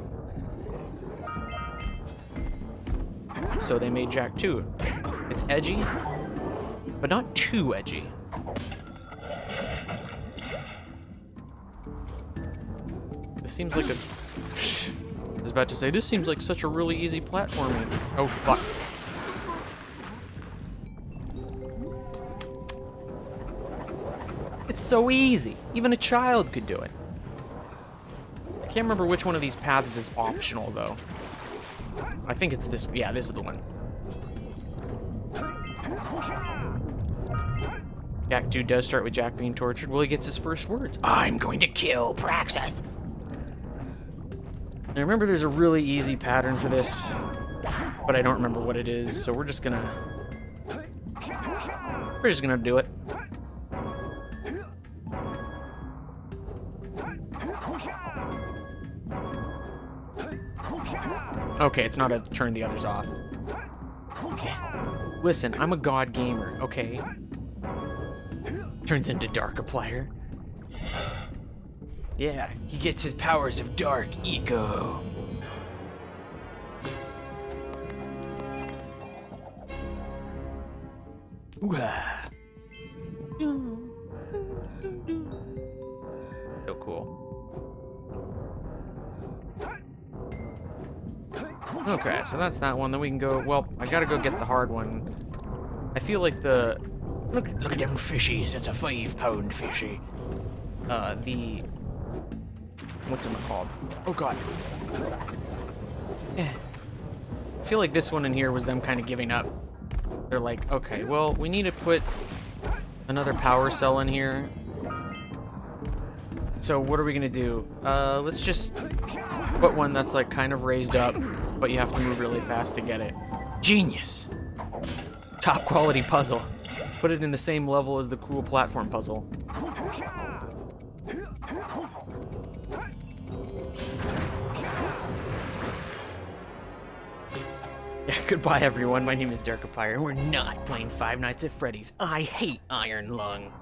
So they made Jack 2. It's edgy, but not too edgy. This seems like a... I was about to say, this seems like such a really easy platforming. Oh, fuck. It's so easy. Even a child could do it. I can't remember which one of these paths is optional, though. I think it's this. Yeah, this is the one. Jack 2 does start with Jack being tortured. Well, he gets his first words. I'm going to kill Praxis. Now, remember, there's a really easy pattern for this, but I don't remember what it is, so we're just gonna do it. Okay, it's not to turn the others off. Listen, I'm a god gamer, okay? Turns into Darkiplier. Yeah, he gets his powers of dark eco. So cool. Okay, so that's that one. Then we can go. Well, I gotta go get the hard one. I feel like the look at them fishies. It's a 5-pound fishy. The what's it called? Oh god. I feel like this one in here was them kind of giving up. They're like, okay, well, we need to put another power cell in here. So what are we gonna do? Let's just put one that's like kind of raised up, but you have to move really fast to get it. Genius! Top quality puzzle. Put it in the same level as the cool platform puzzle. Yeah, goodbye everyone, my name is Darkiplier, and we're not playing Five Nights at Freddy's. I hate Iron Lung.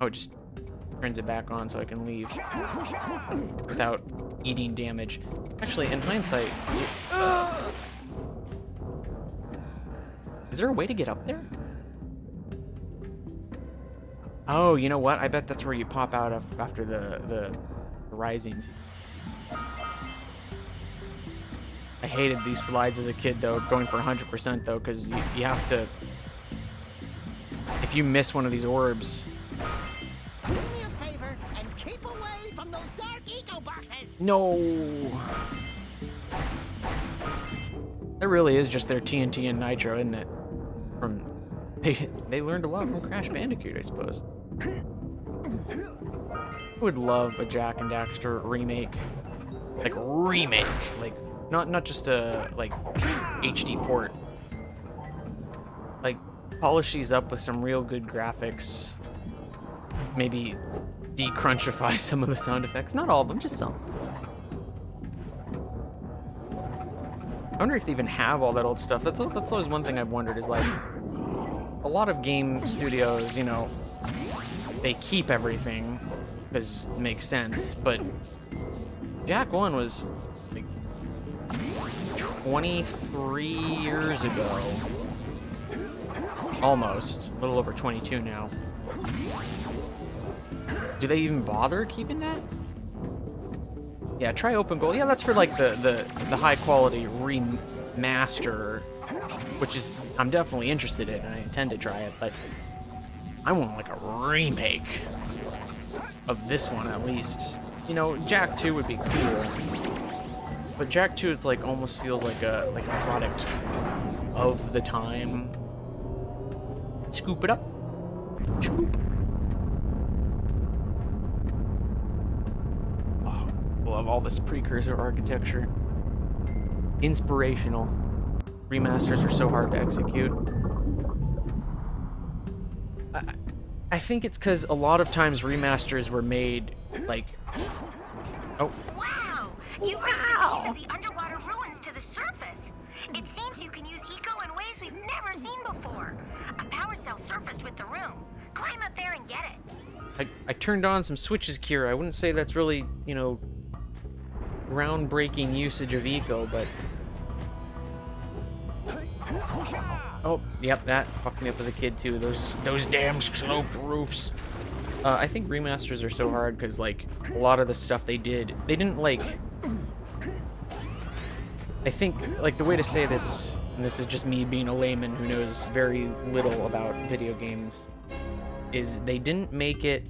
Oh, it just turns it back on so I can leave without eating damage. Actually, in hindsight, is there a way to get up there? Oh, you know what? I bet that's where you pop out of after the risings. I hated these slides as a kid, though, going for 100%, though, because you have to... If you miss one of these orbs... Do me a favor and keep away from those dark eco boxes! No! That really is just their TNT and Nitro, isn't it? They learned a lot from Crash Bandicoot, I suppose. I would love a Jak and Daxter remake. Like, remake! Like, not just a, like, HD port. Like, polish these up with some real good graphics. Maybe decrunchify some of the sound effects. Not all of them, just some. I wonder if they even have all that old stuff. That's always one thing I've wondered, is like, a lot of game studios, you know, they keep everything because it makes sense, but Jak 1 was like 23 years ago. Almost. A little over 22 now. Do they even bother keeping that? Yeah, try Open Goal. Yeah, that's for like the high quality remaster, which is I'm definitely interested in, and I intend to try it, but I want like a remake of this one at least. You know, Jak 2 would be cool, but Jak 2 it's like almost feels like a product of the time. Scoop it up. Scoop. Oh, love all this Precursor architecture. Inspirational. Remasters are so hard to execute. I think it's because a lot of times remasters were made like... Oh. Wow! You raised a piece of the underwater ruins to the surface. It seems you can use eco in ways we've never seen before. A power cell surfaced with the room. Climb up there and get it. I turned on some switches, Kira. I wouldn't say that's really, you know, groundbreaking usage of eco, but... Oh, yep, that fucked me up as a kid too. Those damn sloped roofs. I think remasters are so hard because like a lot of the stuff they didn't like. I think like the way to say this, and this is just me being a layman who knows very little about video games, is they didn't make it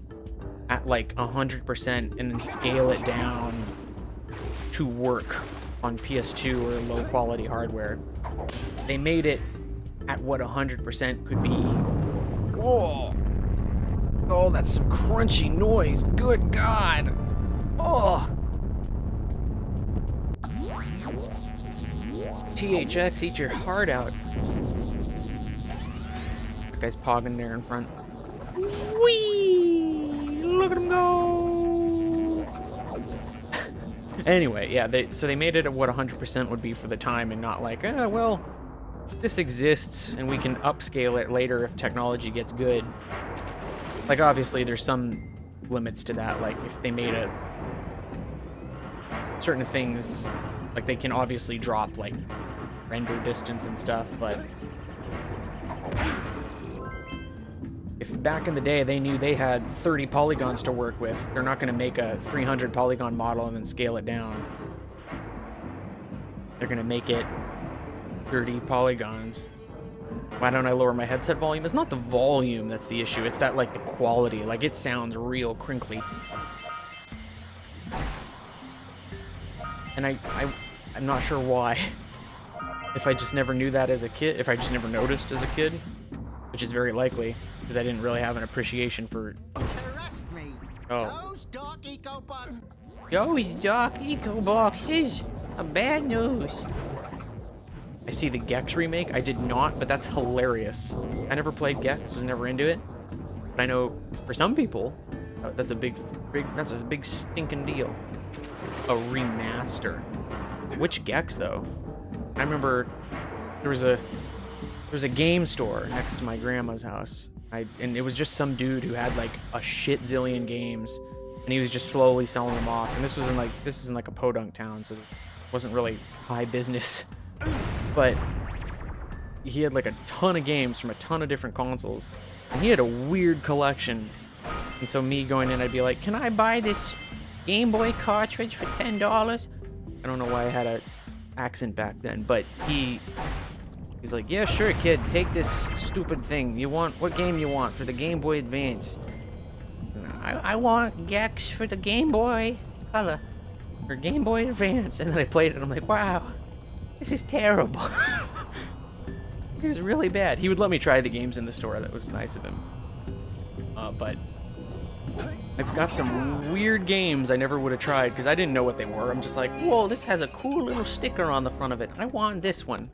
at like 100% and then scale it down to work on PS2 or low quality hardware. They made it at what 100% could be. Whoa! Oh, that's some crunchy noise. Good God! Oh! THX, eat your heart out. That guy's pogging there in front. Whee! Look at him go! Anyway, yeah, so they made it at what 100% would be for the time, and not like, well, this exists and we can upscale it later if technology gets good. Like, obviously, there's some limits to that. Like, if they made certain things, like, they can obviously drop, like, render distance and stuff, but if back in the day they knew they had 30 polygons to work with, they're not going to make a 300 polygon model and then scale it down. They're going to make it 30 polygons. Why don't I lower my headset volume? It's not the volume that's the issue. It's that, like, the quality. Like, it sounds real crinkly. And I'm not sure why. If I just never knew that as a kid, if I just never noticed as a kid, which is very likely, because I didn't really have an appreciation for... Trust me. Oh. Those dark eco boxes. Those dark eco boxes are bad news. I see the Gex remake. I did not, but that's hilarious. I never played Gex, was never into it. But I know for some people, that's a big stinking deal. A remaster. Which Gex though? I remember there was a game store next to my grandma's house. And it was just some dude who had like a shit zillion games, and he was just slowly selling them off. And this is in like a podunk town, so it wasn't really high business. But he had like a ton of games from a ton of different consoles, and he had a weird collection. And so me going in, I'd be like, "Can I buy this Game Boy cartridge for $10?" I don't know why I had an accent back then, but he's like, "Yeah, sure, kid. Take this stupid thing. What game you want for the Game Boy Advance?" I want Gex for the Game Boy Color or Game Boy Advance. And then I played it, and I'm like, "Wow, this is terrible." This is really bad. He would let me try the games in the store. That was nice of him. But I've got some weird games I never would have tried because I didn't know what they were. I'm just like, "Whoa, this has a cool little sticker on the front of it. I want this one."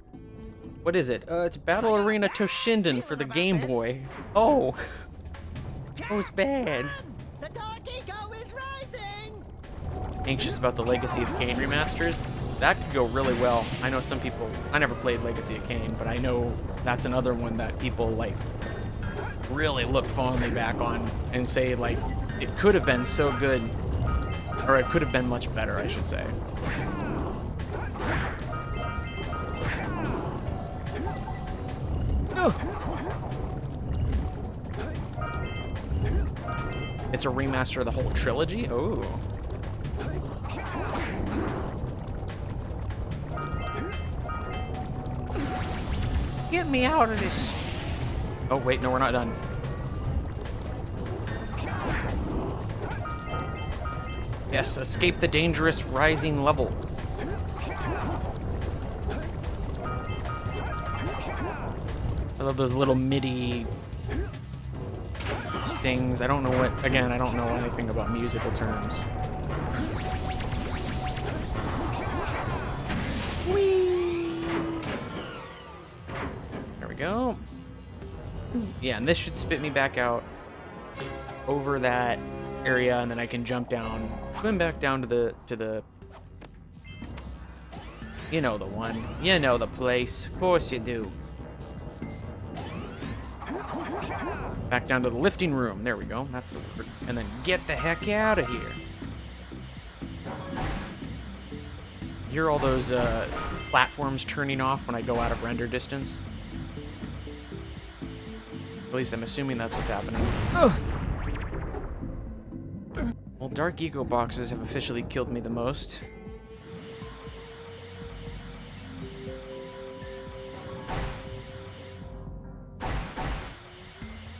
What is it? It's Battle Arena Toshinden for the Game Boy. Oh. Oh, it's bad. The dark eco is rising. Anxious about the Legacy of Kain remasters. That could go really well. I know some people... I never played Legacy of Kain, but I know that's another one that people, like, really look fondly back on and say, like, it could have been so good. Or it could have been much better, I should say. Oh. It's a remaster of the whole trilogy? Oh. Get me out of this. Oh, wait, no, we're not done. Yes, escape the dangerous rising level. I love those little MIDI stings. I don't know what... Again, I don't know anything about musical terms. Whee! There we go. Yeah, and this should spit me back out over that area, and then I can jump down, swim back down to the... You know the one. You know the place. Of course you do. Back down to the lifting room. There we go. That's the word. And then get the heck out of here. Hear all those platforms turning off when I go out of render distance? At least I'm assuming that's what's happening. Ugh. Well, dark eco boxes have officially killed me the most.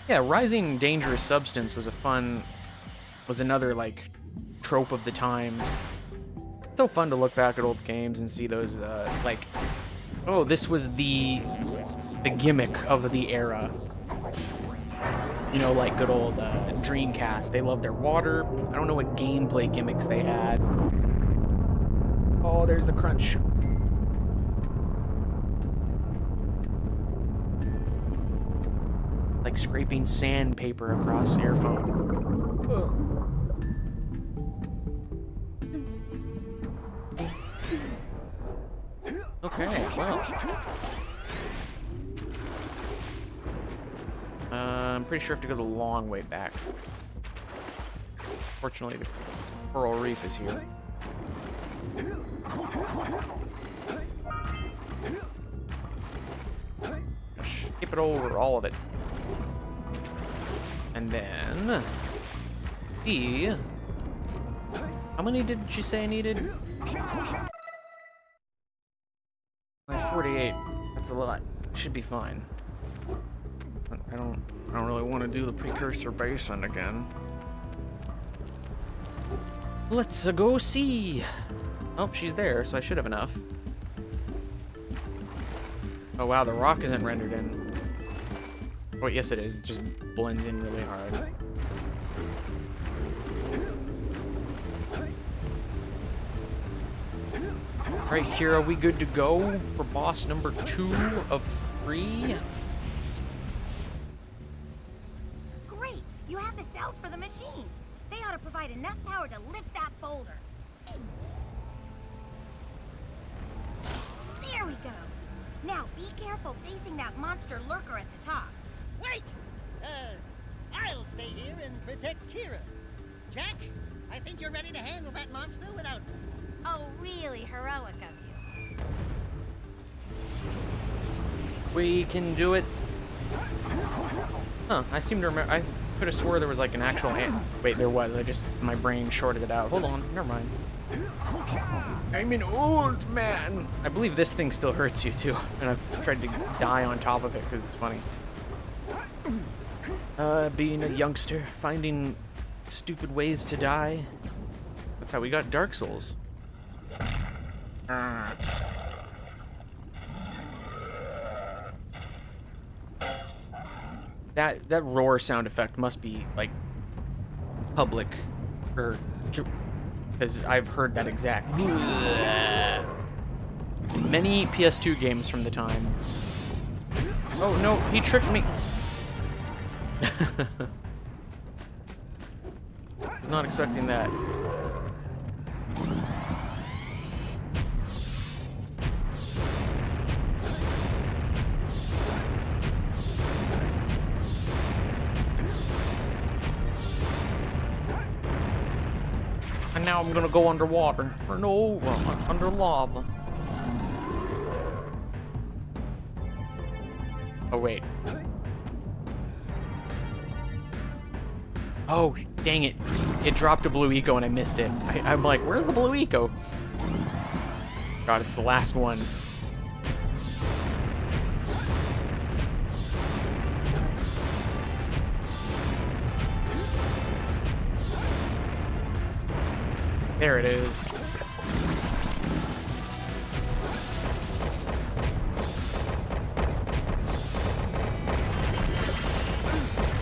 Yeah, Rising Dangerous Substance was another, like, trope of the times. It's so fun to look back at old games and see those, like, oh, this was the gimmick of the era. You know, like good old Dreamcast. They love their water. I don't know what gameplay gimmicks they had. Oh, there's the crunch. Like scraping sandpaper across your phone. Ugh. Okay, well. I'm pretty sure I have to go the long way back. Fortunately, the coral reef is here. it over, all of it. And then... How many did she say I needed? 48. That's a lot. Should be fine. I don't really want to do the Precursor basin again. Let's go see. Oh, she's there, so I should have enough. Oh wow, the rock isn't rendered in. Oh, yes it is. It just blends in really hard. Alright, Kira, we good to go for boss number 2 of 3? Great! You have the cells for the machine. They ought to provide enough power to lift that boulder. There we go. Now, be careful facing that monster lurker at the top. Wait! I'll stay here and protect Kira. Jack, I think you're ready to handle that monster without me. Oh, really heroic of you. We can do it. Huh, I seem to remember. I could have swore there was like an actual wait, there was. My brain shorted it out. Hold on, never mind. I'm an old man. I believe this thing still hurts you too, and I've tried to die on top of it because it's funny. Being a youngster, finding stupid ways to die. That's how we got Dark Souls. That roar sound effect must be like public, or because I've heard that exact in many PS2 games from the time. Oh no, he tricked me. Was not expecting that. And now I'm gonna go underwater for under lava. Oh wait. Oh, dang it. It dropped a blue eco and I missed it. I'm like, where's the blue eco? God, it's the last one. There it is.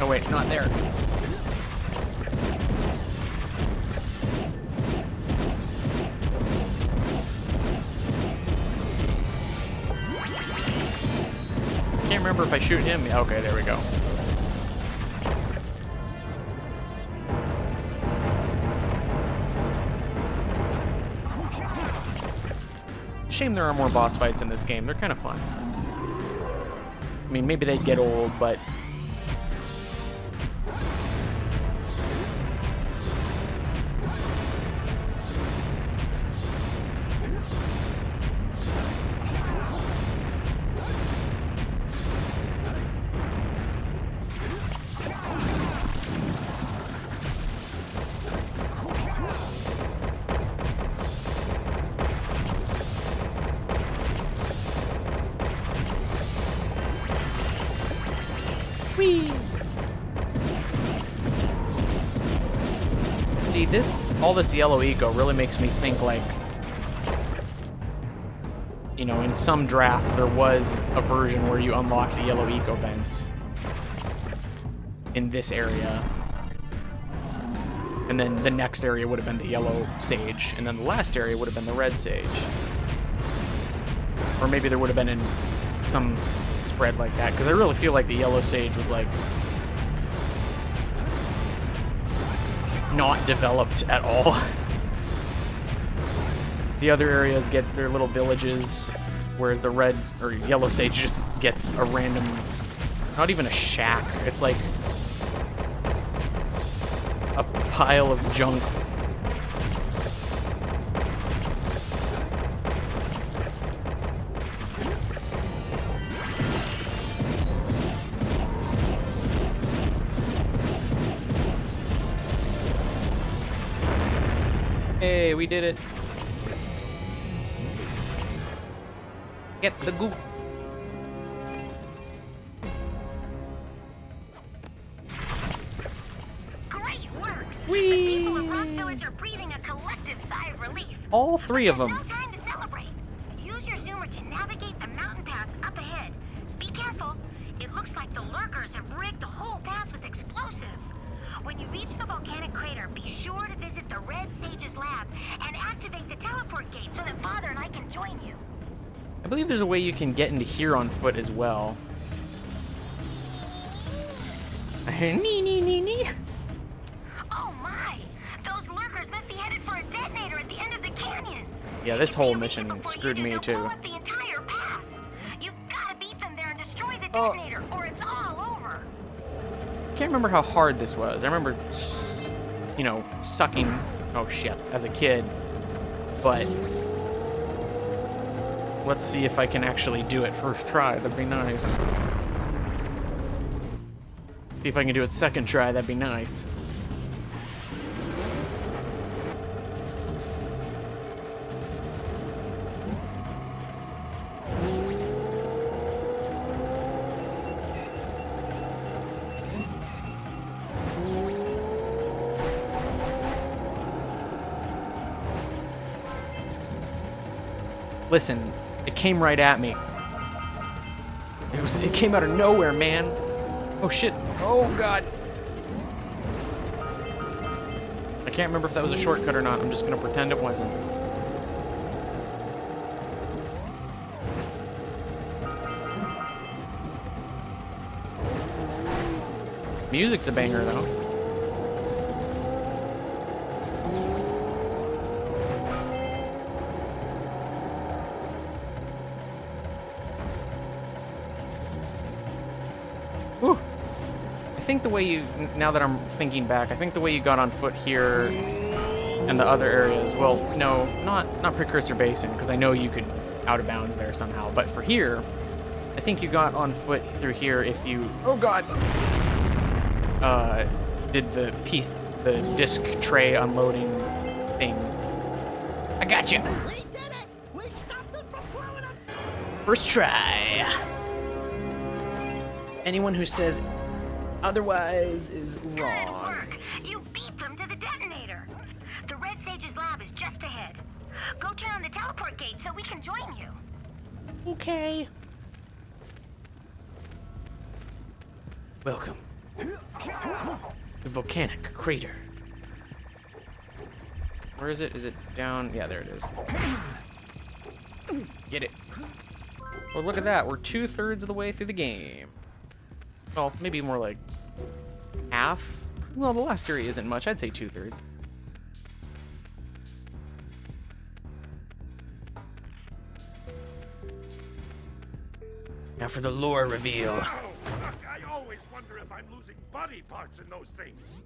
Oh wait, not there. Can't remember if I shoot him. Okay, there we go. Shame there are more boss fights in this game. They're kind of fun. I mean, maybe they'd get old, but... See, all this yellow eco really makes me think like, you know, in some draft there was a version where you unlock the yellow eco vents in this area. And then the next area would have been the yellow sage, and then the last area would have been the red sage. Or maybe there would have been some spread like that, because I really feel like the yellow sage was like not developed at all. The other areas get their little villages, whereas the red or yellow sage just gets a random, not even a shack, it's like a pile of junk. Hey, we did it. Get the goop. Great work! Whee! The people of Rock Village are breathing a collective sigh of relief. All three of them. No time to celebrate. Use your zoomer to navigate the mountain pass up ahead. Be careful. It looks like the lurkers have rigged the whole pass with explosives. When you reach the volcanic crater, be sure to visit the Red Sage's lab and activate the teleport gate so that Father and I can join you. I believe there's a way you can get into here on foot as well. Nee. Oh my! Those lurkers must be headed for a detonator at the end of the canyon. Yeah, this whole mission screwed me too. Blow up the entire pass. You gotta beat them there and destroy the detonator, or it's all over. I can't remember how hard this was. I remember, you know, sucking. Oh shit, as a kid. But let's see if I can actually do it first try. That'd be nice. See if I can do it second try. That'd be nice. Listen, it came right at me. It came out of nowhere, man. Oh shit. Oh god. I can't remember if that was a shortcut or not. I'm just gonna pretend it wasn't. Music's a banger though. I think the way you, now that I'm thinking back, I think the way you got on foot here and the other areas, well, no, not Precursor Basin, because I know you could out of bounds there somehow, but for here, I think you got on foot through here if you, oh god, did the disc tray unloading thing. I got you. We did it! We stopped them from blowing up! First try. Anyone who says otherwise is wrong. Good work! You beat them to the detonator. The Red Sage's lab is just ahead. Go turn on the teleport gate so we can join you. Okay. Welcome. The volcanic crater. Where is it? Is it down? Yeah, there it is. Get it. Well, look at that. We're 2/3 of the way through the game. Well, maybe more like half. Well, the last area isn't much. I'd say 2/3. Now for the lore reveal. Look, I always wonder if I'm losing body parts in those things.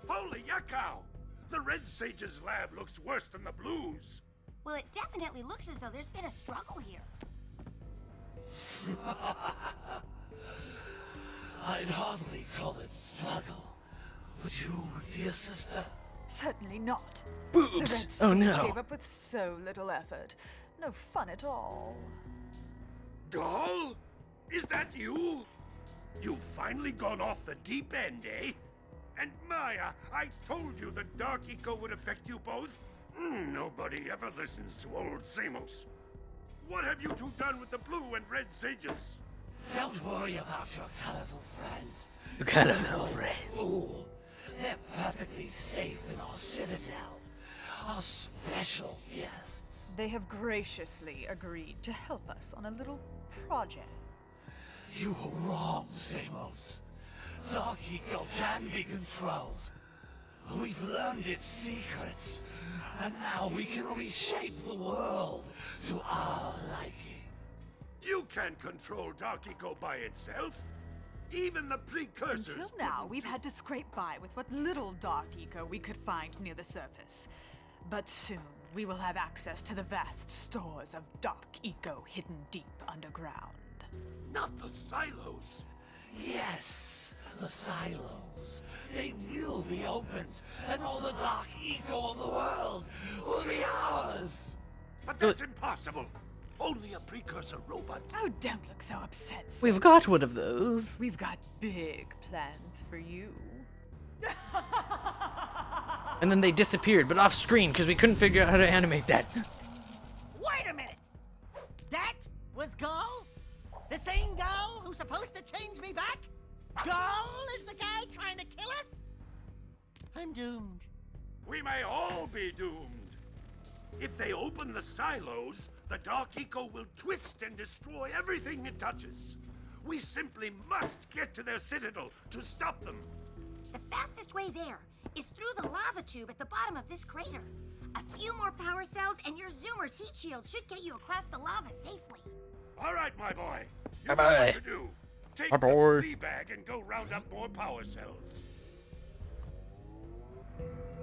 Holy yakow! The Red Sage's lab looks worse than the Blues. Well, it definitely looks as though there's been a struggle here. I'd hardly call it struggle. Would you, dear sister? Certainly not. Boobs! The Red Sage Oh no. gave up with so little effort. No fun at all. Gall? Is that you? You've finally gone off the deep end, eh? And Maya, I told you the Dark Eco would affect you both. Nobody ever listens to old Samos. What have you two done with the Blue and Red Sages? Don't worry about your colorful friends. Colorful friends. Fool. They're perfectly safe in our Citadel. Our special guests. They have graciously agreed to help us on a little project. You were wrong, Samos. Dark Eco can be controlled. We've learned its secrets, and now we can reshape the world to our liking. You can't control Dark Eco by itself. Even the Precursors. Until now, we've had to scrape by with what little Dark Eco we could find near the surface. But soon, we will have access to the vast stores of Dark Eco hidden deep underground. Not the silos. Yes. the silos. They will be opened, and all the dark eco of the world will be ours. But that's impossible. Only a precursor robot. Oh, don't look so upset. We've got one of those. We've got big plans for you. And then they disappeared, but off screen because we couldn't figure out how to animate that. Wait a minute! That was Gull? The same Gull who's supposed to change me back? Gull is the guy trying to kill us? I'm doomed. We may all be doomed. If they open the silos, the Dark Eco will twist and destroy everything it touches. We simply must get to their Citadel to stop them. The fastest way there is through the lava tube at the bottom of this crater. A few more power cells and your Zoomer's heat shield should get you across the lava safely. All right, my boy. You know Bye-bye. what to do. Take My the boy. flea bag and go round up more power cells.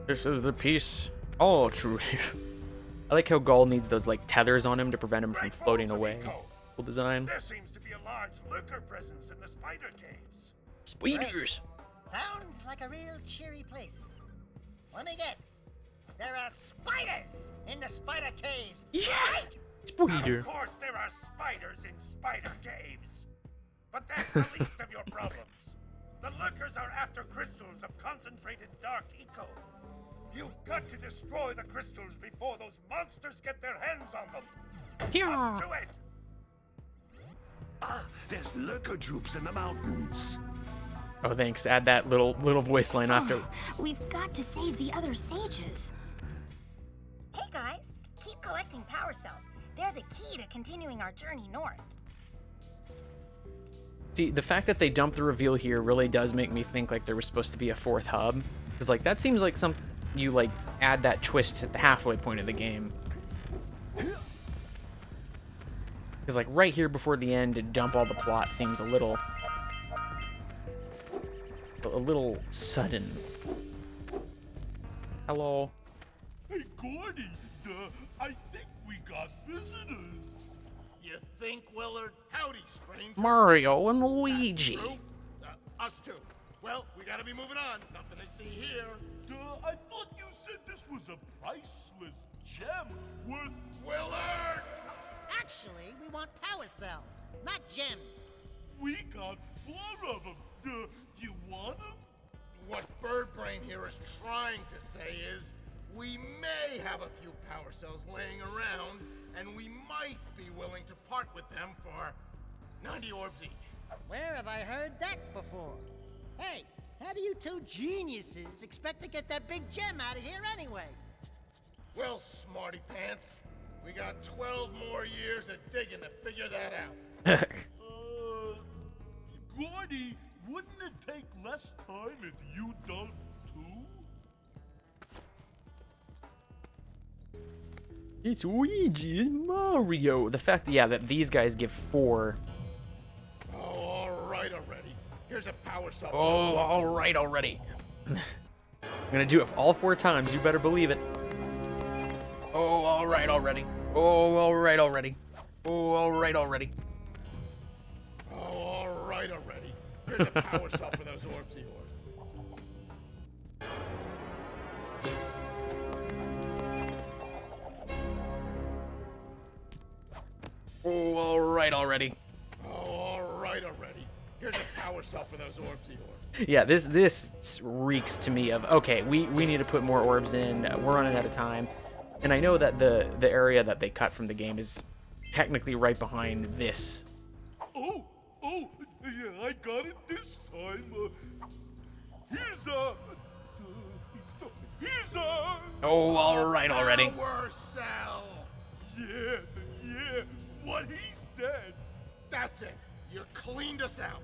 This is the piece. All true. I like how Gull needs those like tethers on him to prevent him from floating away. Cool design. There seems to be a large lurker presence in the spider caves. Spiders. Sounds like a real cheery place. Let me guess. There are spiders in the spider caves. Yeah. Right? Spider. Of course there are spiders in spider caves. But that's the least of your problems. The lurkers are after crystals of concentrated dark eco. You've got to destroy the crystals before those monsters get their hands on them. Yeah. Up to it. Ah, there's lurker troops in the mountains. Oh, thanks. Add that little voice line after. We've got to save the other sages. Hey guys, keep collecting power cells. They're the key to continuing our journey north. See, the fact that they dumped the reveal here really does make me think like there was supposed to be a fourth hub. Because like that seems like something you like add that twist at the halfway point of the game. Because like right here before the end to dump all the plot seems a little sudden. Hello. Hey, Gordy, I think we got visitors. You think, Willard? Howdy, stranger. Mario and Luigi. True? Us too. Well, we gotta be moving on. Nothing to see here. I thought you said this was a priceless gem worth... Willard! Actually, we want power cells, not gems. We got 4 of them. You want them? What Birdbrain here is trying to say is, we may have a few power cells laying around, and we might be willing to part with them for 90 orbs each. Where have I heard that before? Hey, how do you two geniuses expect to get that big gem out of here anyway? Well, smarty pants, we got 12 more years of digging to figure that out. Gordy, wouldn't it take less time if you dug too? It's Luigi and Mario. The fact that, yeah, that these guys give 4. Oh, all right already. Here's a power cell. Oh, all right already. I'm gonna do it all 4 times. You better believe it. Oh, all right already. Oh, all right already. Oh, all right already. Oh, all right already. Here's a power cell for those orbs of yours. Oh, all right already. Oh, all right already. Here's a power cell for those orbs of yours. Yeah, this reeks to me of, okay, we need to put more orbs in. We're running out of time. And I know that the area that they cut from the game is technically right behind this. Oh, yeah, I got it this time. Here's a... Oh, all right already. Power cell! Yeah, what he said. That's it. You cleaned us out.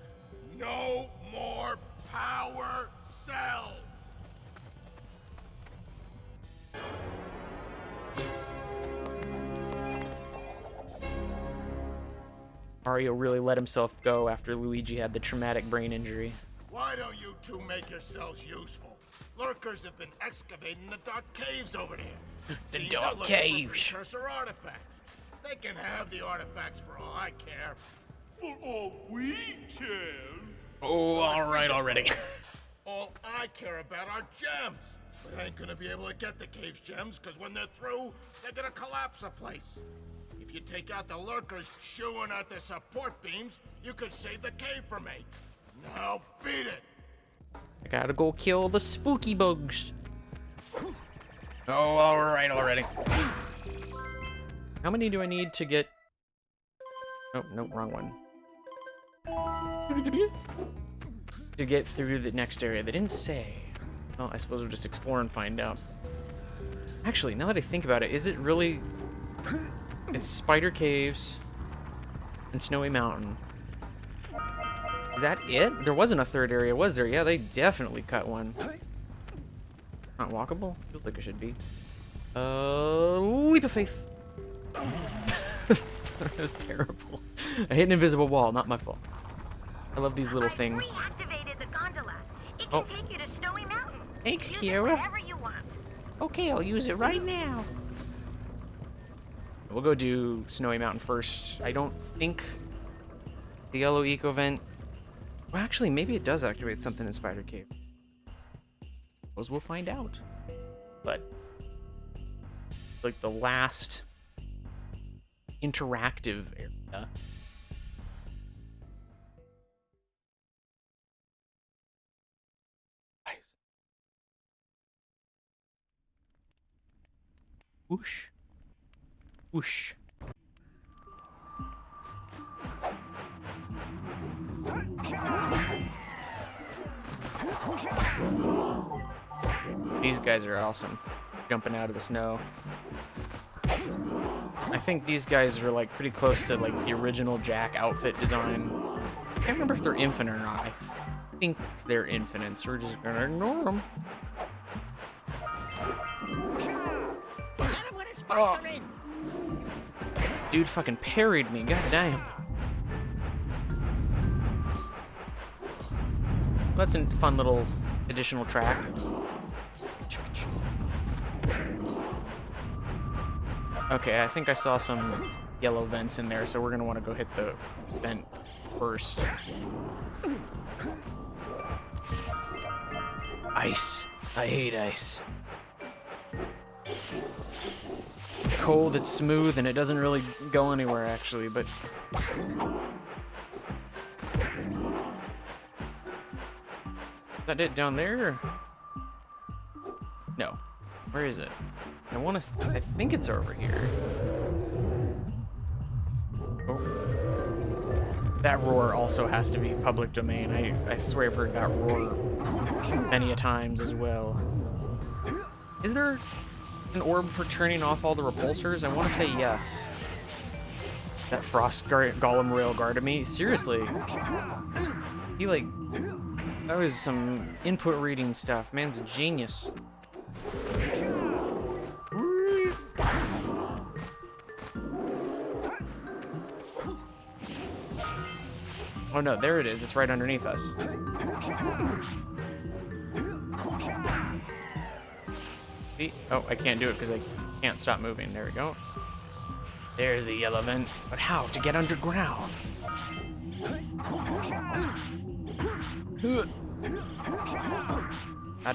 No more power cell! Mario really let himself go after Luigi had the traumatic brain injury. Why don't you two make yourselves useful? Lurkers have been excavating the dark caves over there. The Seems dark they're looking for caves. Precursor artifacts. They can have the artifacts for all I care. For all we care. Oh, alright already. All I care about are gems. But I ain't gonna be able to get the cave's gems, because when they're through, they're gonna collapse the place. If you take out the lurkers chewing at the support beams, you could save the cave for me. Now beat it! I gotta go kill the spooky bugs. Oh, alright already. How many do I need to get... Oh, no, wrong one. To get through the next area. They didn't say. Well, I suppose we'll just explore and find out. Actually, now that I think about it, is it really... It's Spider Caves and Snowy Mountain. Is that it? There wasn't a third area, was there? Yeah, they definitely cut one. Not walkable? Feels like it should be. Leap of faith. That was terrible. I hit an invisible wall, not my fault. I love these little things. Reactivated the gondola. It can take you to Snowy Mountain. Thanks, Use Kira. it whenever you want. Okay, I'll use it right now. We'll go do Snowy Mountain first. I don't think the yellow eco vent... Well, actually, maybe it does activate something in Spider Cave. Suppose we'll find out. But, like, the last interactive area. Nice. Whoosh. Whoosh. These guys are awesome. Jumping out of the snow. I think these guys are like pretty close to like the original Jack outfit design. I can't remember if they're infinite or not. I think they're infinite, so we're just gonna ignore them. Oh. Dude fucking parried me, god damn. That's a fun little additional track. Okay, I think I saw some yellow vents in there, so we're gonna want to go hit the vent first. Ice. I hate ice. It's cold, it's smooth, and it doesn't really go anywhere, actually, but... Is that it down there? No. Where is it? I think it's over here. Oh. That roar also has to be public domain. I swear I've heard that roar many a times as well. Is there an orb for turning off all the repulsors? I want to say yes. That frost golem rail guarded me. Seriously. He like... That was some input reading stuff. Man's a genius. Oh no, there it is. It's right underneath us. See? Oh, I can't do it because I can't stop moving. There we go. There's the yellow vent. But how to get underground? God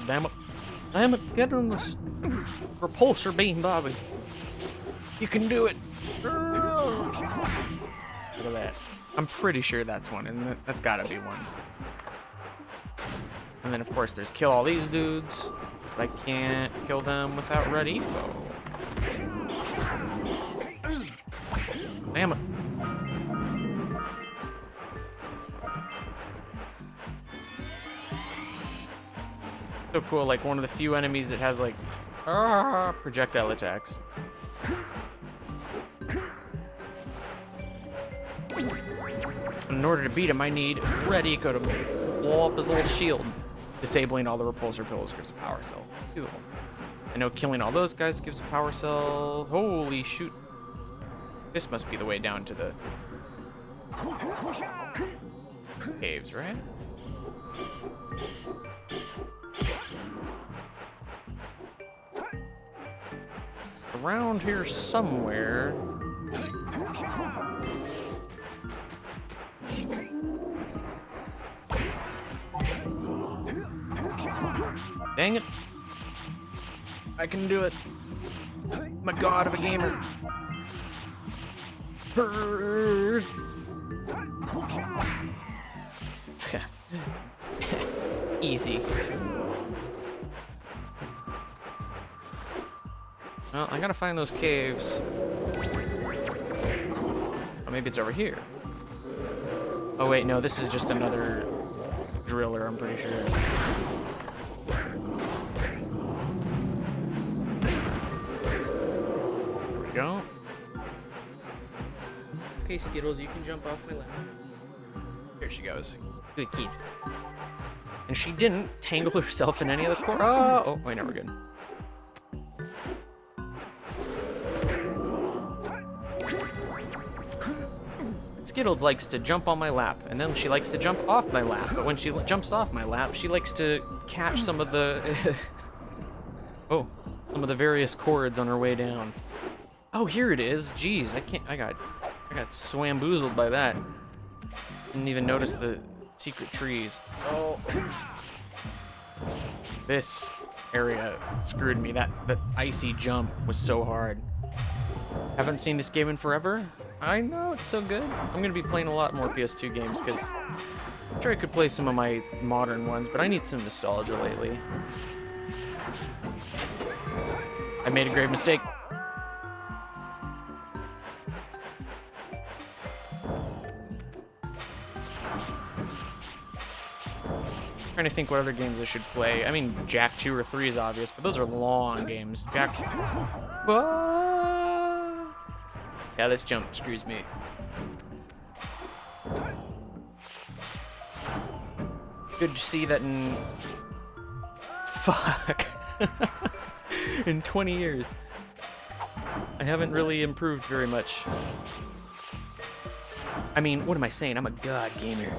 damn it. Damn it, get on this repulsor beam, Bobby. You can do it. Look at that. I'm pretty sure that's one, and that's gotta be one. And then, of course, there's kill all these dudes. But I can't kill them without red eco. Damn it. So cool, like one of the few enemies that has like projectile attacks. In order to beat him, I need red eco to blow up his little shield. Disabling all the repulsor pillars gives a power cell. Cool. I know killing all those guys gives a power cell. Holy shoot. This must be the way down to the caves, right? It's around here somewhere. Dang it. I can do it. I'm a god of a gamer. Easy. Well, I gotta find those caves. Oh, maybe it's over here. Oh wait, no, this is just another driller, I'm pretty sure. There we go. Okay, Skittles, you can jump off my lap. Here she goes. Good kid. And she didn't tangle herself in any of the core. Oh, wait, no, we're good. Skittles likes to jump on my lap, and then she likes to jump off my lap. But when she jumps off my lap, she likes to catch some of the some of the various chords on her way down. Oh, here it is. Jeez, I got swamboozled by that. Didn't even notice the secret trees. Oh, this area screwed me. That icy jump was so hard. Haven't seen this game in forever. I know, it's so good. I'm gonna be playing a lot more PS2 games because I'm sure I could play some of my modern ones, but I need some nostalgia lately. I made a grave mistake. Trying to think what other games I should play. I mean, Jak 2 or 3 is obvious, but those are long games. Jak... Yeah, this jump screws me. Good to see that in... Fuck. In 20 years. I haven't really improved very much. I mean, what am I saying? I'm a god gamer.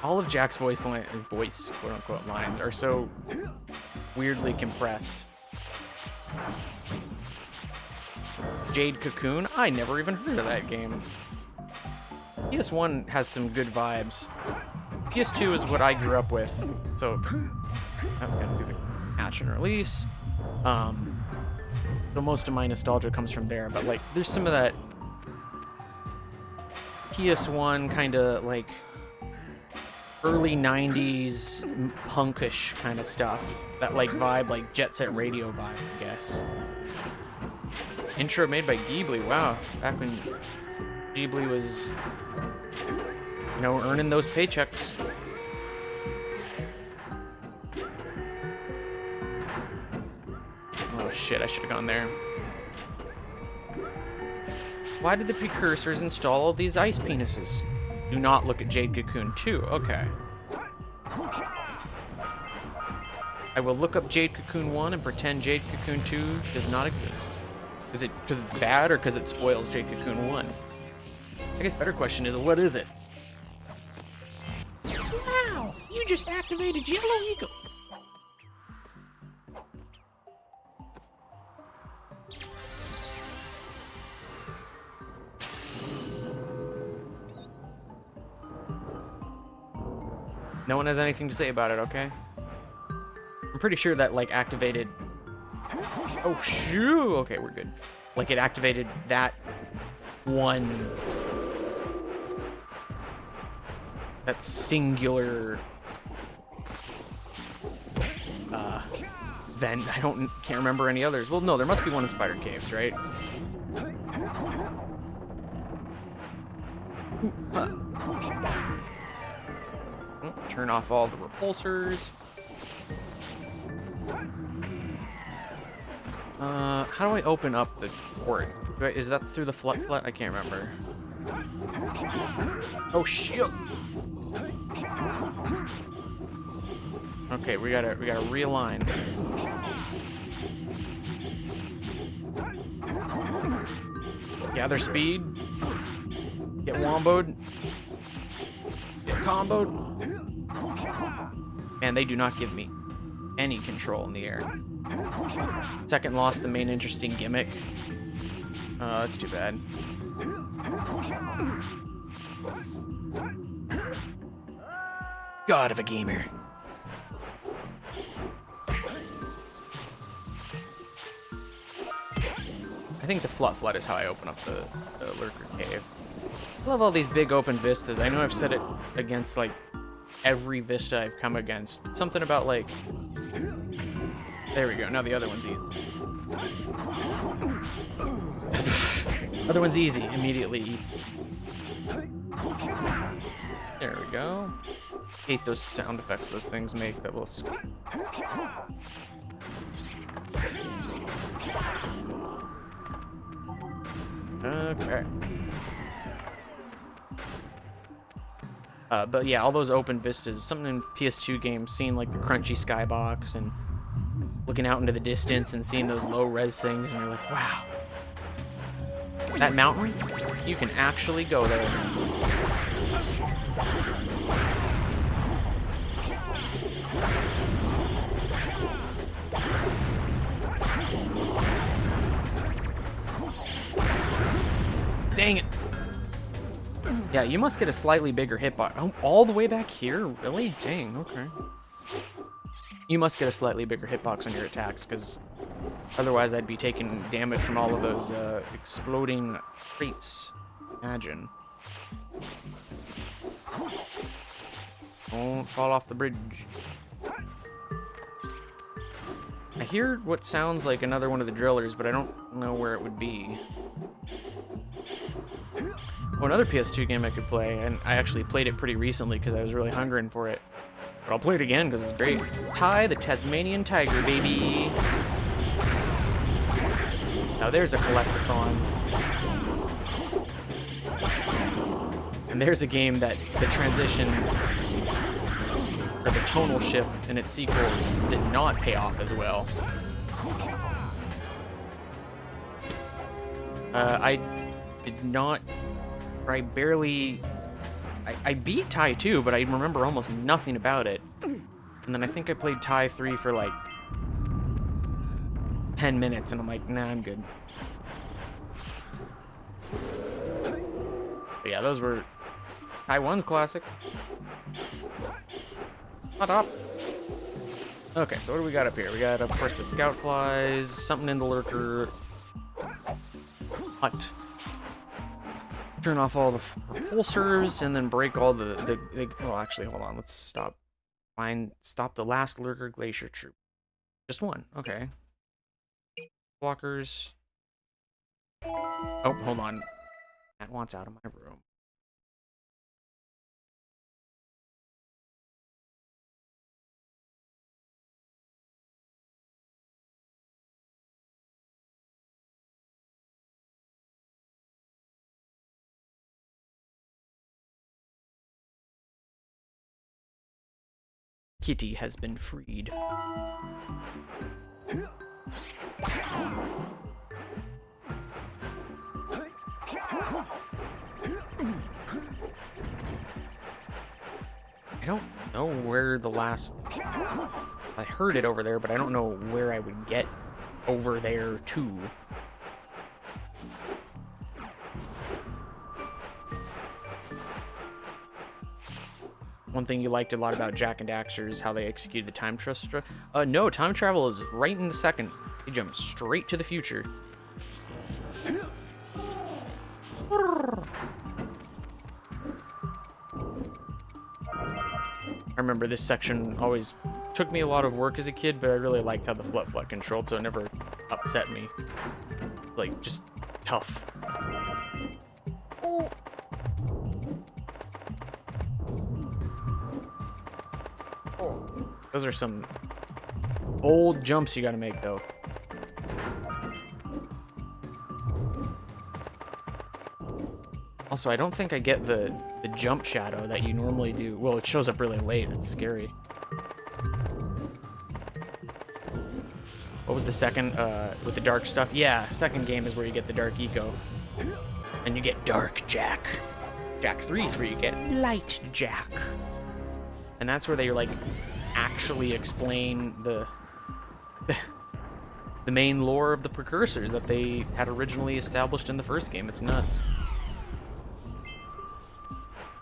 All of Jak's voice, quote-unquote, lines are so weirdly compressed. Jade Cocoon? I never even heard of that game. PS1 has some good vibes. PS2 is what I grew up with, so I'm gonna do the catch and release. So most of my nostalgia comes from there, but like, there's some of that PS1 kind of like early 90s punkish kind of stuff. That like vibe, like Jet Set Radio vibe, I guess. Intro made by Ghibli. Wow, back when Ghibli was, you know, earning those paychecks. Oh shit, I should have gone there. Why did the Precursors install all these ice penises? Do not look at Jade Cocoon 2. Okay. I will look up Jade Cocoon 1 and pretend Jade Cocoon 2 does not exist. Is it because it's bad or because it spoils Jade Cocoon 1? I guess better question is, what is it? Wow! You just activated Yellow Eagle! No one has anything to say about it, okay? I'm pretty sure that, like, activated... Oh, shoo! Okay, we're good. Like, it activated that one... That singular... vent. Can't remember any others. Well, no, there must be one in Spider Caves, right? Turn off all the repulsors. How do I open up the fort? Is that through the flat? I can't remember. Oh shit! Okay, we gotta realign. Gather speed. Get womboed. Get comboed. And they do not give me any control in the air. Second lost the main interesting gimmick. That's too bad. God of a gamer. I think the Flut is how I open up the Lurker Cave. I love all these big open vistas. I know I've said it against, like, every vista I've come against. Something about, like... There we go, now the other one's easy. Other one's easy, immediately eats. There we go. Hate those sound effects those things make that will... Okay. But yeah, all those open vistas, something in PS2 games, seeing like the crunchy skybox and looking out into the distance and seeing those low-res things, and you're like, wow. That mountain, you can actually go there. Dang it. Yeah, you must get a slightly bigger hitbox. Oh, all the way back here? Really? Dang, okay. You must get a slightly bigger hitbox on your attacks, because otherwise I'd be taking damage from all of those exploding crates. Imagine. Don't fall off the bridge. I hear what sounds like another one of the drillers, but I don't know where it would be. Oh, another PS2 game I could play, and I actually played it pretty recently because I was really hungering for it. But I'll play it again because it's great. Ty the Tasmanian Tiger, baby! Now there's a collectathon. And there's a game that the transition, or the tonal shift in its sequels did not pay off as well. I did not... I barely... I beat Ty 2, but I remember almost nothing about it. And then I think I played Ty 3 for like 10 minutes, and I'm like, nah, I'm good. But yeah, those were... Ty 1's classic. Shut up. Okay, so what do we got up here? We got, of course, the scout flies, something in the lurker hut. Turn off all the repulsors, and then break all the well, actually, hold on. Let's stop. Stop the last lurker glacier troop. Just one. Okay. Blockers. Oh, hold on. That wants out of my room. Kitty has been freed. I don't know where the last... I heard it over there, but I don't know where I would get over there to. One thing you liked a lot about Jack and Daxter is how they executed the time travel. No, time travel is right in the second. They jump straight to the future. I remember this section always took me a lot of work as a kid, but I really liked how the Flut controlled, so it never upset me. Like, just tough. Those are some old jumps you gotta make, though. Also, I don't think I get the jump shadow that you normally do. Well, it shows up really late. It's scary. What was the second, with the dark stuff? Yeah, second game is where you get the dark eco. And you get dark Jack. Jack 3 is where you get light Jack. And that's where they, like, actually explain the main lore of the Precursors that they had originally established in the first game. It's nuts.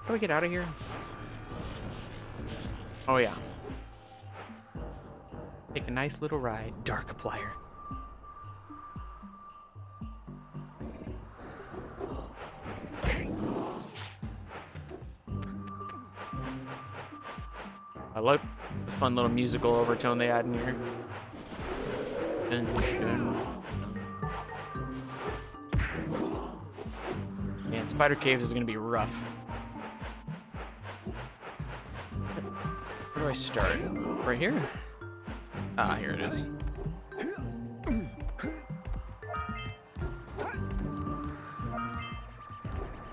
How do we get out of here? Oh yeah. Take a nice little ride. Darkiplier. I like the fun little musical overtone they add in here. Dun, dun. Man, Spider Caves is gonna be rough. Where do I start? Right here? Ah, here it is.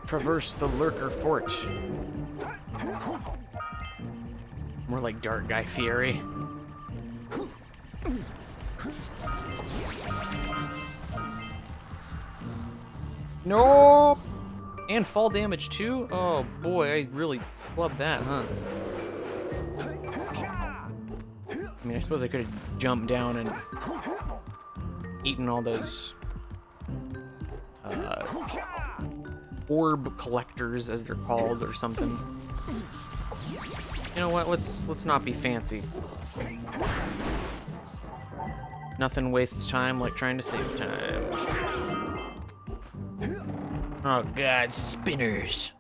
Traverse the Lurker Fort. More like Dark Guy Fieri. Nope! And fall damage too? Oh boy, I really flubbed that, huh? I mean, I suppose I could have jumped down and eaten all those orb collectors, as they're called, or something. You know what? Let's not be fancy. Nothing wastes time like trying to save time. Oh god, spinners.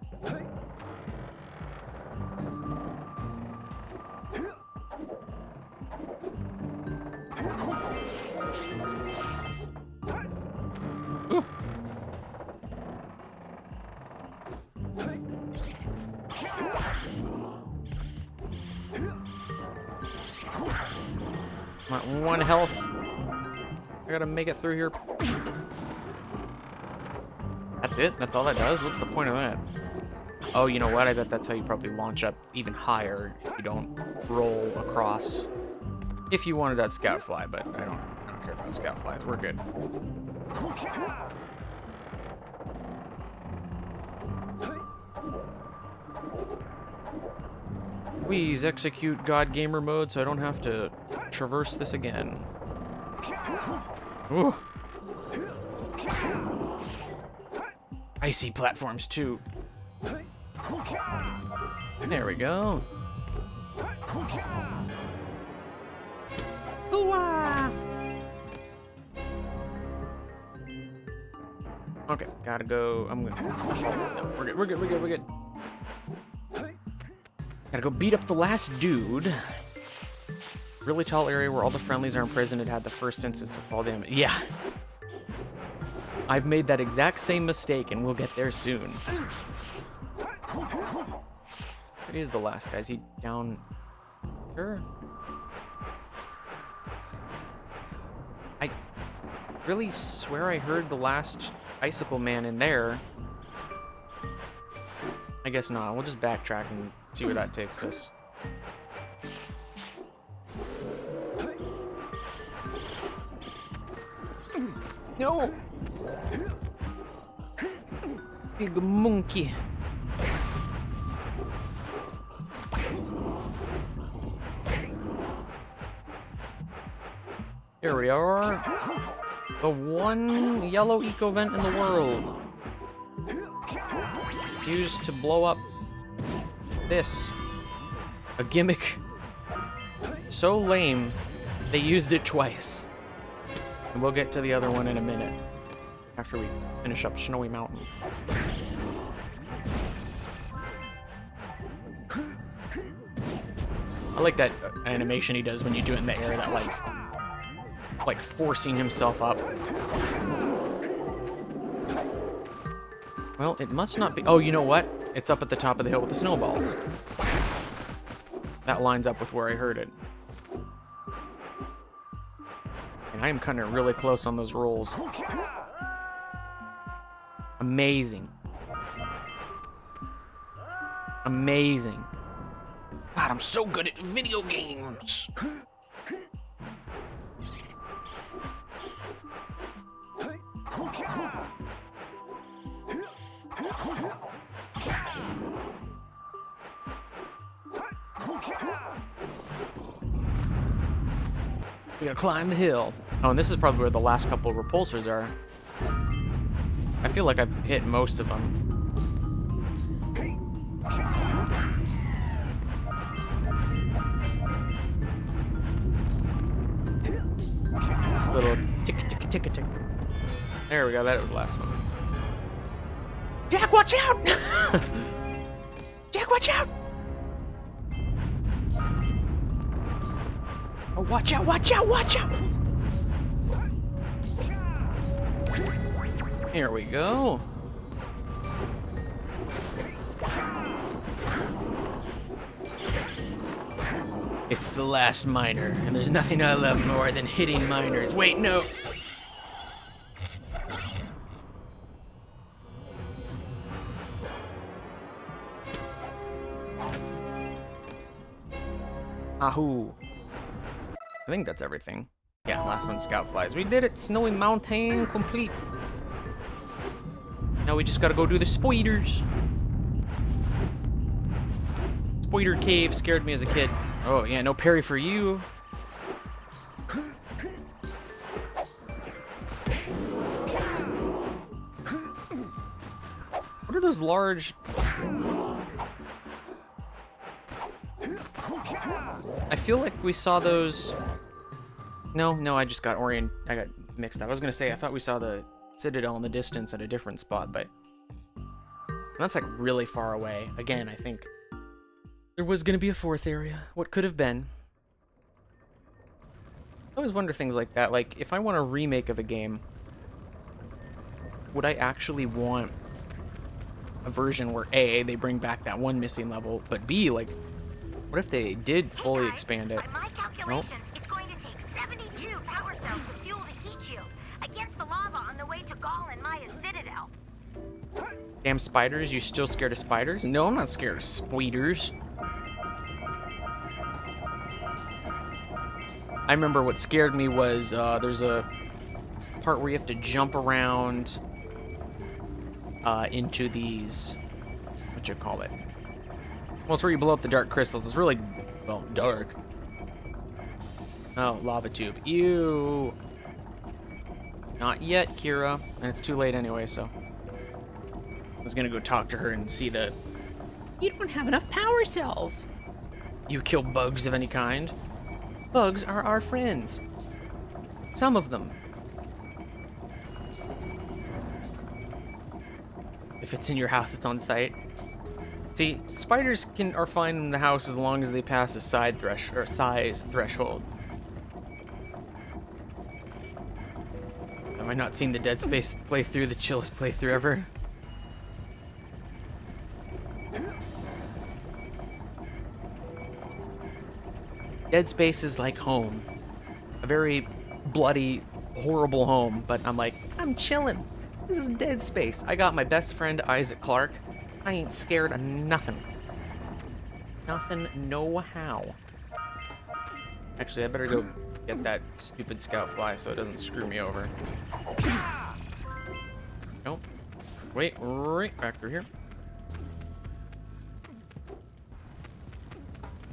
Ooh. I'm at 1 health. I gotta make it through here. That's it? That's all that does? What's the point of that? Oh, you know what? I bet that's how you probably launch up even higher if you don't roll across. If you wanted that scout fly, but I don't care about scout flies. We're good. Please execute God Gamer mode so I don't have to traverse this again. Ooh. Icy platforms too. There we go. Hoo-wah! Okay, gotta go. I'm gonna. No, we're good. We're good. We're good. We're good. Gotta go beat up the last dude. Really tall area where all the friendlies are imprisoned. It had the first instance of fall damage. Yeah. I've made that exact same mistake, and we'll get there soon. Where is the last guy? Is he down here? I really swear I heard the last Icicle Man in there. I guess not. We'll just backtrack and see where that takes us. No! Big monkey. Here we are. The one yellow eco vent in the world. Used to blow up this. A gimmick so lame, they used it twice. And we'll get to the other one in a minute, after we finish up Snowy Mountain. I like that animation he does when you do it in the air, that like forcing himself up. Well, it must not be. Oh, you know what? It's up at the top of the hill with the snowballs. That lines up with where I heard it. And I am kind of really close on those rolls. Amazing. Amazing. God, I'm so good at video games. We gotta climb the hill. Oh, and this is probably where the last couple of repulsors are. I feel like I've hit most of them. tick. There we go, that was the last one. Jack, watch out! Jack, watch out! Oh, watch out, watch out, watch out! Here we go. It's the last miner, and there's nothing I love more than hitting miners. Wait, no! Ahoo. I think that's everything. Yeah, last one, scout flies. We did it! Snowy Mountain complete. Now we just gotta go do the spiders. Spider cave scared me as a kid. Oh yeah, no parry for you. What are those large... I feel like we saw those... No, I just got I got mixed up. I was gonna say, I thought we saw the Citadel in the distance at a different spot, but... that's like really far away. Again, I think there was gonna be a fourth area. What could have been? I always wonder things like that. Like, if I want a remake of a game, would I actually want a version where A, they bring back that one missing level, but B, like, what if they did fully expand it? By my calculations, it's going to take 72 power cells to fuel the heat shield against the lava on the way to Gaul and Maya's Citadel. Damn spiders, you still scared of spiders? No, I'm not scared of spiders. I remember what scared me was there's a part where you have to jump around into these, what you call it? Well, it's where you blow up the dark crystals. It's really, well, dark. Oh, lava tube. Ew. Not yet, Kira. And it's too late anyway, so. I was gonna go talk to her and see the... You don't have enough power cells. You kill bugs of any kind? Bugs are our friends. Some of them. If it's in your house, it's on site. See, spiders are fine in the house as long as they pass a size threshold. Have I not seen the Dead Space playthrough, the chillest playthrough ever? Dead Space is like home. A very bloody, horrible home, but I'm like, I'm chilling. This is Dead Space. I got my best friend, Isaac Clarke. I ain't scared of nothing. Nothing, no how. Actually, I better go get that stupid scout fly so it doesn't screw me over. Nope. Wait, right back through here.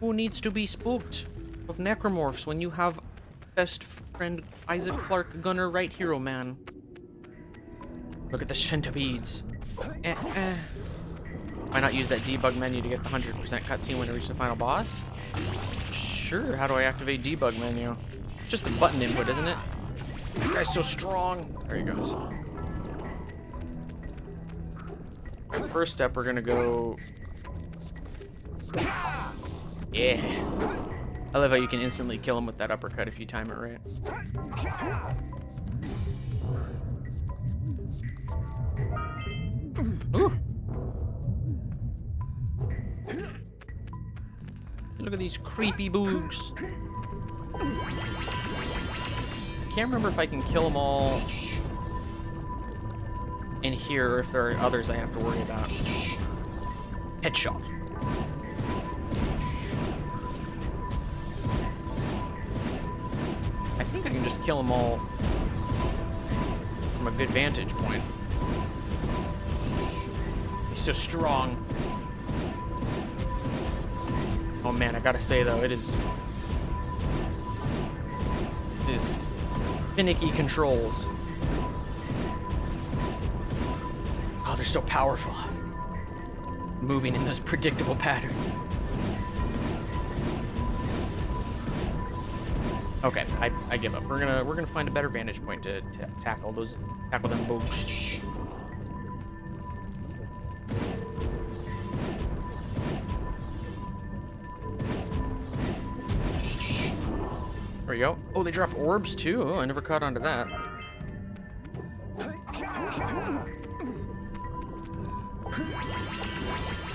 Who needs to be spooked of necromorphs when you have best friend Isaac Clarke, gunner, right hero man? Look at the centipedes. Why not use that debug menu to get the 100% cutscene when I reach the final boss? Sure, how do I activate debug menu? Just the button input, isn't it? This guy's so strong. There he goes. First step, we're gonna go... Yes. I love how you can instantly kill him with that uppercut if you time it right. Ooh. Look at these creepy boogs. I can't remember if I can kill them all in here or if there are others I have to worry about. Headshot. I think I can just kill them all from a good vantage point. He's so strong. Oh man, I gotta say though, it is finicky controls. Oh, they're so powerful. Moving in those predictable patterns. Okay, I give up. We're gonna find a better vantage point to tackle them bugs. There we go. Oh, they drop orbs too. Oh, I never caught on to that.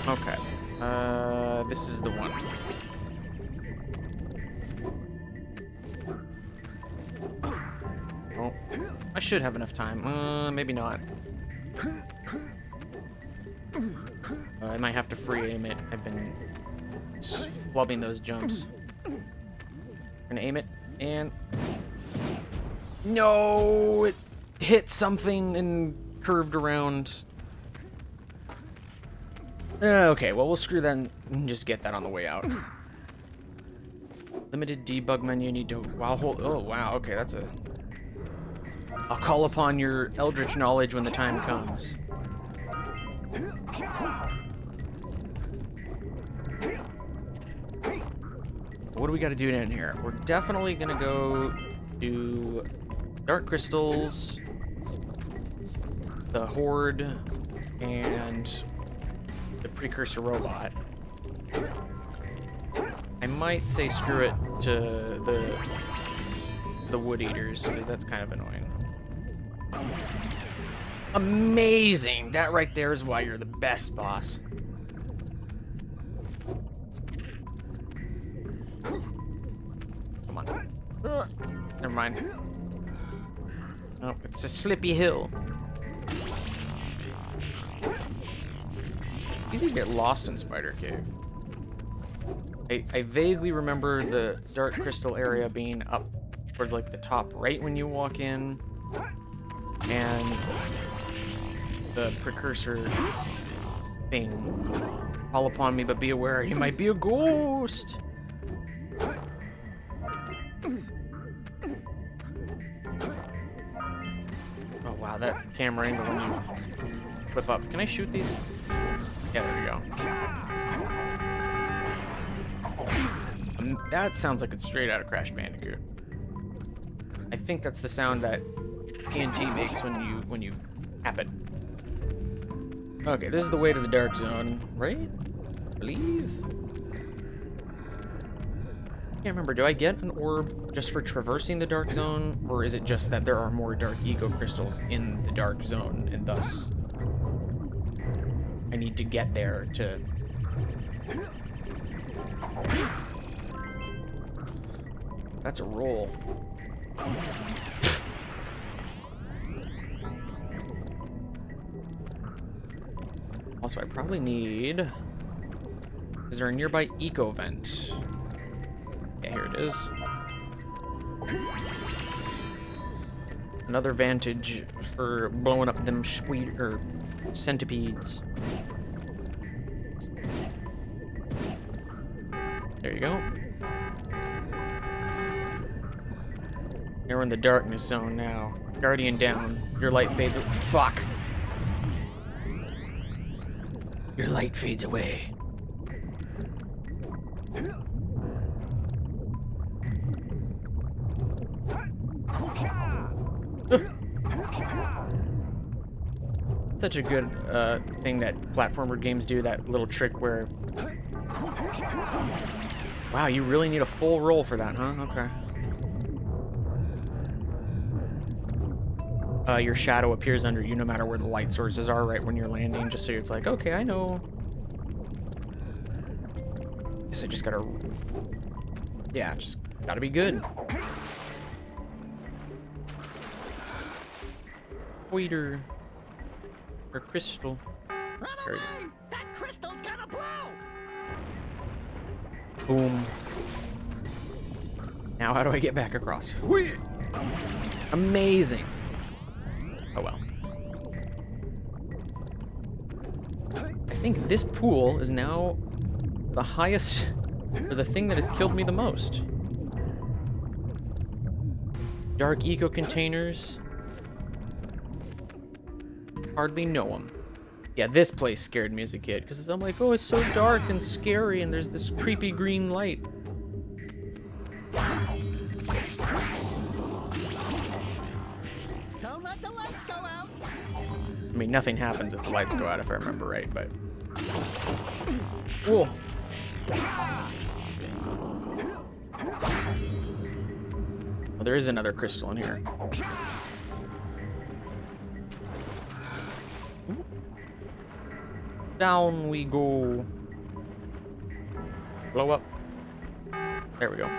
Okay. This is the one. Oh, I should have enough time. Maybe not. I might have to free aim it. I've been flubbing those jumps. Gonna aim it, and no, it hit something and curved around. Okay, well, we'll screw that and just get that on the way out. Limited debug menu, need to hold. Oh, wow, okay, that's a... I'll call upon your eldritch knowledge when the time comes. What do we got to do down here? We're definitely going to go do dark crystals, the horde, and the precursor robot. I might say screw it to the wood eaters, because that's kind of annoying. Amazing! That right there is why you're the best boss. Come on. Never mind. Oh, it's a slippy hill. Easy to get lost in Spider Cave. I vaguely remember the dark crystal area being up towards like the top right when you walk in, and the precursor thing. Call upon me, but be aware, you might be a ghost. Oh wow, that camera angle when you flip up. Can I shoot these? Yeah, there we go. That sounds like it's straight out of Crash Bandicoot. I think that's the sound that TNT makes when you tap it. Okay, this is the way to the dark zone, right? I believe. Can't remember. Do I get an orb just for traversing the dark zone, or is it just that there are more dark ego crystals in the dark zone, and thus I need to get there to... That's a roll. Also, I probably need... Is there a nearby eco vent? Yeah, here it is. Another vantage for blowing up them centipedes. There you go. And we're in the darkness zone now. Guardian down. Your light fades away. Fuck! Your light fades away. Such a good thing that platformer games do, that little trick where... Wow, you really need a full roll for that, huh? Okay. Your shadow appears under you no matter where the light sources are right when you're landing, just so it's like, okay, I know. Guess I just gotta... Yeah, just gotta be good. Waiter. Or crystal. Run away! That crystal's gonna blow! Boom. Now how do I get back across? Whee! Amazing. Oh well. I think this pool is now the highest, or the thing that has killed me the most. Dark eco containers. Hardly know them. Yeah, this place scared me as a kid, because I'm like, oh, it's so dark and scary, and there's this creepy green light. I mean, nothing happens if the lights go out, if I remember right, but... Whoa. Well, there is another crystal in here. Down we go. Blow up. There we go.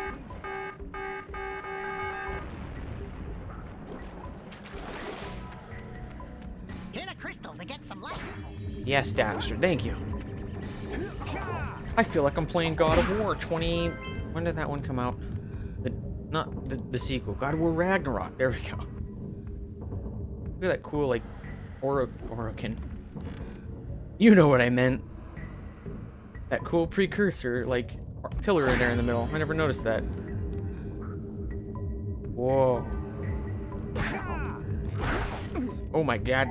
Hit a crystal to get some light. Yes, Daxter, thank you. I feel like I'm playing God of War 20... When did that one come out? Not the sequel. God of War Ragnarok. There we go. Look at that cool, like, Orokin. You know what I meant. That cool Precursor, like, pillar in there in the middle. I never noticed that. Whoa. Oh my god.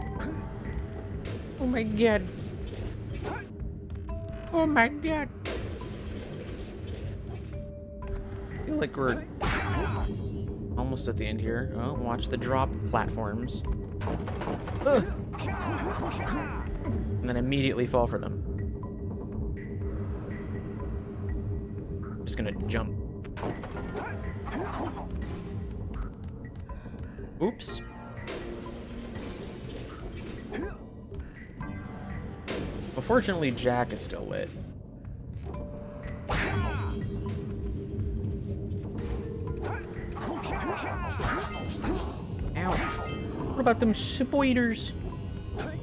Oh my god. Oh my god. I feel like we're almost at the end here. Oh, watch the drop platforms. Ugh. And then immediately fall for them. I'm just gonna jump. Oops. Well, fortunately, Jack is still lit. Ow. What about them spiders?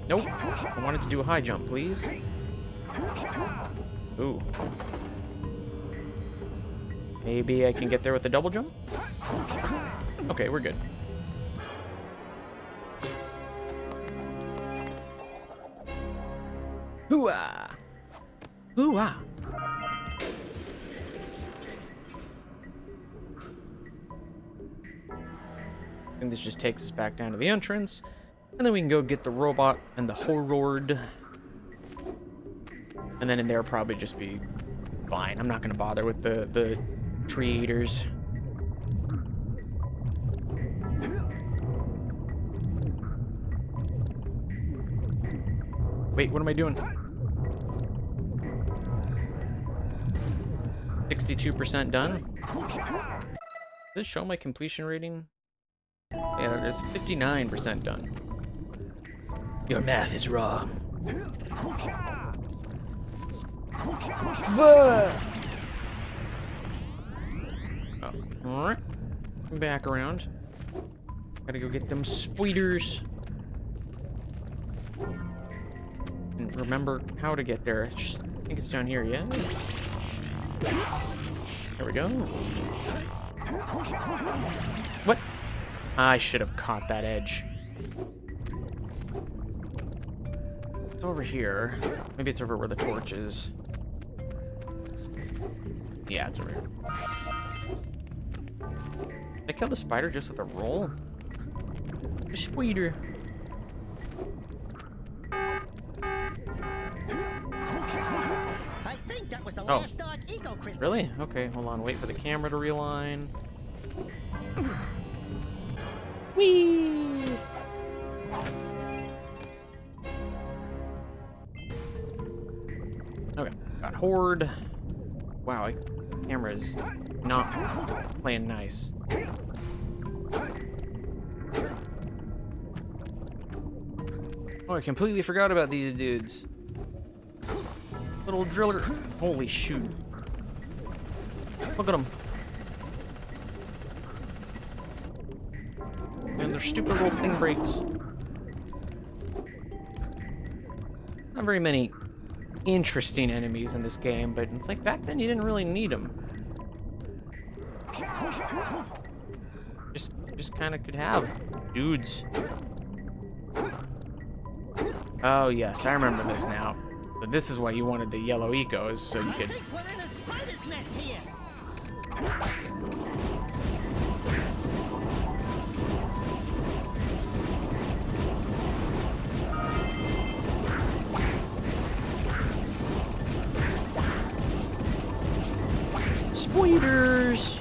Nope. I wanted to do a high jump, please. Ooh. Maybe I can get there with a double jump? Okay, we're good. Hoo-ah! Hoo-ah! I think this just takes us back down to the entrance, and then we can go get the robot and the Horde. And then in there probably just be fine. I'm not gonna bother with the tree eaters. Wait, what am I doing? 62% done? Does this show my completion rating? Yeah, it is 59% done. Your math is wrong. Oh, alright. Back around. Gotta go get them spiders. And remember how to get there. I think it's down here, yeah? There we go. What? I should have caught that edge. It's over here. Maybe it's over where the torch is. Yeah, it's over here. Did I kill the spider just with a roll? The spider. I think that was the last dark eco crystal. Really? Okay, hold on. Wait for the camera to realign. Whee! Okay, got Horde. Wow, camera's not playing nice. Oh, I completely forgot about these dudes. Little driller. Holy shoot. Look at them. And their stupid little thing breaks. Not very many interesting enemies in this game, but it's like back then you didn't really need them. Just kind of could have dudes. Oh yes, I remember this now. But this is why you wanted the yellow ecos, so you could... I think we're in a spider's nest here. Spoilers!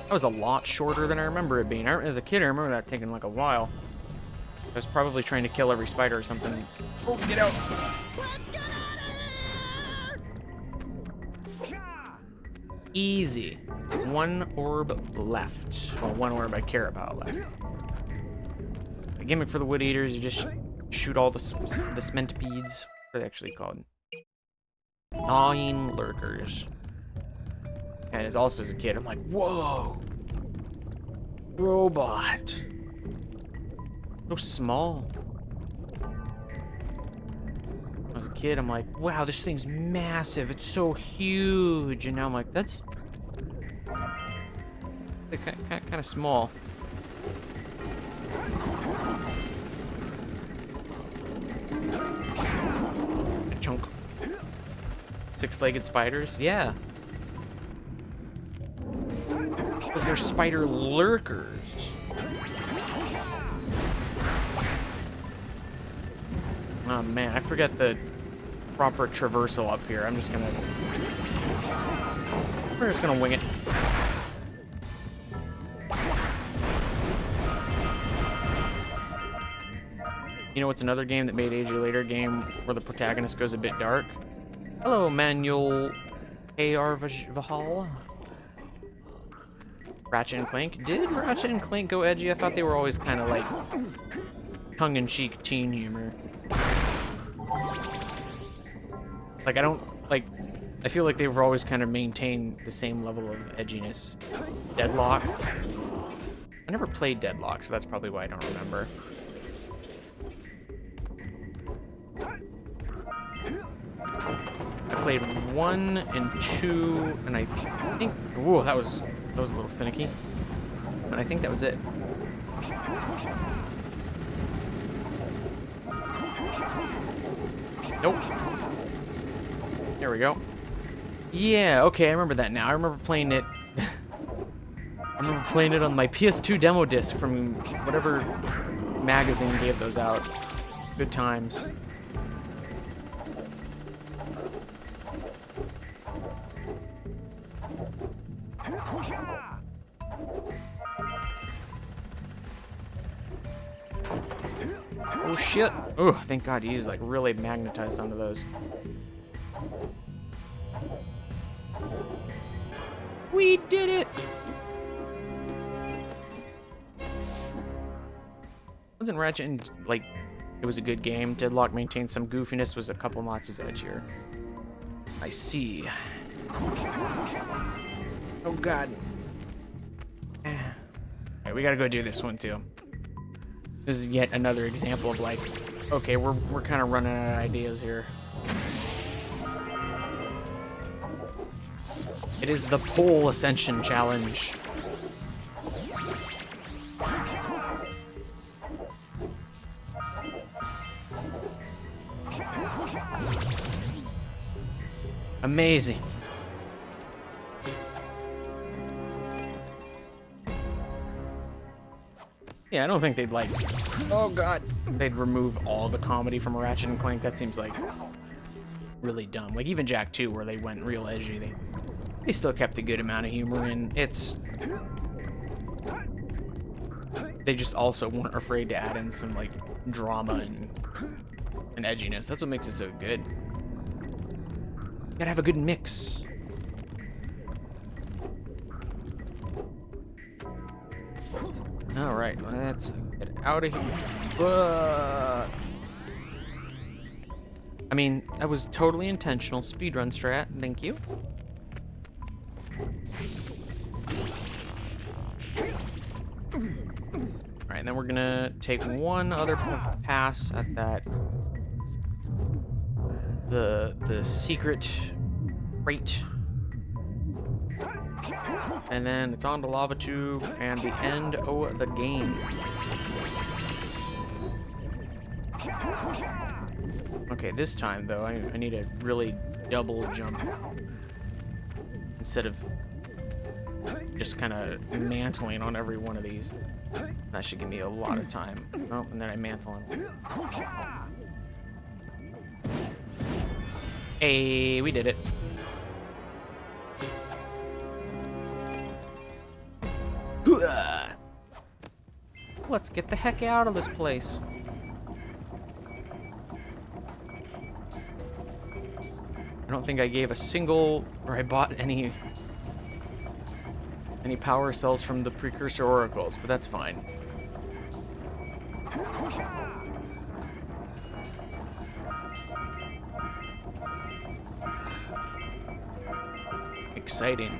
That was a lot shorter than I remember it being. As a kid, I remember that taking like a while. I was probably trying to kill every spider or something. Oh, get out! Easy. One orb left. Well, one orb I care about left. The gimmick for the wood eaters, you just shoot all the centipedes. What are they actually called? Gnawing lurkers. And as also as a kid, I'm like, whoa! Robot. So small. As a kid, I'm like, wow, this thing's massive. It's so huge. And now I'm like, that's kind of small. A chunk. Six-legged spiders? Yeah. Because they're spider lurkers. Oh man, I forget the proper traversal up here. We're just gonna wing it. You know what's another game that made Age of Later game where the protagonist goes a bit dark? Hello, Manuel A.R. Vahal. Ratchet and Clank. Did Ratchet and Clank go edgy? I thought they were always kind of like tongue-in-cheek teen humor. Like, I feel like they've always kind of maintained the same level of edginess. Deadlock. I never played Deadlock, so that's probably why I don't remember. I played 1 and 2, and I think... Ooh, that was a little finicky. And I think that was it. Nope. There we go. Yeah, okay, I remember that now. I remember playing it... I remember playing it on my PS2 demo disc from whatever magazine gave those out. Good times. Oh shit! Oh, thank God he's like really magnetized some of those. We did it! Wasn't Ratchet and, like, it was a good game. Deadlock maintained some goofiness, was a couple notches edgier. I see. Oh God. Alright, we gotta go do this one too. This is yet another example of like, okay, we're kind of running out of ideas here. It is the pole ascension challenge. Amazing. Yeah, I don't think they'd like... Oh God. They'd remove all the comedy from Ratchet and Clank. That seems like really dumb. Like even Jak 2, where they went real edgy, they still kept a good amount of humor in. They just also weren't afraid to add in some like drama and edginess. That's what makes it so good. You gotta have a good mix. Alright, let's get out of here. I mean, that was totally intentional. Speedrun strat, thank you. Alright, then we're gonna take one other pass at that. The secret crate. And then it's on to Lava Tube and the end of the game. Okay, this time though, I need to really double jump instead of just kind of mantling on every one of these. That should give me a lot of time. Oh, and then I mantle him. Hey, we did it. Let's get the heck out of this place. I don't think I gave a single, or I bought any power cells from the Precursor oracles, but that's fine. Exciting.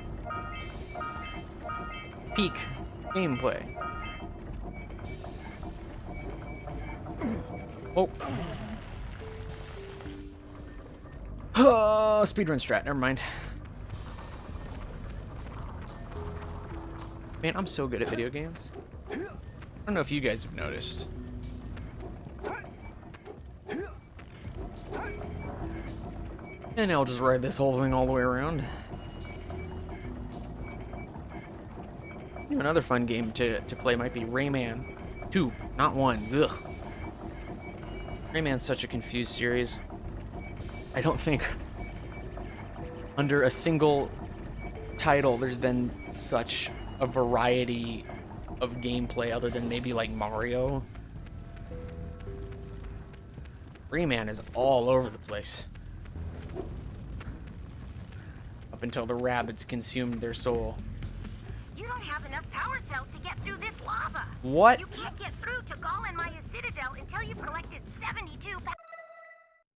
Peak gameplay. Oh. Speedrun strat, never mind. Man, I'm so good at video games. I don't know if you guys have noticed. And I'll just ride this whole thing all the way around. You know, another fun game to play might be Rayman 2, not 1. Ugh. Rayman's such a confused series. I don't think under a single title there's been such a variety of gameplay other than maybe like Mario. Rayman is all over the place. Up until the rabbits consumed their soul. You don't have enough power cells to get through this lava. What? You can't get through to Gaul and Maya's Citadel until you've collected 72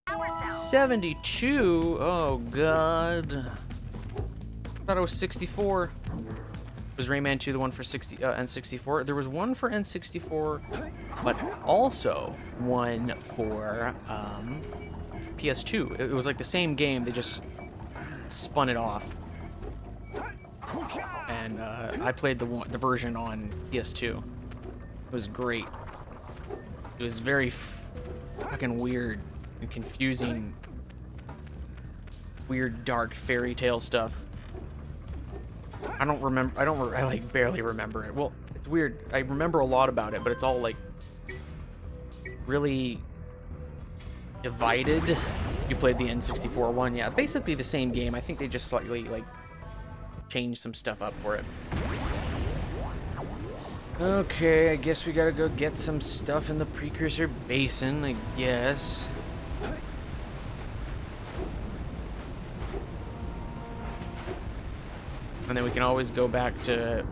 power cells. 72? Oh, God. I thought it was 64. Was Rayman 2 the one for N64? There was one for N64, but also one for PS2. It was like the same game, they just spun it off. And I played the version on PS2. It was great. It was very fucking weird and confusing, weird, dark fairy tale stuff. I like barely remember it. Well, it's weird. I remember a lot about it, but it's all like really divided. You played the N64 one, yeah. Basically the same game. I think they just slightly like changed some stuff up for it. Okay, I guess we gotta go get some stuff in the Precursor Basin, I guess. And then we can always go back to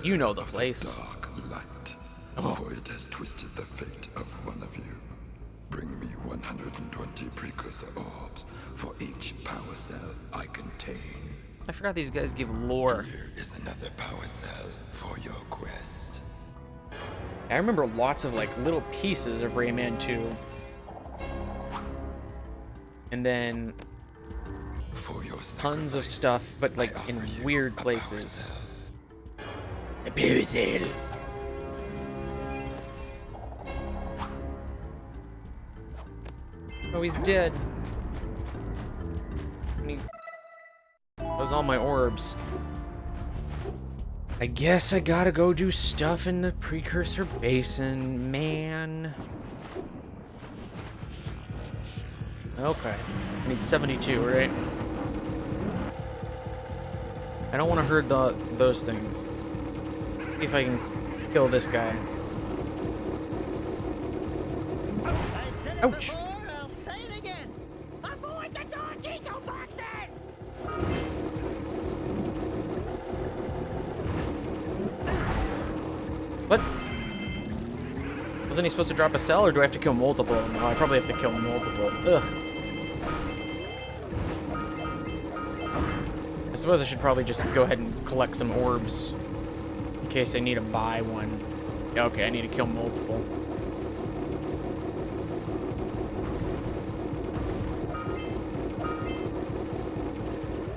you know the place. Dark light, Oh. for it has twisted the fate of one of you. Bring me 120 precursor orbs for each power cell I contain. I forgot these guys give lore. Here is another power cell for your quest. I remember lots of like little pieces of Rayman 2. And then for your tons of stuff, but like in weird places. A power cell. Oh, he's dead. Those all my orbs. I guess I gotta go do stuff in the Precursor Basin, man. Okay. I need 72, right? I don't want to herd those things. See if I can kill this guy. I've said it Ouch. before, I'll say it again. Avoid the Dark Eco boxes! What? Wasn't he supposed to drop a cell, or do I have to kill multiple? No, I probably have to kill multiple. Ugh. I suppose I should probably just go ahead and collect some orbs in case I need to buy one. Yeah, okay, I need to kill multiple.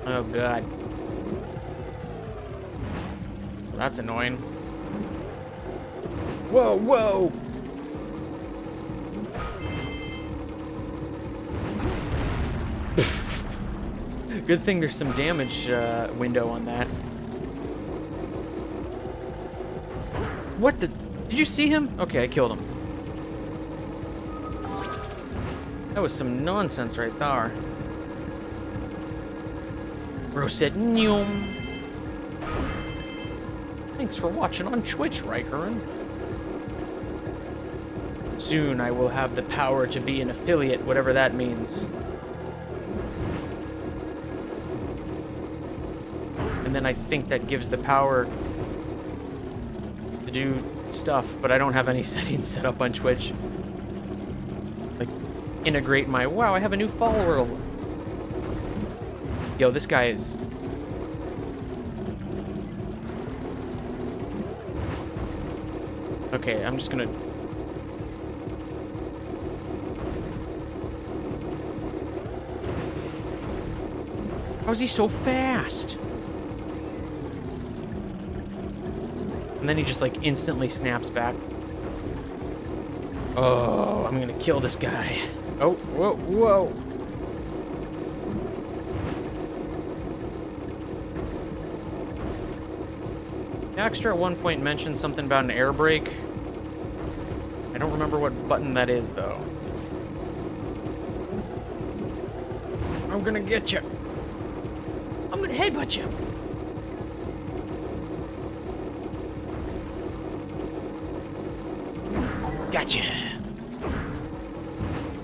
Oh god. That's annoying. Whoa, whoa! Good thing there's some damage window on that. What the? Did you see him? Okay, I killed him. That was some nonsense right there. Bro said, "Nyum." Thanks for watching on Twitch, Rikeren. Soon I will have the power to be an affiliate, whatever that means. And then I think that gives the power to do stuff, but I don't have any settings set up on Twitch. Like, integrate my... Wow, I have a new follower. Yo, this guy is... Okay, I'm just gonna... How is he so fast? And then he just, like, instantly snaps back. Oh, I'm gonna kill this guy. Oh, whoa, whoa. Daxter at one point mentioned something about an air brake. I don't remember what button that is, though. I'm gonna get you. I'm gonna headbutt you. Gotcha.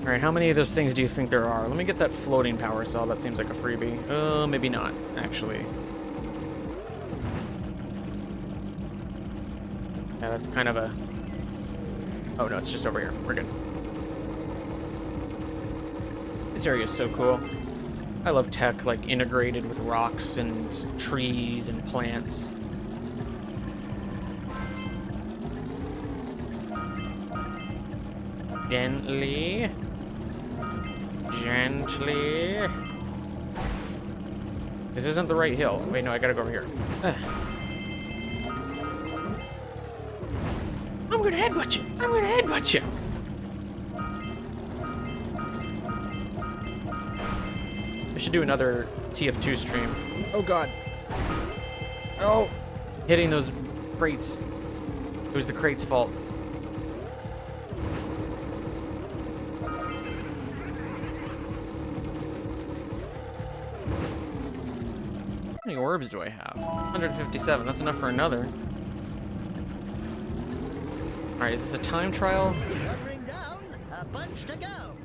Alright, how many of those things do you think there are? Let me get that floating power cell. That seems like a freebie. Maybe not, actually. Yeah, that's kind of a... Oh, no, it's just over here. We're good. This area is so cool. I love tech, like, integrated with rocks and trees and plants. Gently. Gently. This isn't the right hill. Wait, no, I gotta go over here. I'm gonna headbutt you! I'm gonna headbutt you! I should do another TF2 stream. Oh god. Oh! Hitting those crates. It was the crate's fault. How many orbs do I have? 157. That's enough for another. Alright, is this a time trial? Covering down, a bunch to go.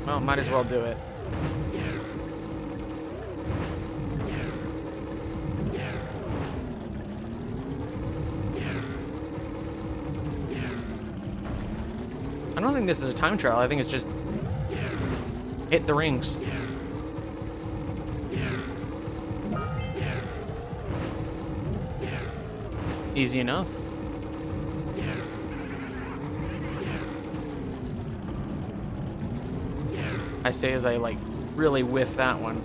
Well, might as well do it. I don't think this is a time trial. I think it's just hit the rings. Easy enough. I say as I, like, really whiff that one.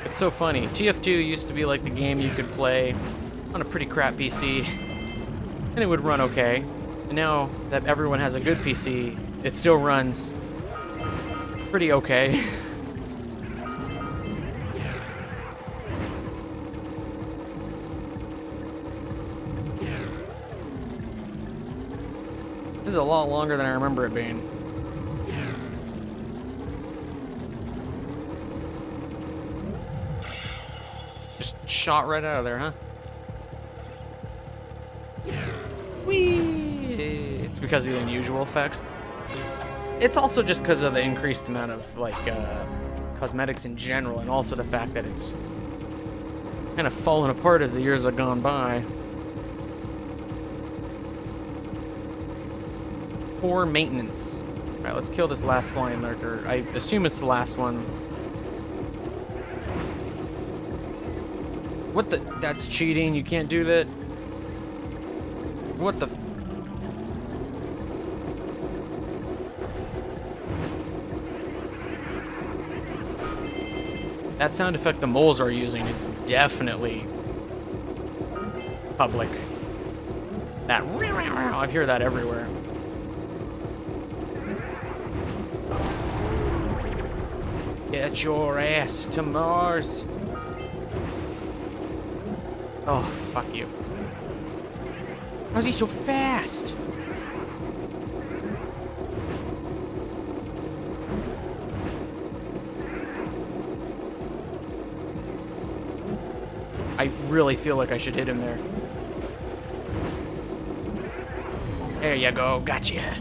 It's so funny. TF2 used to be like the game you could play on a pretty crap PC, and it would run okay. And now that everyone has a good PC, it still runs pretty okay. This is a lot longer than I remember it being. Just shot right out of there, huh? Whee! It's because of the unusual effects. It's also just because of the increased amount of, like, cosmetics in general, and also the fact that it's kind of fallen apart as the years have gone by. Poor maintenance. Alright, let's kill this last flying lurker. I assume it's the last one. What the? That's cheating. You can't do that. What the? That sound effect the moles are using is definitely public. That I hear that everywhere. Get your ass to Mars. Oh, fuck you. How's he so fast? I really feel like I should hit him there. There you go, gotcha.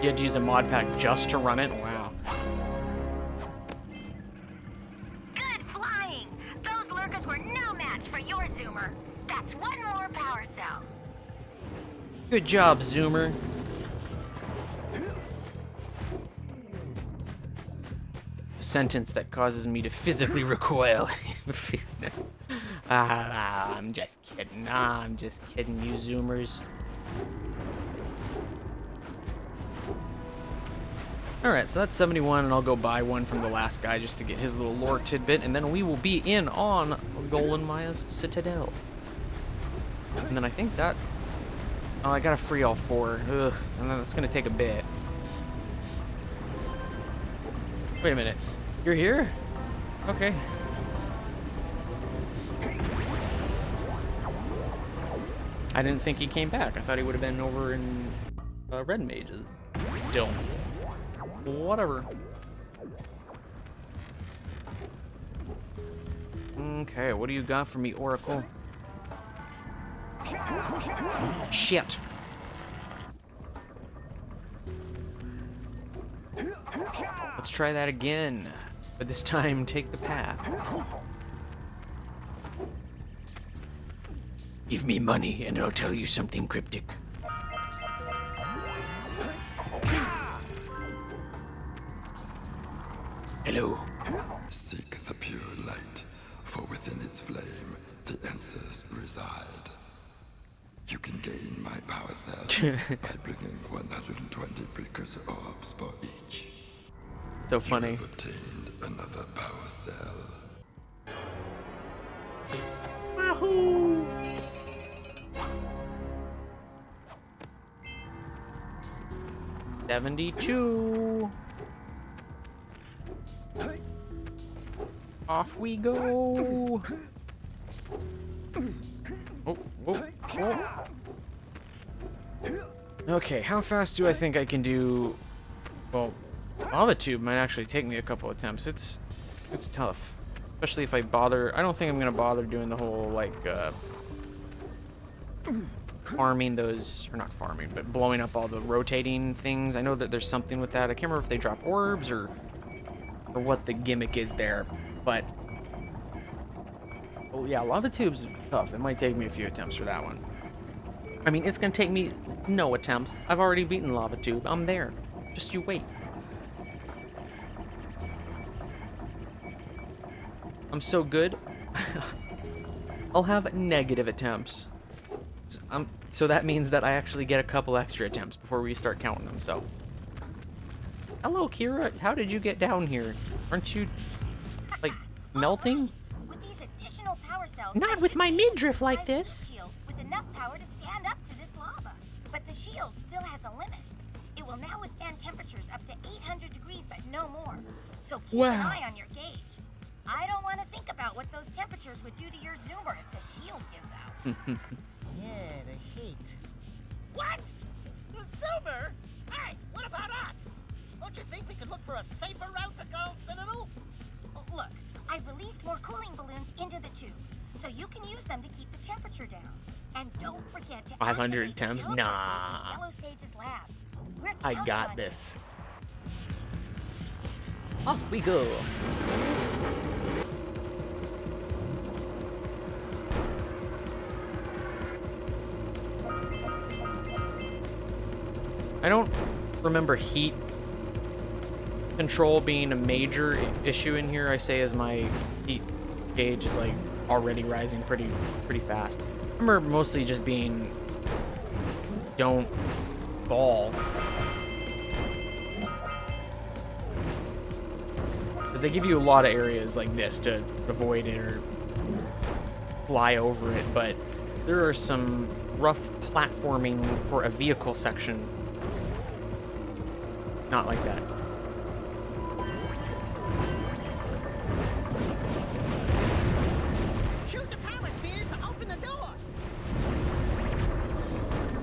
You had to use a mod pack just to run it? Wow. Good flying! Those lurkers were no match for your Zoomer. That's one more power cell. Good job, Zoomer. Sentence that causes me to physically recoil. I'm just kidding. I'm just kidding, you Zoomers. Alright, so that's 71, and I'll go buy one from the last guy just to get his little lore tidbit, and then we will be in on Golan Maya's Citadel. And then I think that... Oh, I gotta free all 4. Ugh, and then that's gonna take a bit. Wait a minute. You're here? Okay. I didn't think he came back. I thought he would have been over in Red Mages. Still. Whatever. Okay, what do you got for me, Oracle? Shit. Let's try that again. But this time, take the path. Give me money and I'll tell you something cryptic. Hello. Seek the pure light, for within its flame, the answers reside. You can gain my power cells by bringing 120 precursor orbs for each. So funny. You have obtained another power cell. Wahoo! $72. Off we go. Oh, whoa, whoa. Okay, how fast do I think I can do? Well, lava tube might actually take me a couple attempts. It's tough, especially if I bother. I don't think I'm gonna bother doing the whole like farming those, or not farming, but blowing up all the rotating things. I know that there's something with that. I can't remember if they drop orbs or what the gimmick is there, but oh yeah, lava tube's tough. It might take me a few attempts for that one. I mean, it's gonna take me no attempts. I've already beaten lava tube. I'm there. Just you wait. I'm so good. I'll have negative attempts. So that means that I actually get a couple extra attempts before we start counting them, so. Hello, Kira. How did you get down here? Aren't you, like, melting? With these additional power cells, Not with my midriff like this. shield with enough power to stand up to this lava. But the shield still has a limit. It will now withstand temperatures up to 800 degrees, but no more. So keep an eye on your gauge. I don't want to think about what those temperatures would do to your Zoomer if the shield gives out. Yeah, the heat. What? The Zoomer? Hey, what about us? Don't you think we could look for a safer route to Gull Citadel? Look, I've released more cooling balloons into the tube, so you can use them to keep the temperature down. And don't forget to 500 activate the attempts? telescope Nah. in Yellow Sage's lab. We're I counting got on this. Off we go. I don't remember heat control being a major issue in here. I say as my heat gauge is like already rising pretty fast. I remember mostly just being don't ball. Because they give you a lot of areas like this to avoid it or fly over it, but there are some rough platforming for a vehicle section. Not like that. Shoot the power spheres to open the door.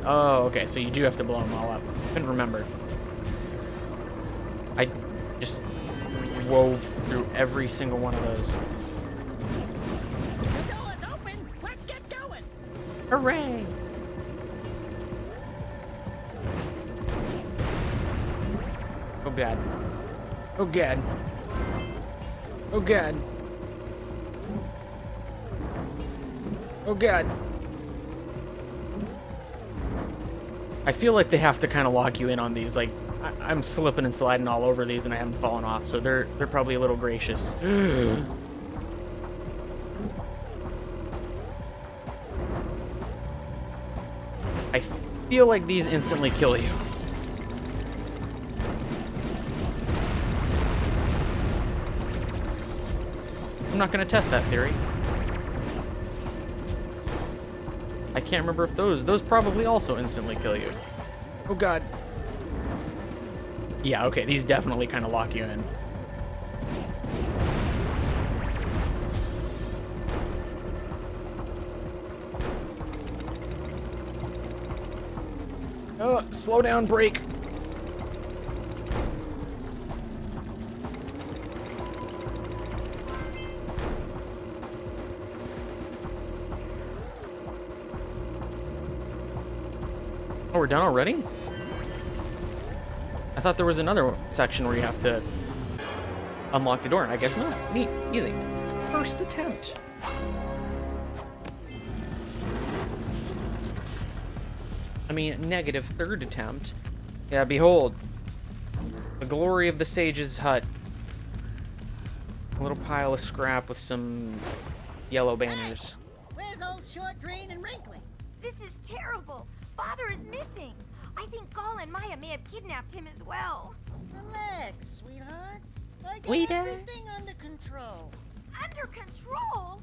Oh, okay, so you do have to blow them all up. Couldn't remember. I just wove through every single one of those. The door's open. Let's get going. Hooray! Oh god. Oh god. Oh god. Oh god. I feel like they have to kind of lock you in on these. Like, I'm slipping and sliding all over these and I haven't fallen off, so they're probably a little gracious. I feel like these instantly kill you. I'm not gonna test that theory. I can't remember if those probably also instantly kill you. Oh god. Yeah, okay, these definitely kind of lock you in. Oh, slow down, brake. Oh, we're done already? I thought there was another section where you have to unlock the door. I guess not. Neat. Easy. First attempt. I mean, negative third attempt. Yeah, behold. The glory of the sage's hut. A little pile of scrap with some yellow banners. Where's old Short, Green, and Wrinkly? This is terrible. Father is missing. I think Gall and Maya may have kidnapped him as well. Relax, sweetheart. I got Wait, everything under control. Under control?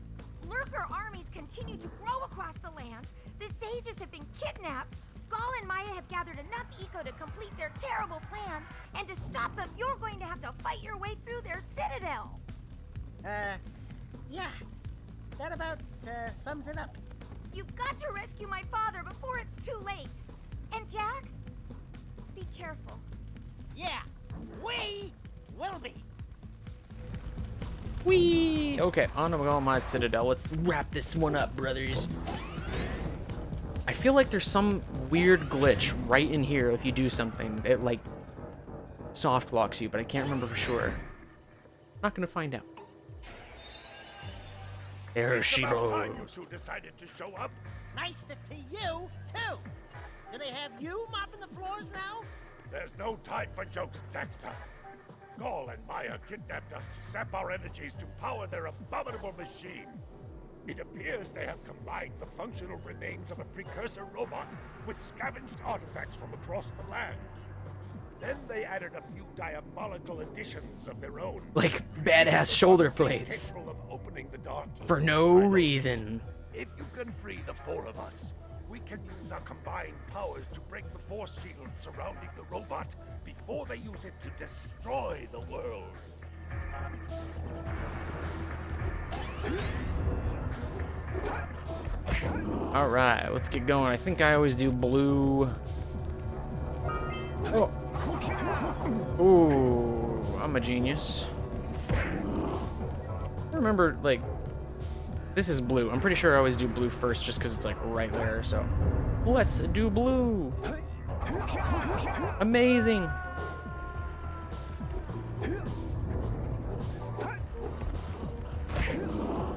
Lurker armies continue to grow across the land. The sages have been kidnapped. Gall and Maya have gathered enough eco to complete their terrible plan. And to stop them, you're going to have to fight your way through their citadel. Yeah. That about sums it up. You've got to rescue my father before it's too late. And Jack, be careful. Yeah, we will be. Whee! Okay, on to go my Citadel. Let's wrap this one up, brothers. I feel like there's some weird glitch right in here if you do something. It, like, soft locks you, but I can't remember for sure. Not gonna find out. There she goes. You two decided to show up. Nice to see you, too. Do they have you mopping the floors now? There's no time for jokes, Daxter. Gall and Maya kidnapped us to sap our energies to power their abominable machine. It appears they have combined the functional remains of a precursor robot with scavenged artifacts from across the land. Then they added a few diabolical additions of their own. Like badass shoulder plates. Capable of opening the dark For no reason. If you can free the four of us, we can use our combined powers to break the force shield surrounding the robot before they use it to destroy the world. Alright, let's get going. I think I always do blue. Oh. Ooh, I'm a genius. I remember, like, this is blue. I'm pretty sure I always do blue first just because it's, like, right there. So, let's do blue. Amazing.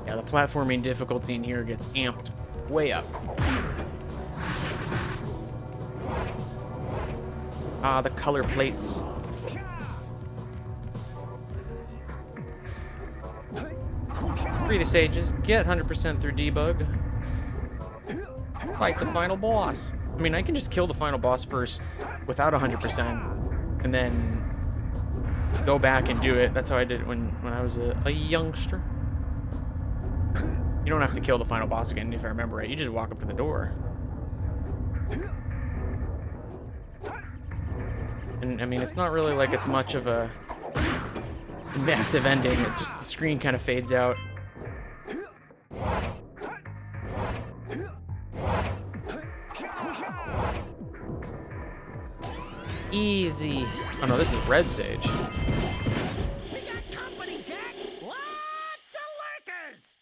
Yeah, the platforming difficulty in here gets amped way up. Ah, the color plates. Free the sages, get 100% through debug. Fight the final boss. I mean, I can just kill the final boss first without 100%, and then go back and do it. That's how I did it when I was a youngster. You don't have to kill the final boss again, if I remember right. You just walk up to the door. And I mean, it's not really like it's much of a massive ending. It just, the screen kind of fades out. Easy. Oh no, this is Red Sage. We got is!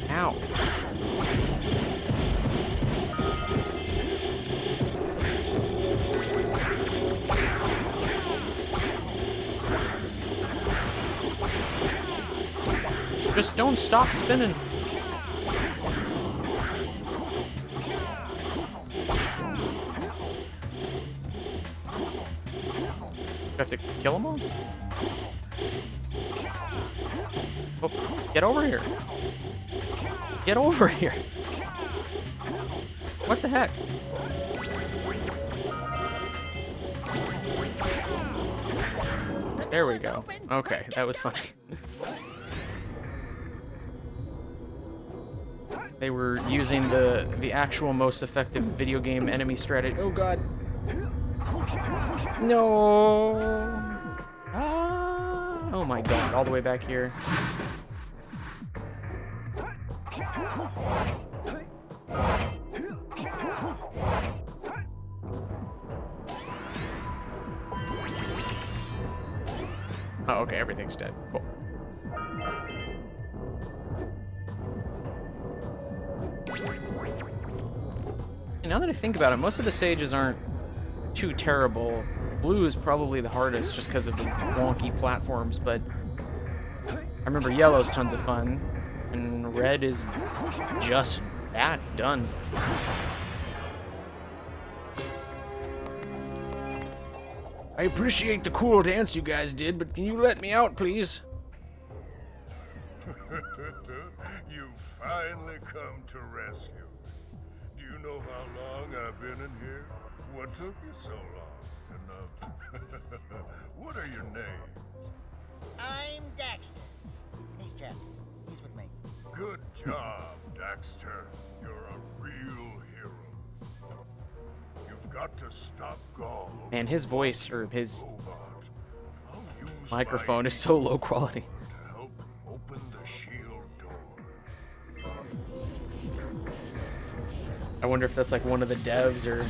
Ow. Just don't stop spinning. Do I have to kill them all? Oh, get over here. Get over here. What the heck? There we go. Okay, that was funny. They were using the actual most effective video game enemy strategy. Oh god. No. Ah. Oh my god, all the way back here. Oh, okay, everything's dead. Cool. And now that I think about it, most of the stages aren't too terrible. Blue is probably the hardest just because of the wonky platforms, but I remember yellow's tons of fun, and red is just that, done. I appreciate the cool dance you guys did, but can you let me out, please? You've finally come to rescue. Do you know how long I've been in here? What took you so long? And, what are your names? I'm Daxter. He's Jeff. He's with me. Good job, Daxter. You're a real hero. You've got to stop Gaul. Man, his voice, or his microphone is so low quality. To help open the shield door. I wonder if that's like one of the devs or...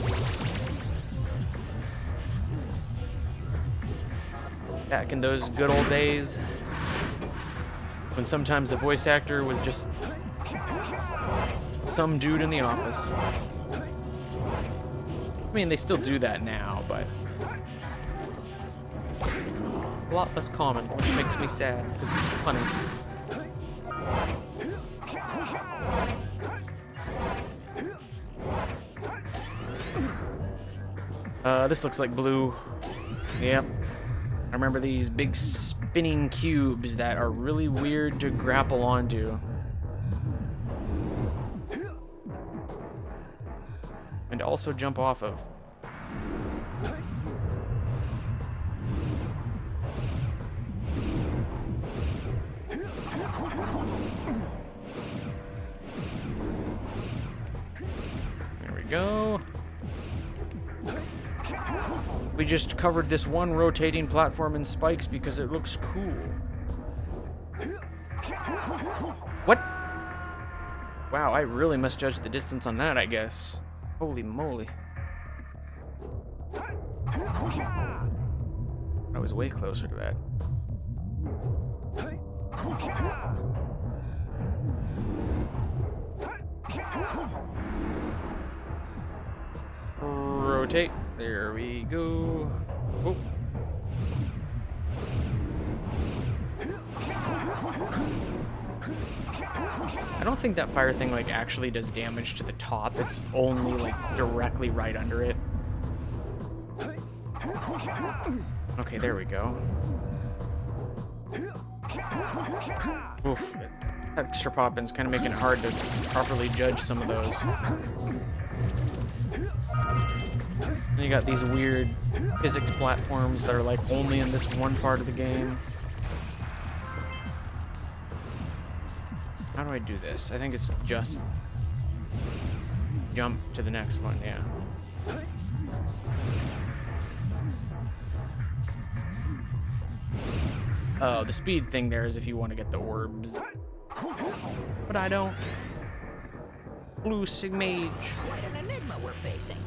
Back in those good old days, when sometimes the voice actor was just some dude in the office. I mean, they still do that now, but a lot less common, which makes me sad, because it's funny. This looks like blue. Yep. I remember these big spinning cubes that are really weird to grapple onto. And also jump off of. There we go. We just covered this one rotating platform in spikes because it looks cool. What? Wow, I really must judge the distance on that, I guess. Holy moly. I was way closer to that. Rotate. There we go. Oh. I don't think that fire thing like actually does damage to the top. It's only like directly right under it. Okay, there we go. Oof. Extra pop-ins kind of making it hard to properly judge some of those. And you got these weird physics platforms that are like only in this one part of the game. How do I do this? I think it's just jump to the next one, yeah. Oh, the speed thing there is if you want to get the orbs. But I don't. Blue Sig Mage. Quite an enigma we're facing.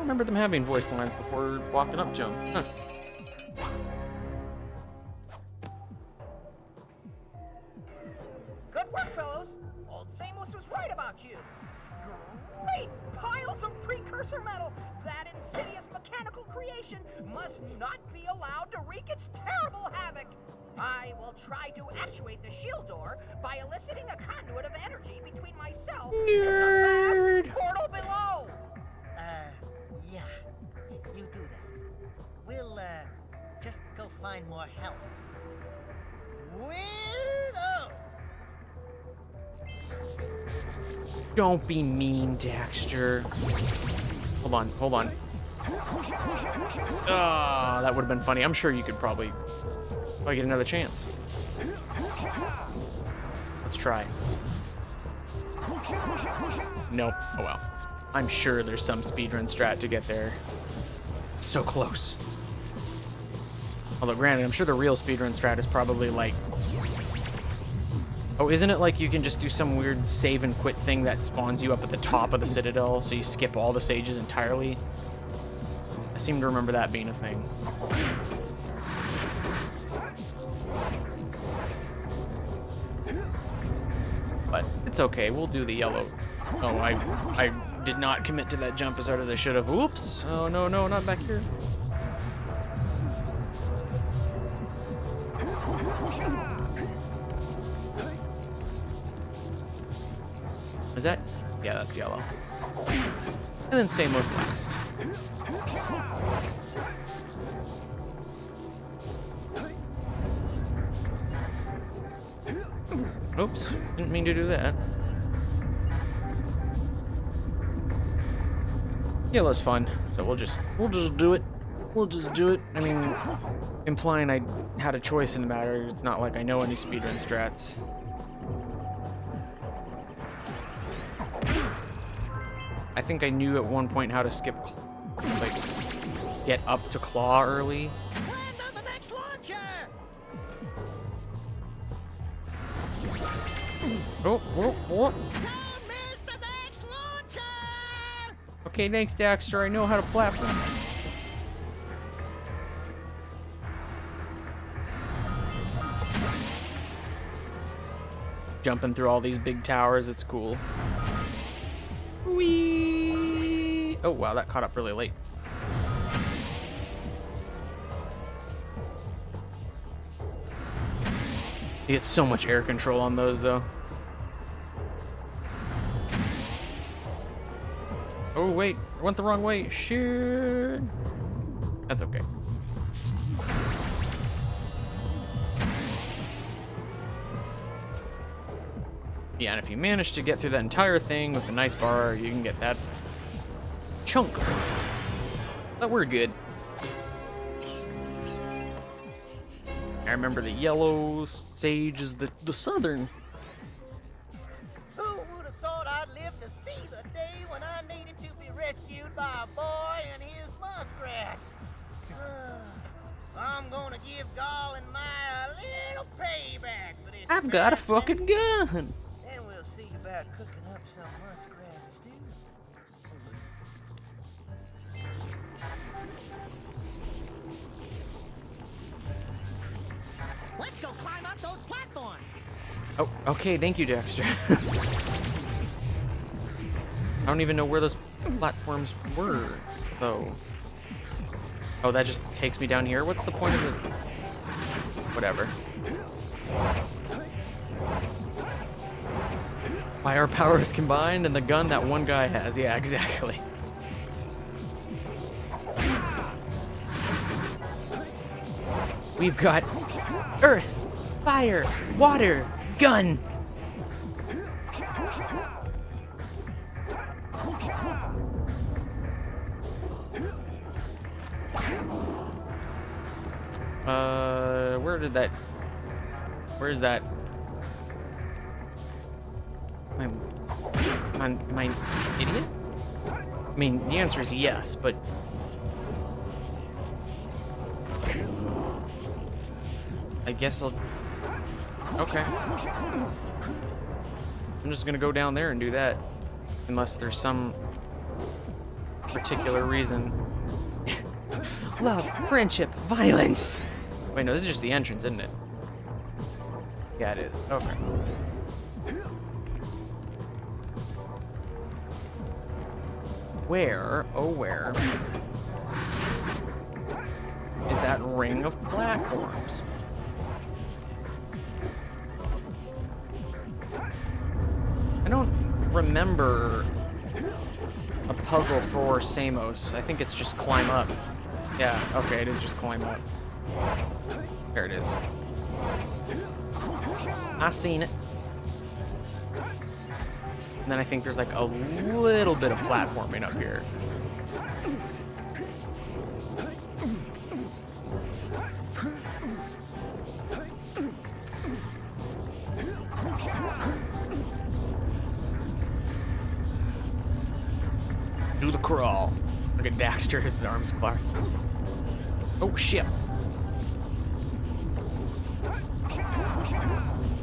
remember them having voice lines before walking up to him. Huh. Good work, fellows. Old Samos was right about you. Great piles of precursor metal. That insidious mechanical creation must not be allowed to wreak its terrible havoc. I will try to actuate the shield door by eliciting a conduit of energy between myself and the vast portal below. Yeah. You do that. We'll, just go find more help. Weirdo! Don't be mean, Daxter. Hold on. Ah, that would have been funny. I'm sure you could probably get another chance. Let's try. Nope. Oh well. I'm sure there's some speedrun strat to get there. It's so close. Although granted, I'm sure the real speedrun strat is probably like... Oh, isn't it like you can just do some weird save and quit thing that spawns you up at the top of the Citadel, so you skip all the stages entirely? I seem to remember that being a thing. But it's okay, we'll do the yellow. Oh, I did not commit to that jump as hard as I should have. Oops! Oh, no, not back here. Is that? Yeah, that's yellow. And then Samos last. Oops, didn't mean to do that. Yellow's fun, so we'll just do it. We'll just do it. I mean, implying I had a choice in the matter. It's not like I know any speedrun strats. I think I knew at one point how to skip, like, get up to claw early. Land on the next launcher! Oh. Don't miss the next launcher! Okay, thanks, Daxter. I know how to platform. Jumping through all these big towers, it's cool. Whee! Oh, wow, that caught up really late. You get so much air control on those, though. Oh, wait, I went the wrong way. Shit. That's okay. Yeah, and if you manage to get through that entire thing with a nice bar, you can get that chunk. But we're good. I remember the yellow sage is the southern. Who would have thought I'd live to see the day when I needed to be rescued by a boy and his muskrat? I'm gonna give Gall and Maya a little payback for this. I've got a fucking gun. Then we'll see about cooking up some muskrat stew. Let's go climb up those platforms. Oh, okay, thank you, Daxter. I don't even know where those platforms were, though. Oh, that just takes me down here? What's the point of it? Whatever. Fire powers combined and the gun that one guy has. Yeah, exactly. We've got earth, fire, water, gun. Where's that? Am I an idiot? I mean, the answer is yes, but... I guess I'll... Okay. I'm just gonna go down there and do that. Unless there's some... particular reason. Love, friendship, violence. Wait, no, this is just the entrance, isn't it? Yeah, it is. Okay. Where, oh where, is that ring of platforms? I don't remember a puzzle for Samos. I think it's just climb up. Yeah, okay, it is just climb up. There it is. I seen it. And then I think there's like a little bit of platforming up here. Do the crawl. Look at Daxter, his arms flaps. Oh shit.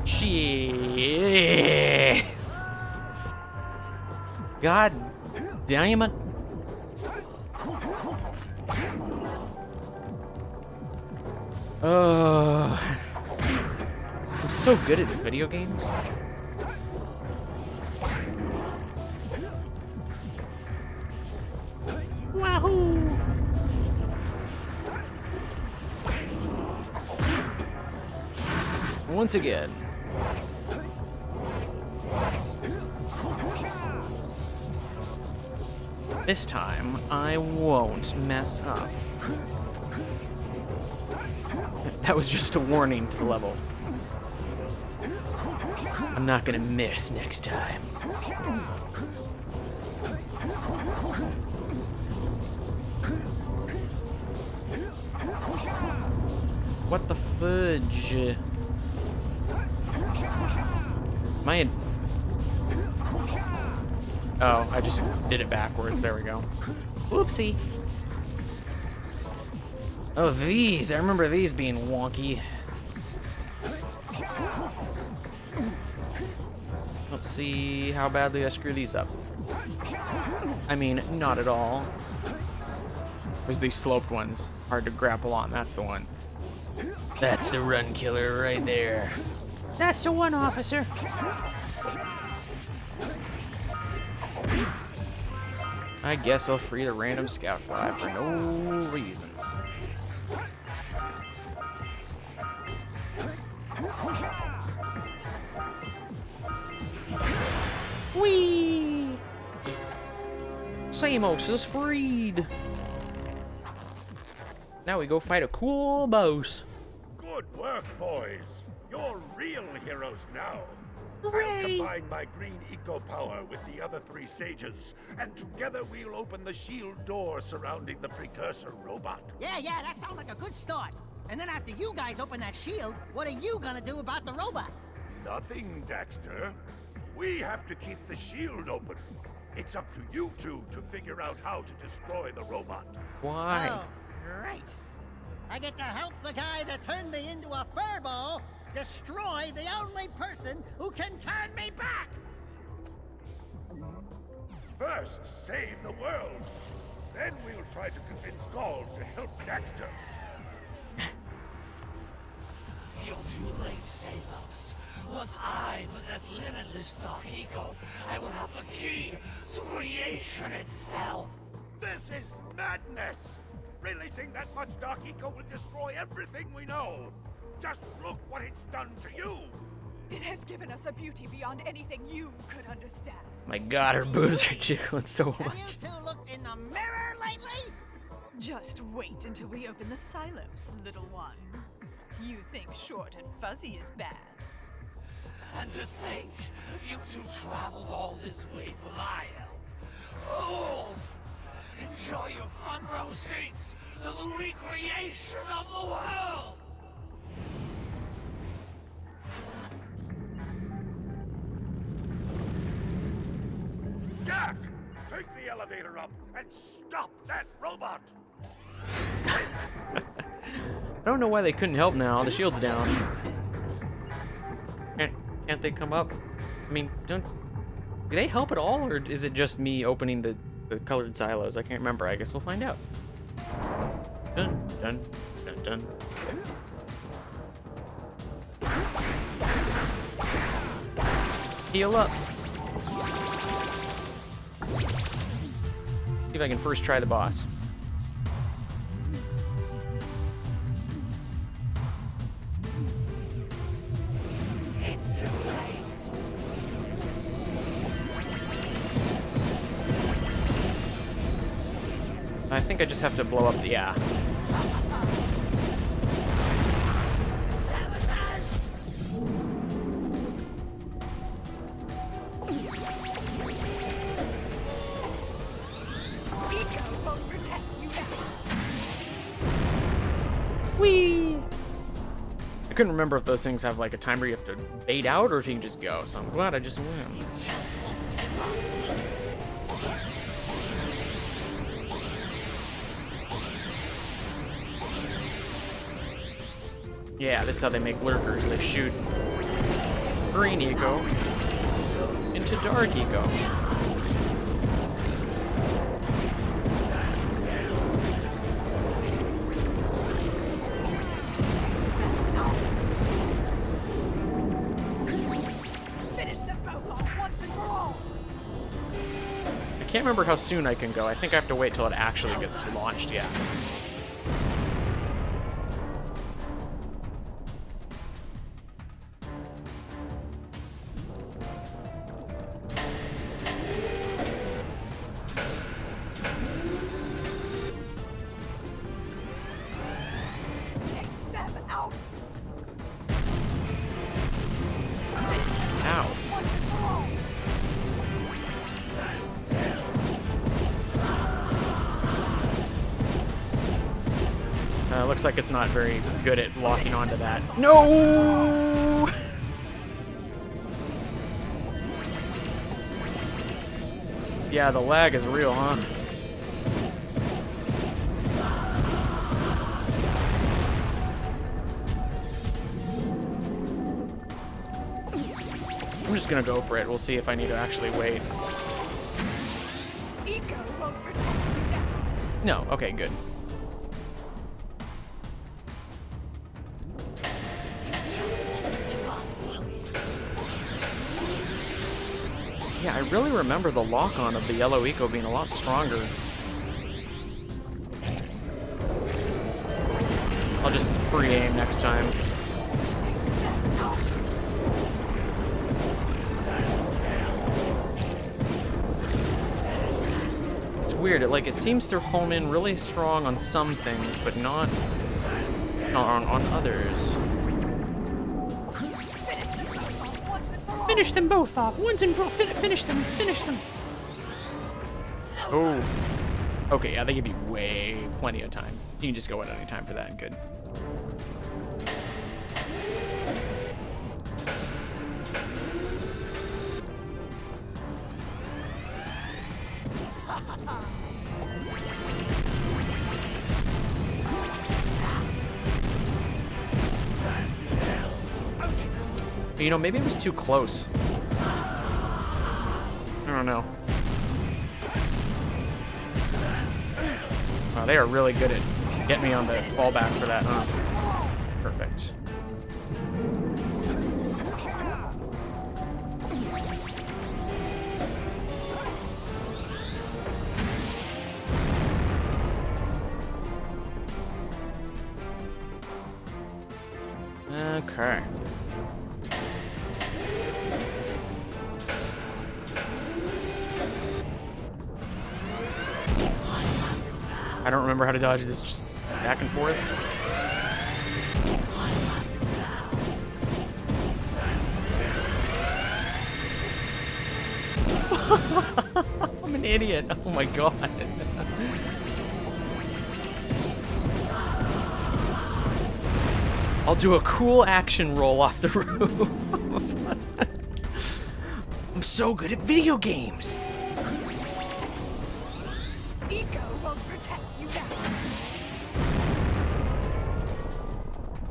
Shit. God damn it. I'm so good at video games. Wahoo! Once again. This time, I won't mess up. That was just a warning to the level. I'm not gonna miss next time. What the fudge? Am I in... Oh, I just did it backwards. There we go. Whoopsie. Oh, these. I remember these being wonky. Let's see how badly I screw these up. I mean, not at all. There's these sloped ones. Hard to grapple on. That's the one. That's the run killer right there. That's the one, officer. I guess I'll free the random scout fly for no reason. Whee! Samos is freed. Now we go fight a cool boss. Good work, boys. You're real heroes now. Hooray! I'll combine my green eco power with the other three sages, and together we'll open the shield door surrounding the Precursor robot. Yeah, that sounds like a good start. And then after you guys open that shield, what are you gonna do about the robot? Nothing, Daxter. We have to keep the shield open. It's up to you two to figure out how to destroy the robot. Why? Oh, great. I get to help the guy that turned me into a furball destroy the only person who can turn me back! First, save the world. Then we'll try to convince Gaul to help Daxter. You're too late, Samos. Once I possess limitless Dark Eco, I will have the key to creation itself. This is madness! Releasing that much Dark Eco will destroy everything we know. Just look what it's done to you! It has given us a beauty beyond anything you could understand. My God, her boobs are jiggling so Have much. you two looked in the mirror lately? Just wait until we open the silos, little one. You think short and fuzzy is bad. And to think, you two traveled all this way for my help. Fools! Enjoy your front row seats to the recreation of the world! Jack! Take the elevator up and stop that robot! I don't know why they couldn't help now. The shield's down. Can't they come up? I mean, do they help at all, or is it just me opening the The colored silos. I can't remember. I guess we'll find out. Dun, dun, dun, dun. Heal up. See if I can first try the boss. It's too late. I think I just have to blow up the Whee! I couldn't remember if those things have like a timer you have to bait out or if you can just go, so I'm glad I just win. Yeah, this is how they make lurkers. They shoot green eco into dark eco. I can't remember how soon I can go. I think I have to wait till it actually gets launched, yeah. Looks like it's not very good at locking onto that. No! Yeah, the lag is real, huh? I'm just gonna go for it. We'll see if I need to actually wait. No, okay, good. Yeah, I really remember the lock-on of the yellow eco being a lot stronger. I'll just free aim next time. It's weird, it seems to home in really strong on some things, but not on others. Finish them both off. Once and for all. Finish them. Finish them. Oh. Okay, yeah, they give you plenty of time. You can just go at any time for that. Good. You know, maybe it was too close. I don't know. Oh, they are really good at getting me on the fallback for that, huh? Perfect. Okay. I don't remember how to dodge this, just back and forth. I'm an idiot. Oh my god. I'll do a cool action roll off the roof. I'm so good at video games.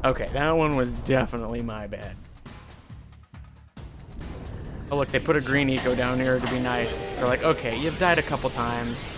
Okay, that one was definitely my bad. Oh look, they put a green eco down here to be nice. They're like, okay, you've died a couple times.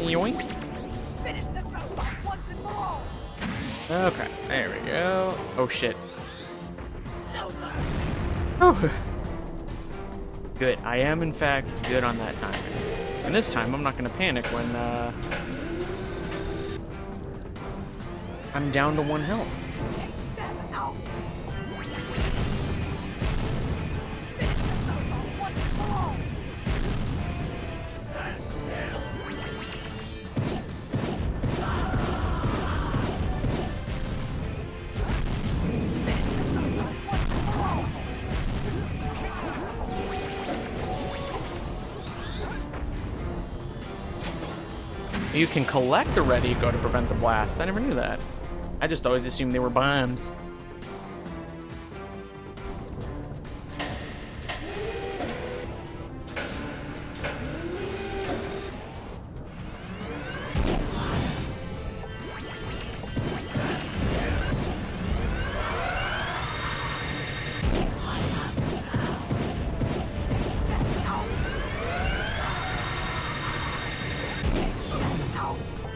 Yoink. Finish the robot once and for all. Okay, there we go. Oh shit. Oh. Good. I am in fact good on that time. And this time I'm not gonna panic when I'm down to 1 health. Take them out. Finish the robot once and for all. Stand still. Finish the robot once and for all. You can collect a red eco to prevent the blast. I never knew that. I just always assumed they were bombs.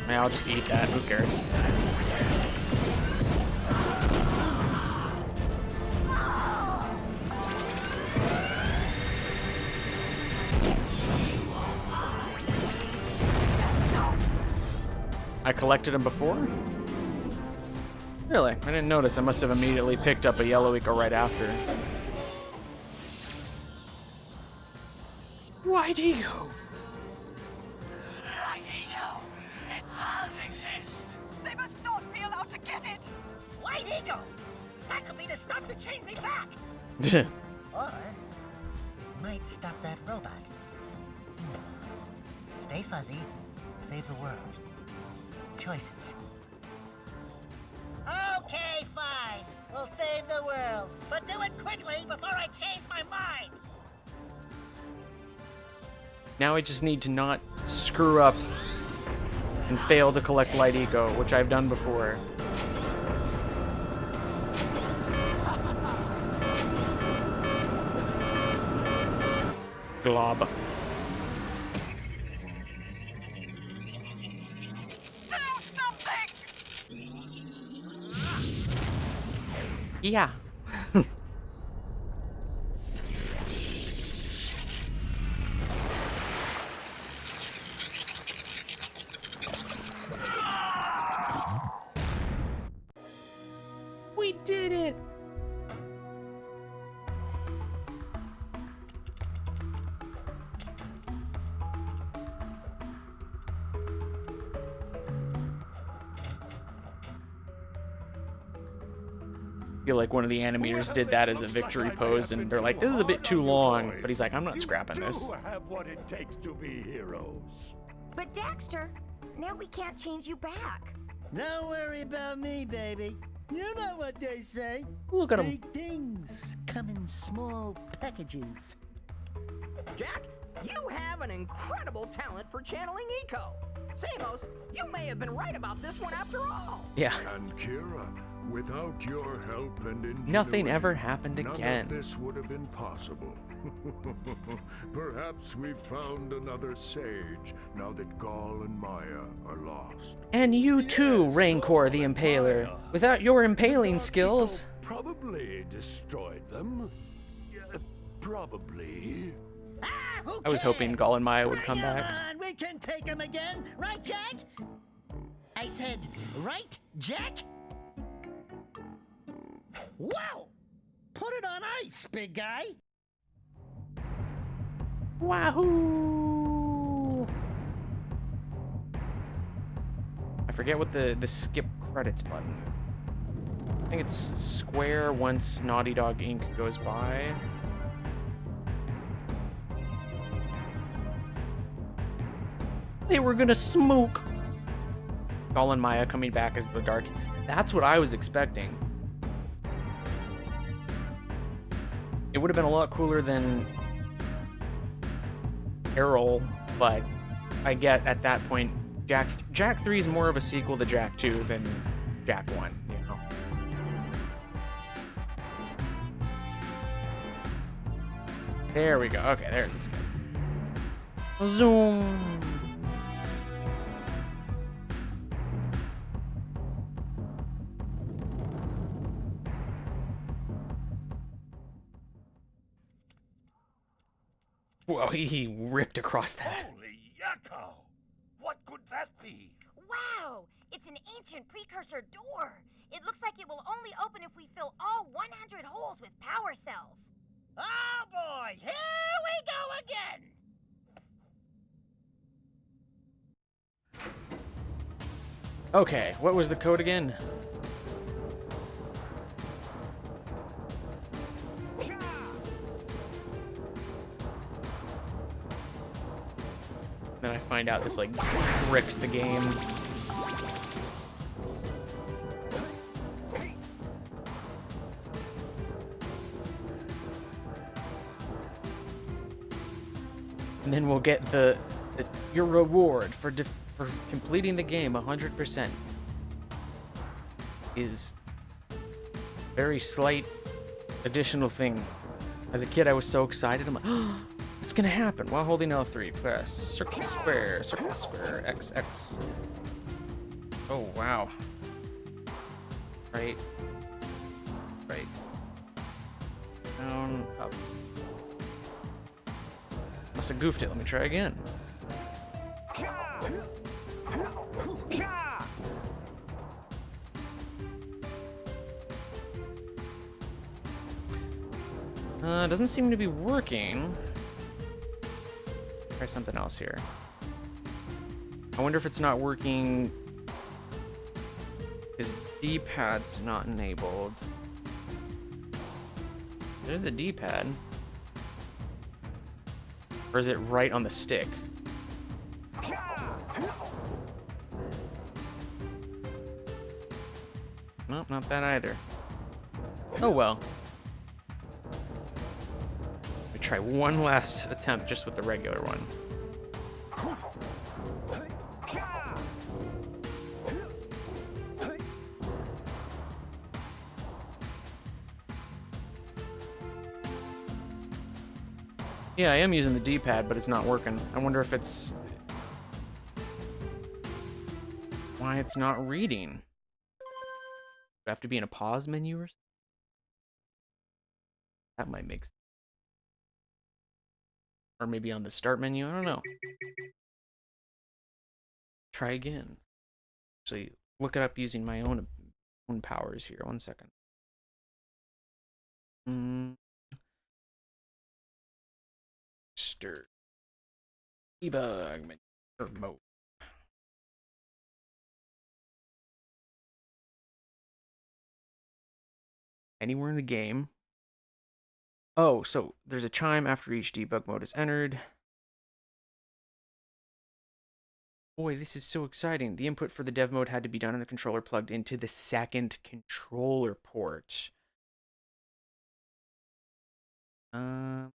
Yeah, I'll just eat that. Who cares? I collected them before? Really? I didn't notice. I must have immediately picked up a yellow eco right after. White eco! It does exist. They must not be allowed to get it. White Eagle! That could be the stuff to change me back! Or might stop that robot. Stay fuzzy, save the world. Choices. Okay, fine. We'll save the world, but do it quickly before I change my mind. Now I just need to not screw up and fail to collect light eco, which I've done before. Glob. Do something! Yeah. We did it! I feel like one of the animators did that as a victory pose, and they're like, this is a bit too long. But he's like, I'm not scrapping this. You have what it takes to be heroes. But Daxter, now we can't change you back. Don't worry about me, baby. You know what they say. Look at him. Big things come in small packages. Jack, you have an incredible talent for channeling eco. Samos, you may have been right about this one after all. Yeah. And Kira, without your help and ingenuity, Nothing ever happened again. None of this would have been possible. Perhaps we've found another sage now that Gaul and Maya are lost. And you too, Rancor the Impaler. Without your impaling skills. Probably destroyed them. Probably. I was hoping Gaul and Maya would come back. On, we can take him again, right, Jack? I said, right, Jack? Wow! Put it on ice, big guy. Wahoo! I forget what the skip credits button. I think it's square once Naughty Dog Inc. goes by. they were gonna smoke. Skull and Maya coming back as the dark. That's what I was expecting. It would have been a lot cooler than Errol, but I get at that point, Jack 3 is more of a sequel to Jack 2 than Jack 1, you know. There we go. Okay, there's this guy. Zoom. Whoa, he ripped across that. Holy yucko! What could that be? Wow! It's an ancient precursor door. It looks like it will only open if we fill all 100 holes with power cells. Oh boy, here we go again! Okay, what was the code again? Then I find out this, like, bricks the game. And then we'll get your reward for completing the game 100% is very slight additional thing. As a kid, I was so excited. I'm like, oh, it's gonna happen while holding L3. Press circle, square, X, X. Oh, wow. Right. Right. Down, up. Must have goofed it. Let me try again. Doesn't seem to be working. Try something else here. I wonder if it's not working. His D-pad's not enabled. There's the D-pad. Or is it right on the stick? Nope, not that either. Oh well. Let me try one last attempt just with the regular one. Yeah, I am using the D-pad, but it's not working. I wonder if it's... why it's not reading. Do I have to be in a pause menu or something? That might make sense. Or maybe on the start menu, I don't know. Try again. Actually, look it up using my own powers here. 1 second. Start. Debug menu or mode. Anywhere in the game. Oh, so there's a chime after each debug mode is entered. Boy, this is so exciting. The input for the dev mode had to be done on a controller plugged into the second controller port. That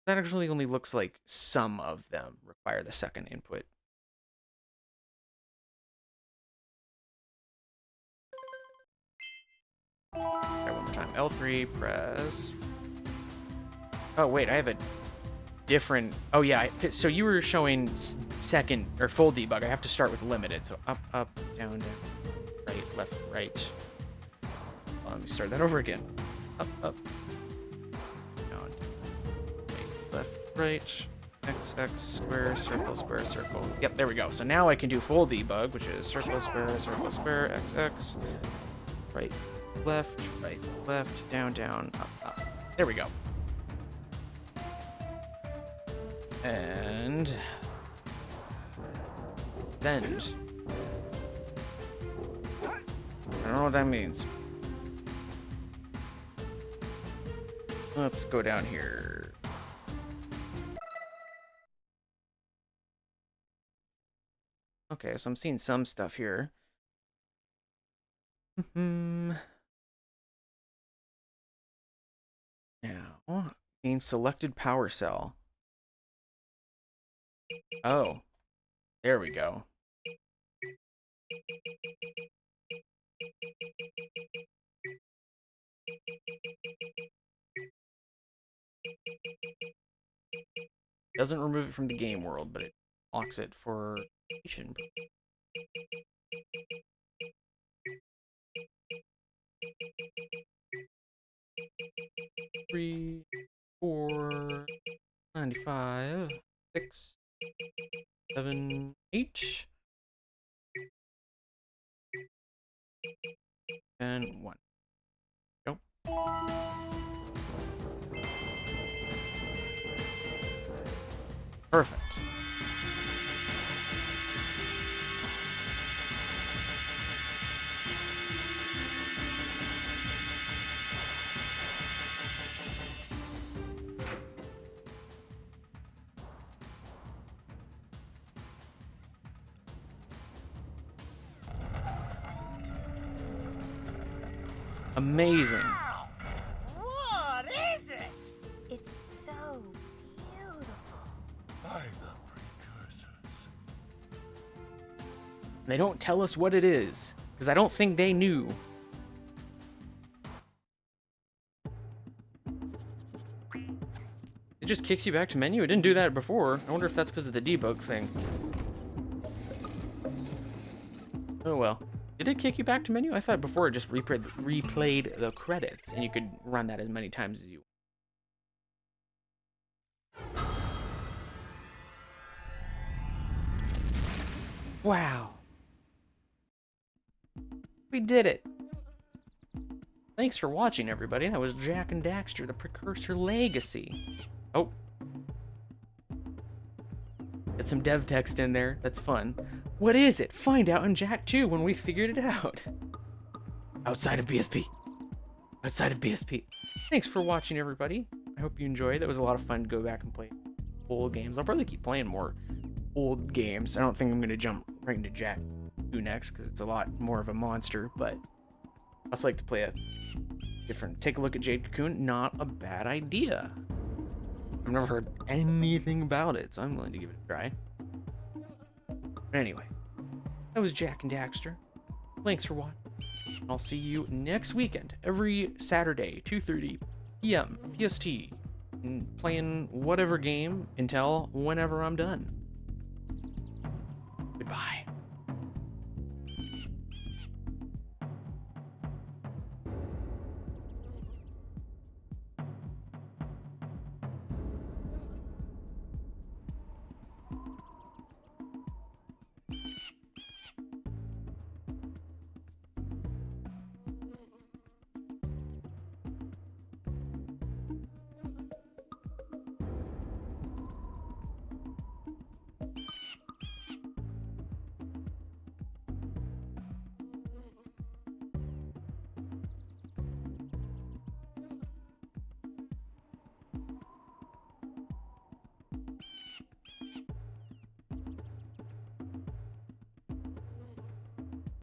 actually only looks like some of them require the second input. Try one more time. L3, press. Oh, wait, I have a different... oh, yeah, so you were showing second, or full debug. I have to start with limited. So up, up, down, down, right, left, right. Well, let me start that over again. Up, up, down, right, left, right, X, X, square, circle. Yep, there we go. So now I can do full debug, which is circle, square, X, X, right, left, down, down, up, up. There we go. And send. I don't know what that means. Let's go down here. Okay, so I'm seeing some stuff here. Now, gain selected power cell. Oh, there we go. Doesn't remove it from the game world, but it locks it for creation. 3, 4, 95, 6, 7, 8, and 1. Go. Perfect. Amazing. Wow! What is it? It's so beautiful. By the precursors. They don't tell us what it is, because I don't think they knew. It just kicks you back to menu? It didn't do that before. I wonder if that's because of the debug thing. Oh well. Did it kick you back to menu? I thought before it just replayed the credits, and you could run that as many times as you want. Wow. We did it. Thanks for watching, everybody. That was Jak and Daxter, the Precursor Legacy. Oh. Get some dev text in there. That's fun. What is it? Find out in Jak 2 when we figured it out. Outside of BSP. Outside of BSP. Thanks for watching, everybody. I hope you enjoyed. That was a lot of fun to go back and play old games. I'll probably keep playing more old games. I don't think I'm going to jump right into Jak 2 next because it's a lot more of a monster, but I also like to play a different... Take a look at Jade Cocoon. Not a bad idea. I've never heard anything about it, so I'm willing to give it a try. But anyway, that was Jak and Daxter. Thanks for watching. I'll see you next weekend, every Saturday, 2:30 p.m. PST, and playing whatever game until whenever I'm done.